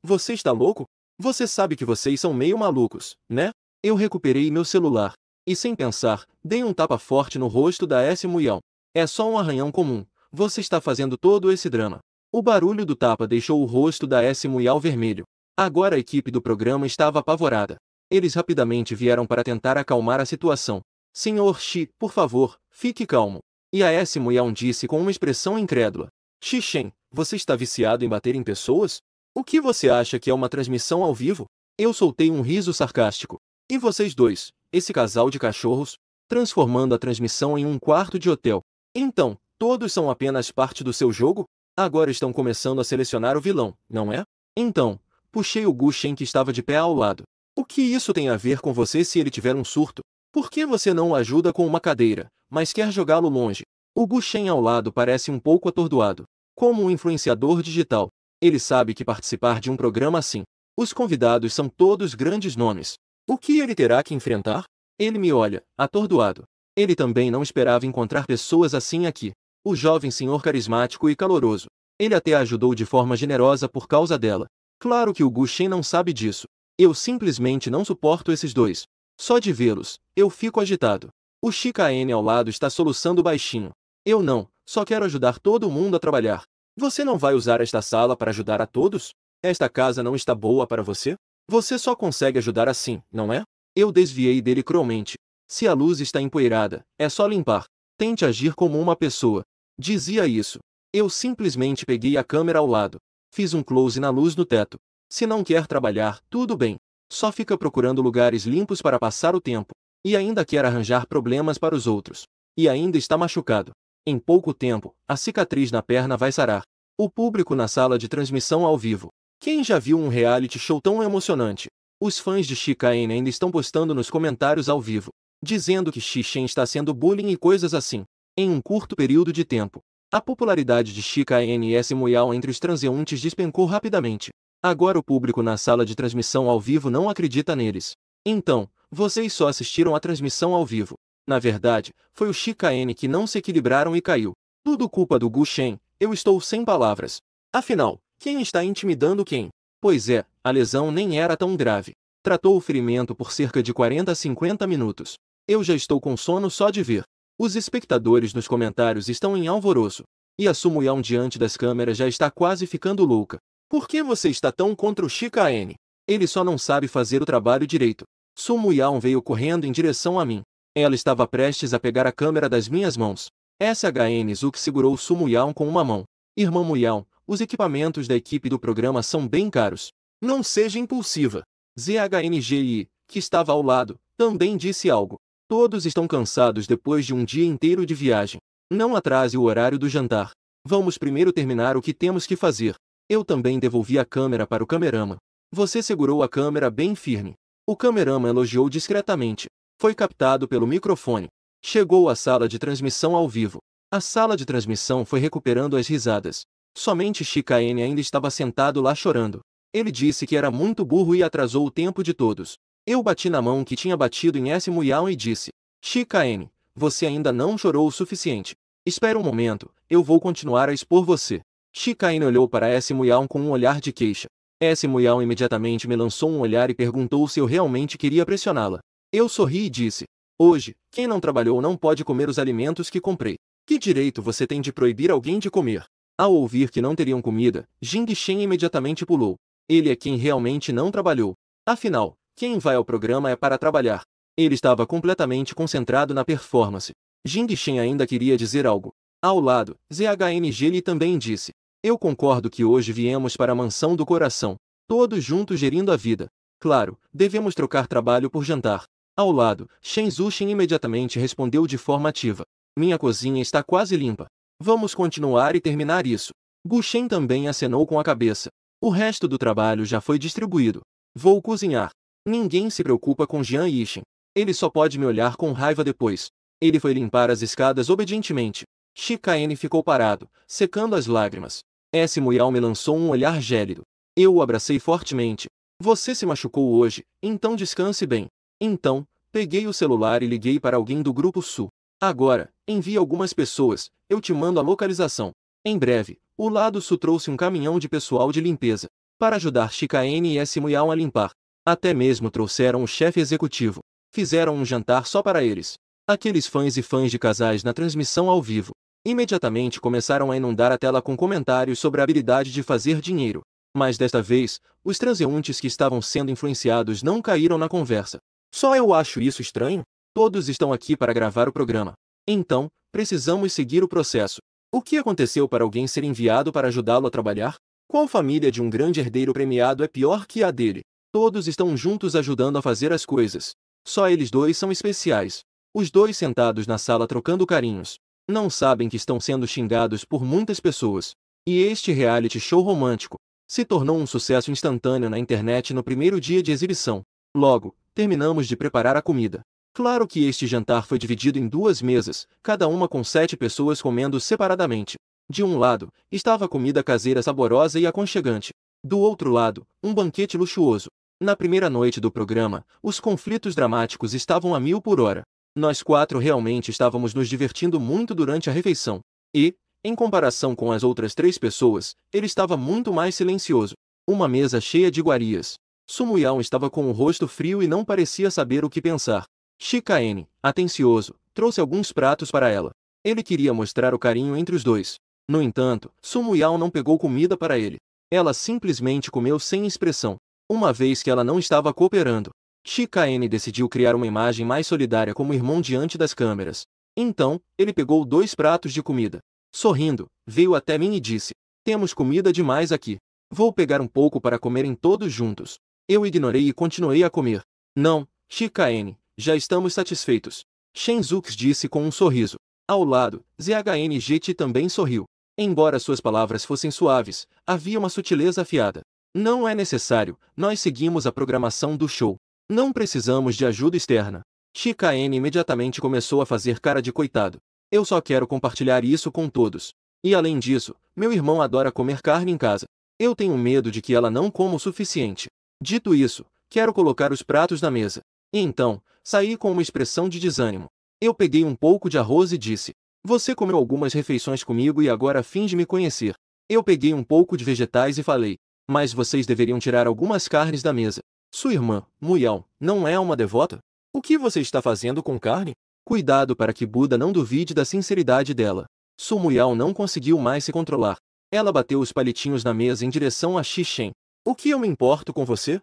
S1: Você está louco? Você sabe que vocês são meio malucos, né? Eu recuperei meu celular e, sem pensar, dei um tapa forte no rosto da S. Muyao. É só um arranhão comum. Você está fazendo todo esse drama. O barulho do tapa deixou o rosto da S. Muyao vermelho. Agora a equipe do programa estava apavorada. Eles rapidamente vieram para tentar acalmar a situação. Senhor Shi, por favor, fique calmo. E a S. Muyao disse com uma expressão incrédula. Shen, você está viciado em bater em pessoas? O que você acha que é uma transmissão ao vivo? Eu soltei um riso sarcástico. E vocês dois, esse casal de cachorros, transformando a transmissão em um quarto de hotel. Então, todos são apenas parte do seu jogo? Agora estão começando a selecionar o vilão, não é? Então, puxei o Gu Shen que estava de pé ao lado. O que isso tem a ver com você se ele tiver um surto? Por que você não o ajuda com uma cadeira, mas quer jogá-lo longe? O Gu Shen ao lado parece um pouco atordoado. Como um influenciador digital, ele sabe que participar de um programa assim, os convidados são todos grandes nomes. O que ele terá que enfrentar? Ele me olha, atordoado. Ele também não esperava encontrar pessoas assim aqui. O jovem senhor carismático e caloroso. Ele até a ajudou de forma generosa por causa dela. Claro que o Gu Shen não sabe disso. Eu simplesmente não suporto esses dois. Só de vê-los, eu fico agitado. O Chikaine ao lado está soluçando baixinho. Eu não, só quero ajudar todo mundo a trabalhar. Você não vai usar esta sala para ajudar a todos? Esta casa não está boa para você? Você só consegue ajudar assim, não é? Eu desviei dele cruelmente. Se a luz está empoeirada, é só limpar. Tente agir como uma pessoa. Dizia isso. Eu simplesmente peguei a câmera ao lado. Fiz um close na luz no teto. Se não quer trabalhar, tudo bem. Só fica procurando lugares limpos para passar o tempo. E ainda quer arranjar problemas para os outros. E ainda está machucado. Em pouco tempo, a cicatriz na perna vai sarar. O público na sala de transmissão ao vivo. Quem já viu um reality show tão emocionante? Os fãs de Chika N ainda estão postando nos comentários ao vivo, dizendo que Xixen está sendo bullying e coisas assim. Em um curto período de tempo, a popularidade de Chika N e S Muyao entre os transeuntes despencou rapidamente. Agora o público na sala de transmissão ao vivo não acredita neles. Então, vocês só assistiram à transmissão ao vivo. Na verdade, foi o Chika N que não se equilibraram e caiu. Tudo culpa do Gu Shen, eu estou sem palavras. Afinal, quem está intimidando quem? Pois é, a lesão nem era tão grave. Tratou o ferimento por cerca de 40 a 50 minutos. Eu já estou com sono só de ver. Os espectadores nos comentários estão em alvoroço. E a Su Muyao diante das câmeras já está quase ficando louca. Por que você está tão contra o Chika N? Ele só não sabe fazer o trabalho direito. Su Muyao veio correndo em direção a mim. Ela estava prestes a pegar a câmera das minhas mãos. SHN Zuki segurou Su Muyao com uma mão. Irmã Muyao, os equipamentos da equipe do programa são bem caros. Não seja impulsiva. ZHNGI, que estava ao lado, também disse algo. Todos estão cansados depois de um dia inteiro de viagem. Não atrase o horário do jantar. Vamos primeiro terminar o que temos que fazer. Eu também devolvi a câmera para o camerama. Você segurou a câmera bem firme. O camerama elogiou discretamente. Foi captado pelo microfone. Chegou à sala de transmissão ao vivo. A sala de transmissão foi recuperando as risadas. Somente Chika N ainda estava sentado lá chorando. Ele disse que era muito burro e atrasou o tempo de todos. Eu bati na mão que tinha batido em S Muyao e disse: Chika N, você ainda não chorou o suficiente. Espera um momento, eu vou continuar a expor você. Chika N olhou para S Muyao com um olhar de queixa. S Muyao imediatamente me lançou um olhar e perguntou se eu realmente queria pressioná-la. Eu sorri e disse: hoje, quem não trabalhou não pode comer os alimentos que comprei. Que direito você tem de proibir alguém de comer? Ao ouvir que não teriam comida, Jing Shen imediatamente pulou. Ele é quem realmente não trabalhou. Afinal, quem vai ao programa é para trabalhar. Ele estava completamente concentrado na performance. Jing Shen ainda queria dizer algo. Ao lado, ZHNG lhe também disse: eu concordo que hoje viemos para a mansão do coração. Todos juntos gerindo a vida. Claro, devemos trocar trabalho por jantar. Ao lado, Shen Zushin imediatamente respondeu de forma ativa. Minha cozinha está quase limpa. Vamos continuar e terminar isso. Gu Shen também acenou com a cabeça. O resto do trabalho já foi distribuído. Vou cozinhar. Ninguém se preocupa com Jian Yixin. Ele só pode me olhar com raiva depois. Ele foi limpar as escadas obedientemente. Chika N ficou parado, secando as lágrimas. S Muyao me lançou um olhar gélido. Eu o abracei fortemente. Você se machucou hoje, então descanse bem. Então, peguei o celular e liguei para alguém do Grupo Sul. Agora, envie algumas pessoas, eu te mando a localização. Em breve, o lado Sul trouxe um caminhão de pessoal de limpeza, para ajudar Chika N e S Muyao a limpar. Até mesmo trouxeram o chefe executivo. Fizeram um jantar só para eles. Aqueles fãs e fãs de casais na transmissão ao vivo imediatamente começaram a inundar a tela com comentários sobre a habilidade de fazer dinheiro. Mas desta vez, os transeuntes que estavam sendo influenciados não caíram na conversa. Só eu acho isso estranho? Todos estão aqui para gravar o programa. Então, precisamos seguir o processo. O que aconteceu para alguém ser enviado para ajudá-lo a trabalhar? Qual família de um grande herdeiro premiado é pior que a dele? Todos estão juntos ajudando a fazer as coisas. Só eles dois são especiais. Os dois sentados na sala trocando carinhos. Não sabem que estão sendo xingados por muitas pessoas. E este reality show romântico se tornou um sucesso instantâneo na internet no primeiro dia de exibição. Logo, terminamos de preparar a comida. Claro que este jantar foi dividido em 2 mesas, cada uma com 7 pessoas comendo separadamente. De um lado, estava a comida caseira saborosa e aconchegante. Do outro lado, um banquete luxuoso. Na primeira noite do programa, os conflitos dramáticos estavam a 1000 por hora. Nós 4 realmente estávamos nos divertindo muito durante a refeição. E, em comparação com as outras 3 pessoas, ele estava muito mais silencioso. Uma mesa cheia de iguarias. Su Muyao estava com o rosto frio e não parecia saber o que pensar. Chika N, atencioso, trouxe alguns pratos para ela. Ele queria mostrar o carinho entre os dois. No entanto, Su Muyao não pegou comida para ele. Ela simplesmente comeu sem expressão, uma vez que ela não estava cooperando. Chika N decidiu criar uma imagem mais solidária como irmão diante das câmeras. Então, ele pegou 2 pratos de comida. Sorrindo, veio até mim e disse: temos comida demais aqui. Vou pegar um pouco para comerem todos juntos. Eu ignorei e continuei a comer. Não, Chika N, já estamos satisfeitos. Shen Zux disse com um sorriso. Ao lado, ZHNGT também sorriu. Embora suas palavras fossem suaves, havia uma sutileza afiada. Não é necessário, nós seguimos a programação do show. Não precisamos de ajuda externa. Chikaene imediatamente começou a fazer cara de coitado. Eu só quero compartilhar isso com todos. E além disso, meu irmão adora comer carne em casa. Eu tenho medo de que ela não coma o suficiente. Dito isso, quero colocar os pratos na mesa. E então, saí com uma expressão de desânimo. Eu peguei um pouco de arroz e disse: você comeu algumas refeições comigo e agora finge me conhecer. Eu peguei um pouco de vegetais e falei: mas vocês deveriam tirar algumas carnes da mesa. Sua irmã, Muyao, não é uma devota? O que você está fazendo com carne? Cuidado para que Buda não duvide da sinceridade dela. Su Muyao não conseguiu mais se controlar. Ela bateu os palitinhos na mesa em direção a Xishen. O que eu me importo com você?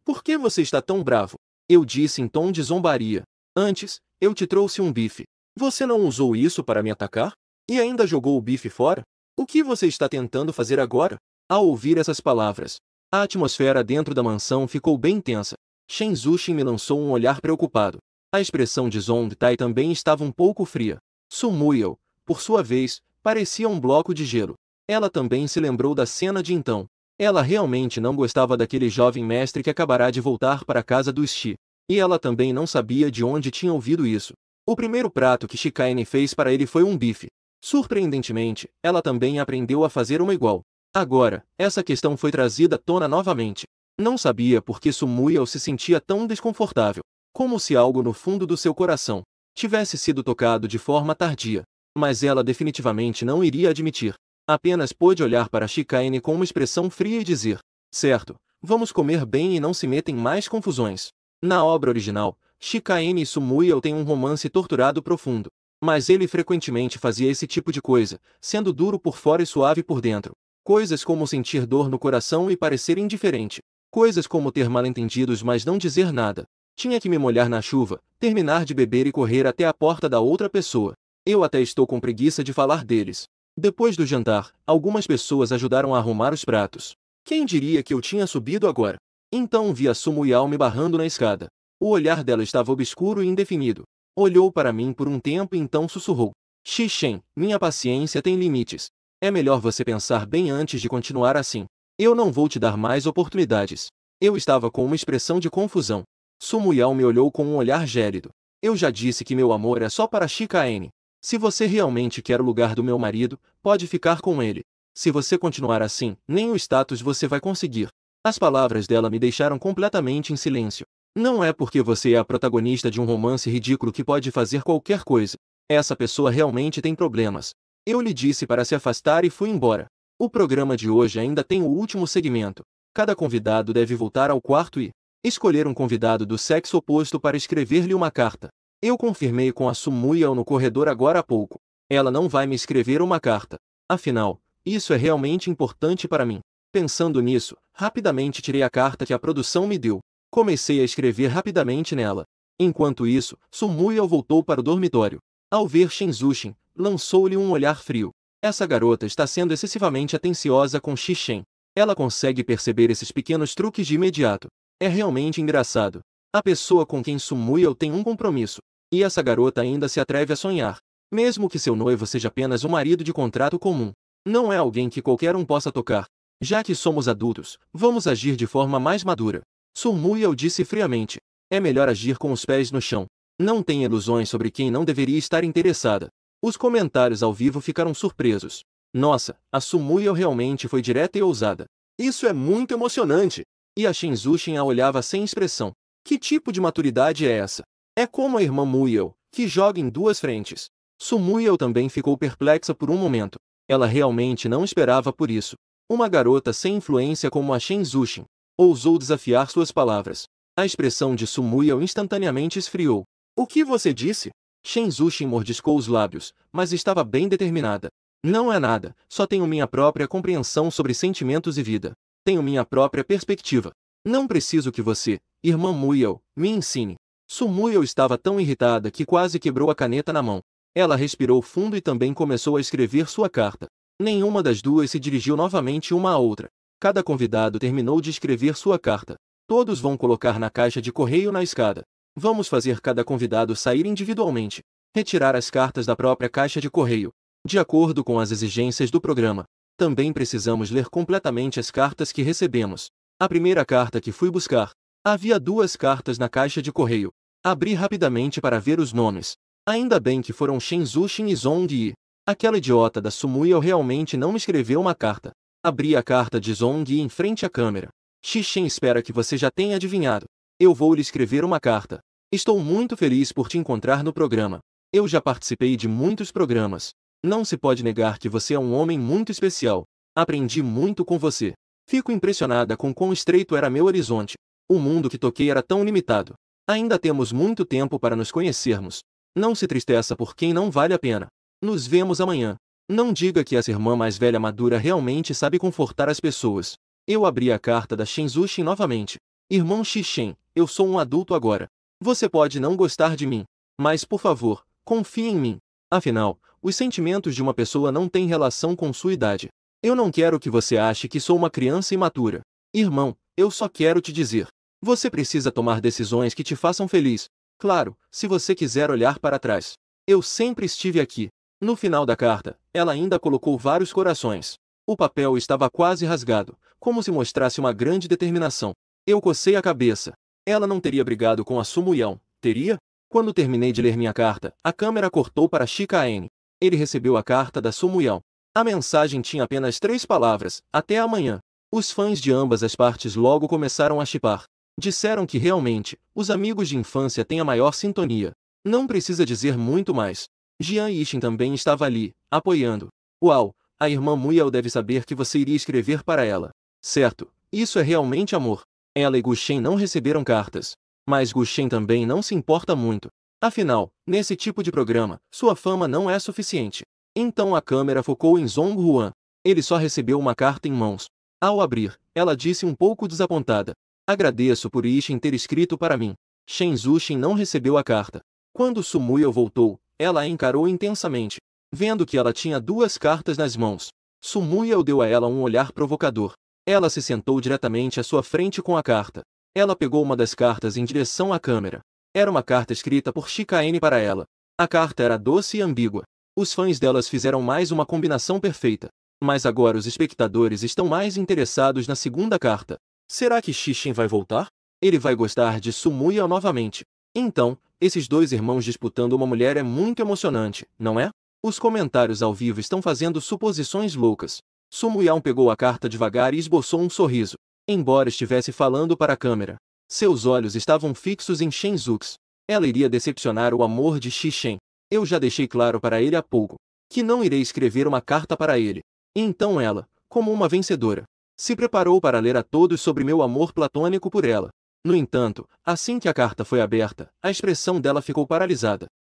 S1: Por que você está tão bravo? Eu disse em tom de zombaria. Antes, eu te trouxe um bife. Você não usou isso para me atacar? E ainda jogou o bife fora? O que você está tentando fazer agora? Ao ouvir essas palavras, a atmosfera dentro da mansão ficou bem tensa. Shen Zuxin me lançou um olhar preocupado. A expressão de Zong Tai também estava um pouco fria. Su Muyao, por sua vez, parecia um bloco de gelo. Ela também se lembrou da cena de então. Ela realmente não gostava daquele jovem mestre que acabará de voltar para a casa dos Shi. E ela também não sabia de onde tinha ouvido isso. O primeiro prato que Chikaene fez para ele foi um bife. Surpreendentemente, ela também aprendeu a fazer uma igual. Agora, essa questão foi trazida à tona novamente. Não sabia por que Su Muyao se sentia tão desconfortável. Como se algo no fundo do seu coração tivesse sido tocado de forma tardia. Mas ela definitivamente não iria admitir. Apenas pôde olhar para Chikaene com uma expressão fria e dizer: certo, vamos comer bem e não se metem mais confusões. Na obra original, Chikaene e Su Muyao têm um romance torturado profundo. Mas ele frequentemente fazia esse tipo de coisa, sendo duro por fora e suave por dentro. Coisas como sentir dor no coração e parecer indiferente. Coisas como ter mal-entendidos mas não dizer nada. Tinha que me molhar na chuva, terminar de beber e correr até a porta da outra pessoa. Eu até estou com preguiça de falar deles. Depois do jantar, algumas pessoas ajudaram a arrumar os pratos. Quem diria que eu tinha subido agora? Então vi a Su Muyao me barrando na escada. O olhar dela estava obscuro e indefinido. Olhou para mim por um tempo e então sussurrou: Xishen, minha paciência tem limites. É melhor você pensar bem antes de continuar assim. Eu não vou te dar mais oportunidades. Eu estava com uma expressão de confusão. Su Muyao me olhou com um olhar gélido. Eu já disse que meu amor é só para Chikaene. Se você realmente quer o lugar do meu marido, pode ficar com ele. Se você continuar assim, nem o status você vai conseguir. As palavras dela me deixaram completamente em silêncio. Não é porque você é a protagonista de um romance ridículo que pode fazer qualquer coisa. Essa pessoa realmente tem problemas. Eu lhe disse para se afastar e fui embora. O programa de hoje ainda tem o último segmento. Cada convidado deve voltar ao quarto e escolher um convidado do sexo oposto para escrever-lhe uma carta. Eu confirmei com a Su Muyao no corredor agora há pouco. Ela não vai me escrever uma carta. Afinal, isso é realmente importante para mim. Pensando nisso, rapidamente tirei a carta que a produção me deu. Comecei a escrever rapidamente nela. Enquanto isso, Su Muyao voltou para o dormitório. Ao ver Shen Zuxin, lançou-lhe um olhar frio. Essa garota está sendo excessivamente atenciosa com Xishen. Ela consegue perceber esses pequenos truques de imediato. É realmente engraçado. A pessoa com quem Su Muyao tem um compromisso. E essa garota ainda se atreve a sonhar. Mesmo que seu noivo seja apenas um marido de contrato comum. Não é alguém que qualquer um possa tocar. Já que somos adultos, vamos agir de forma mais madura. Su Muyao disse friamente. É melhor agir com os pés no chão. Não tenha ilusões sobre quem não deveria estar interessada. Os comentários ao vivo ficaram surpresos. Nossa, a Su Muyao realmente foi direta e ousada. Isso é muito emocionante. E a Shen Zuxin a olhava sem expressão. Que tipo de maturidade é essa? É como a irmã Muyao, que joga em duas frentes. Su Muyao também ficou perplexa por um momento. Ela realmente não esperava por isso. Uma garota sem influência como a Shen Zuxin ousou desafiar suas palavras. A expressão de Su Muyao instantaneamente esfriou. O que você disse? Shen Zuxin mordiscou os lábios, mas estava bem determinada. Não é nada, só tenho minha própria compreensão sobre sentimentos e vida. Tenho minha própria perspectiva. Não preciso que você, irmã Muyao, me ensine. Su Muyao estava tão irritada que quase quebrou a caneta na mão. Ela respirou fundo e também começou a escrever sua carta. Nenhuma das duas se dirigiu novamente uma à outra. Cada convidado terminou de escrever sua carta. Todos vão colocar na caixa de correio na escada. Vamos fazer cada convidado sair individualmente. Retirar as cartas da própria caixa de correio. De acordo com as exigências do programa, também precisamos ler completamente as cartas que recebemos. A primeira carta que fui buscar. Havia 2 cartas na caixa de correio. Abri rapidamente para ver os nomes. Ainda bem que foram Shen Zuxin e Zong Yi. Aquela idiota da Sumuel realmente não me escreveu uma carta. Abri a carta de Zong Yi em frente à câmera. Xixen espera que você já tenha adivinhado. Eu vou lhe escrever uma carta. Estou muito feliz por te encontrar no programa. Eu já participei de muitos programas. Não se pode negar que você é um homem muito especial. Aprendi muito com você. Fico impressionada com quão estreito era meu horizonte. O mundo que toquei era tão limitado. Ainda temos muito tempo para nos conhecermos. Não se tristeça por quem não vale a pena. Nos vemos amanhã. Não diga que essa irmã mais velha madura realmente sabe confortar as pessoas. Eu abri a carta da Shen Zuxin novamente. Irmão Xixen, eu sou um adulto agora. Você pode não gostar de mim, mas por favor, confie em mim. Afinal, os sentimentos de uma pessoa não têm relação com sua idade. Eu não quero que você ache que sou uma criança imatura. Irmão, eu só quero te dizer. Você precisa tomar decisões que te façam feliz. Claro, se você quiser olhar para trás. Eu sempre estive aqui. No final da carta, ela ainda colocou vários corações. O papel estava quase rasgado, como se mostrasse uma grande determinação. Eu cocei a cabeça. Ela não teria brigado com a Sumuel, teria? Quando terminei de ler minha carta, a câmera cortou para Shikaen. Ele recebeu a carta da Sumuel. A mensagem tinha apenas 3 palavras: até amanhã. Os fãs de ambas as partes logo começaram a chipar. Disseram que realmente, os amigos de infância têm a maior sintonia. Não precisa dizer muito mais. Jian Yixin também estava ali, apoiando. Uau, a irmã Muyao deve saber que você iria escrever para ela. Certo, isso é realmente amor. Ela e Gu Shen não receberam cartas. Mas Gu Shen também não se importa muito. Afinal, nesse tipo de programa, sua fama não é suficiente. Então a câmera focou em Zong Huan. Ele só recebeu uma carta em mãos. Ao abrir, ela disse um pouco desapontada. Agradeço por Yixin ter escrito para mim. Shen Zuxin não recebeu a carta. Quando Sumuel voltou, ela a encarou intensamente. Vendo que ela tinha 2 cartas nas mãos, Sumuel deu a ela um olhar provocador. Ela se sentou diretamente à sua frente com a carta. Ela pegou uma das cartas em direção à câmera. Era uma carta escrita por Shikaen para ela. A carta era doce e ambígua. Os fãs delas fizeram mais uma combinação perfeita. Mas agora os espectadores estão mais interessados na segunda carta. Será que Xixen vai voltar? Ele vai gostar de Sumuel novamente. Então, esses 2 irmãos disputando uma mulher é muito emocionante, não é? Os comentários ao vivo estão fazendo suposições loucas. Sumuel pegou a carta devagar e esboçou um sorriso, embora estivesse falando para a câmera. Seus olhos estavam fixos em Shen Zux. Ela iria decepcionar o amor de Xixen. Eu já deixei claro para ele há pouco que não irei escrever uma carta para ele. Então ela, como uma vencedora, se preparou para ler a todos sobre meu amor platônico por ela. No entanto, assim que a carta foi aberta, a expressão dela ficou paralisada.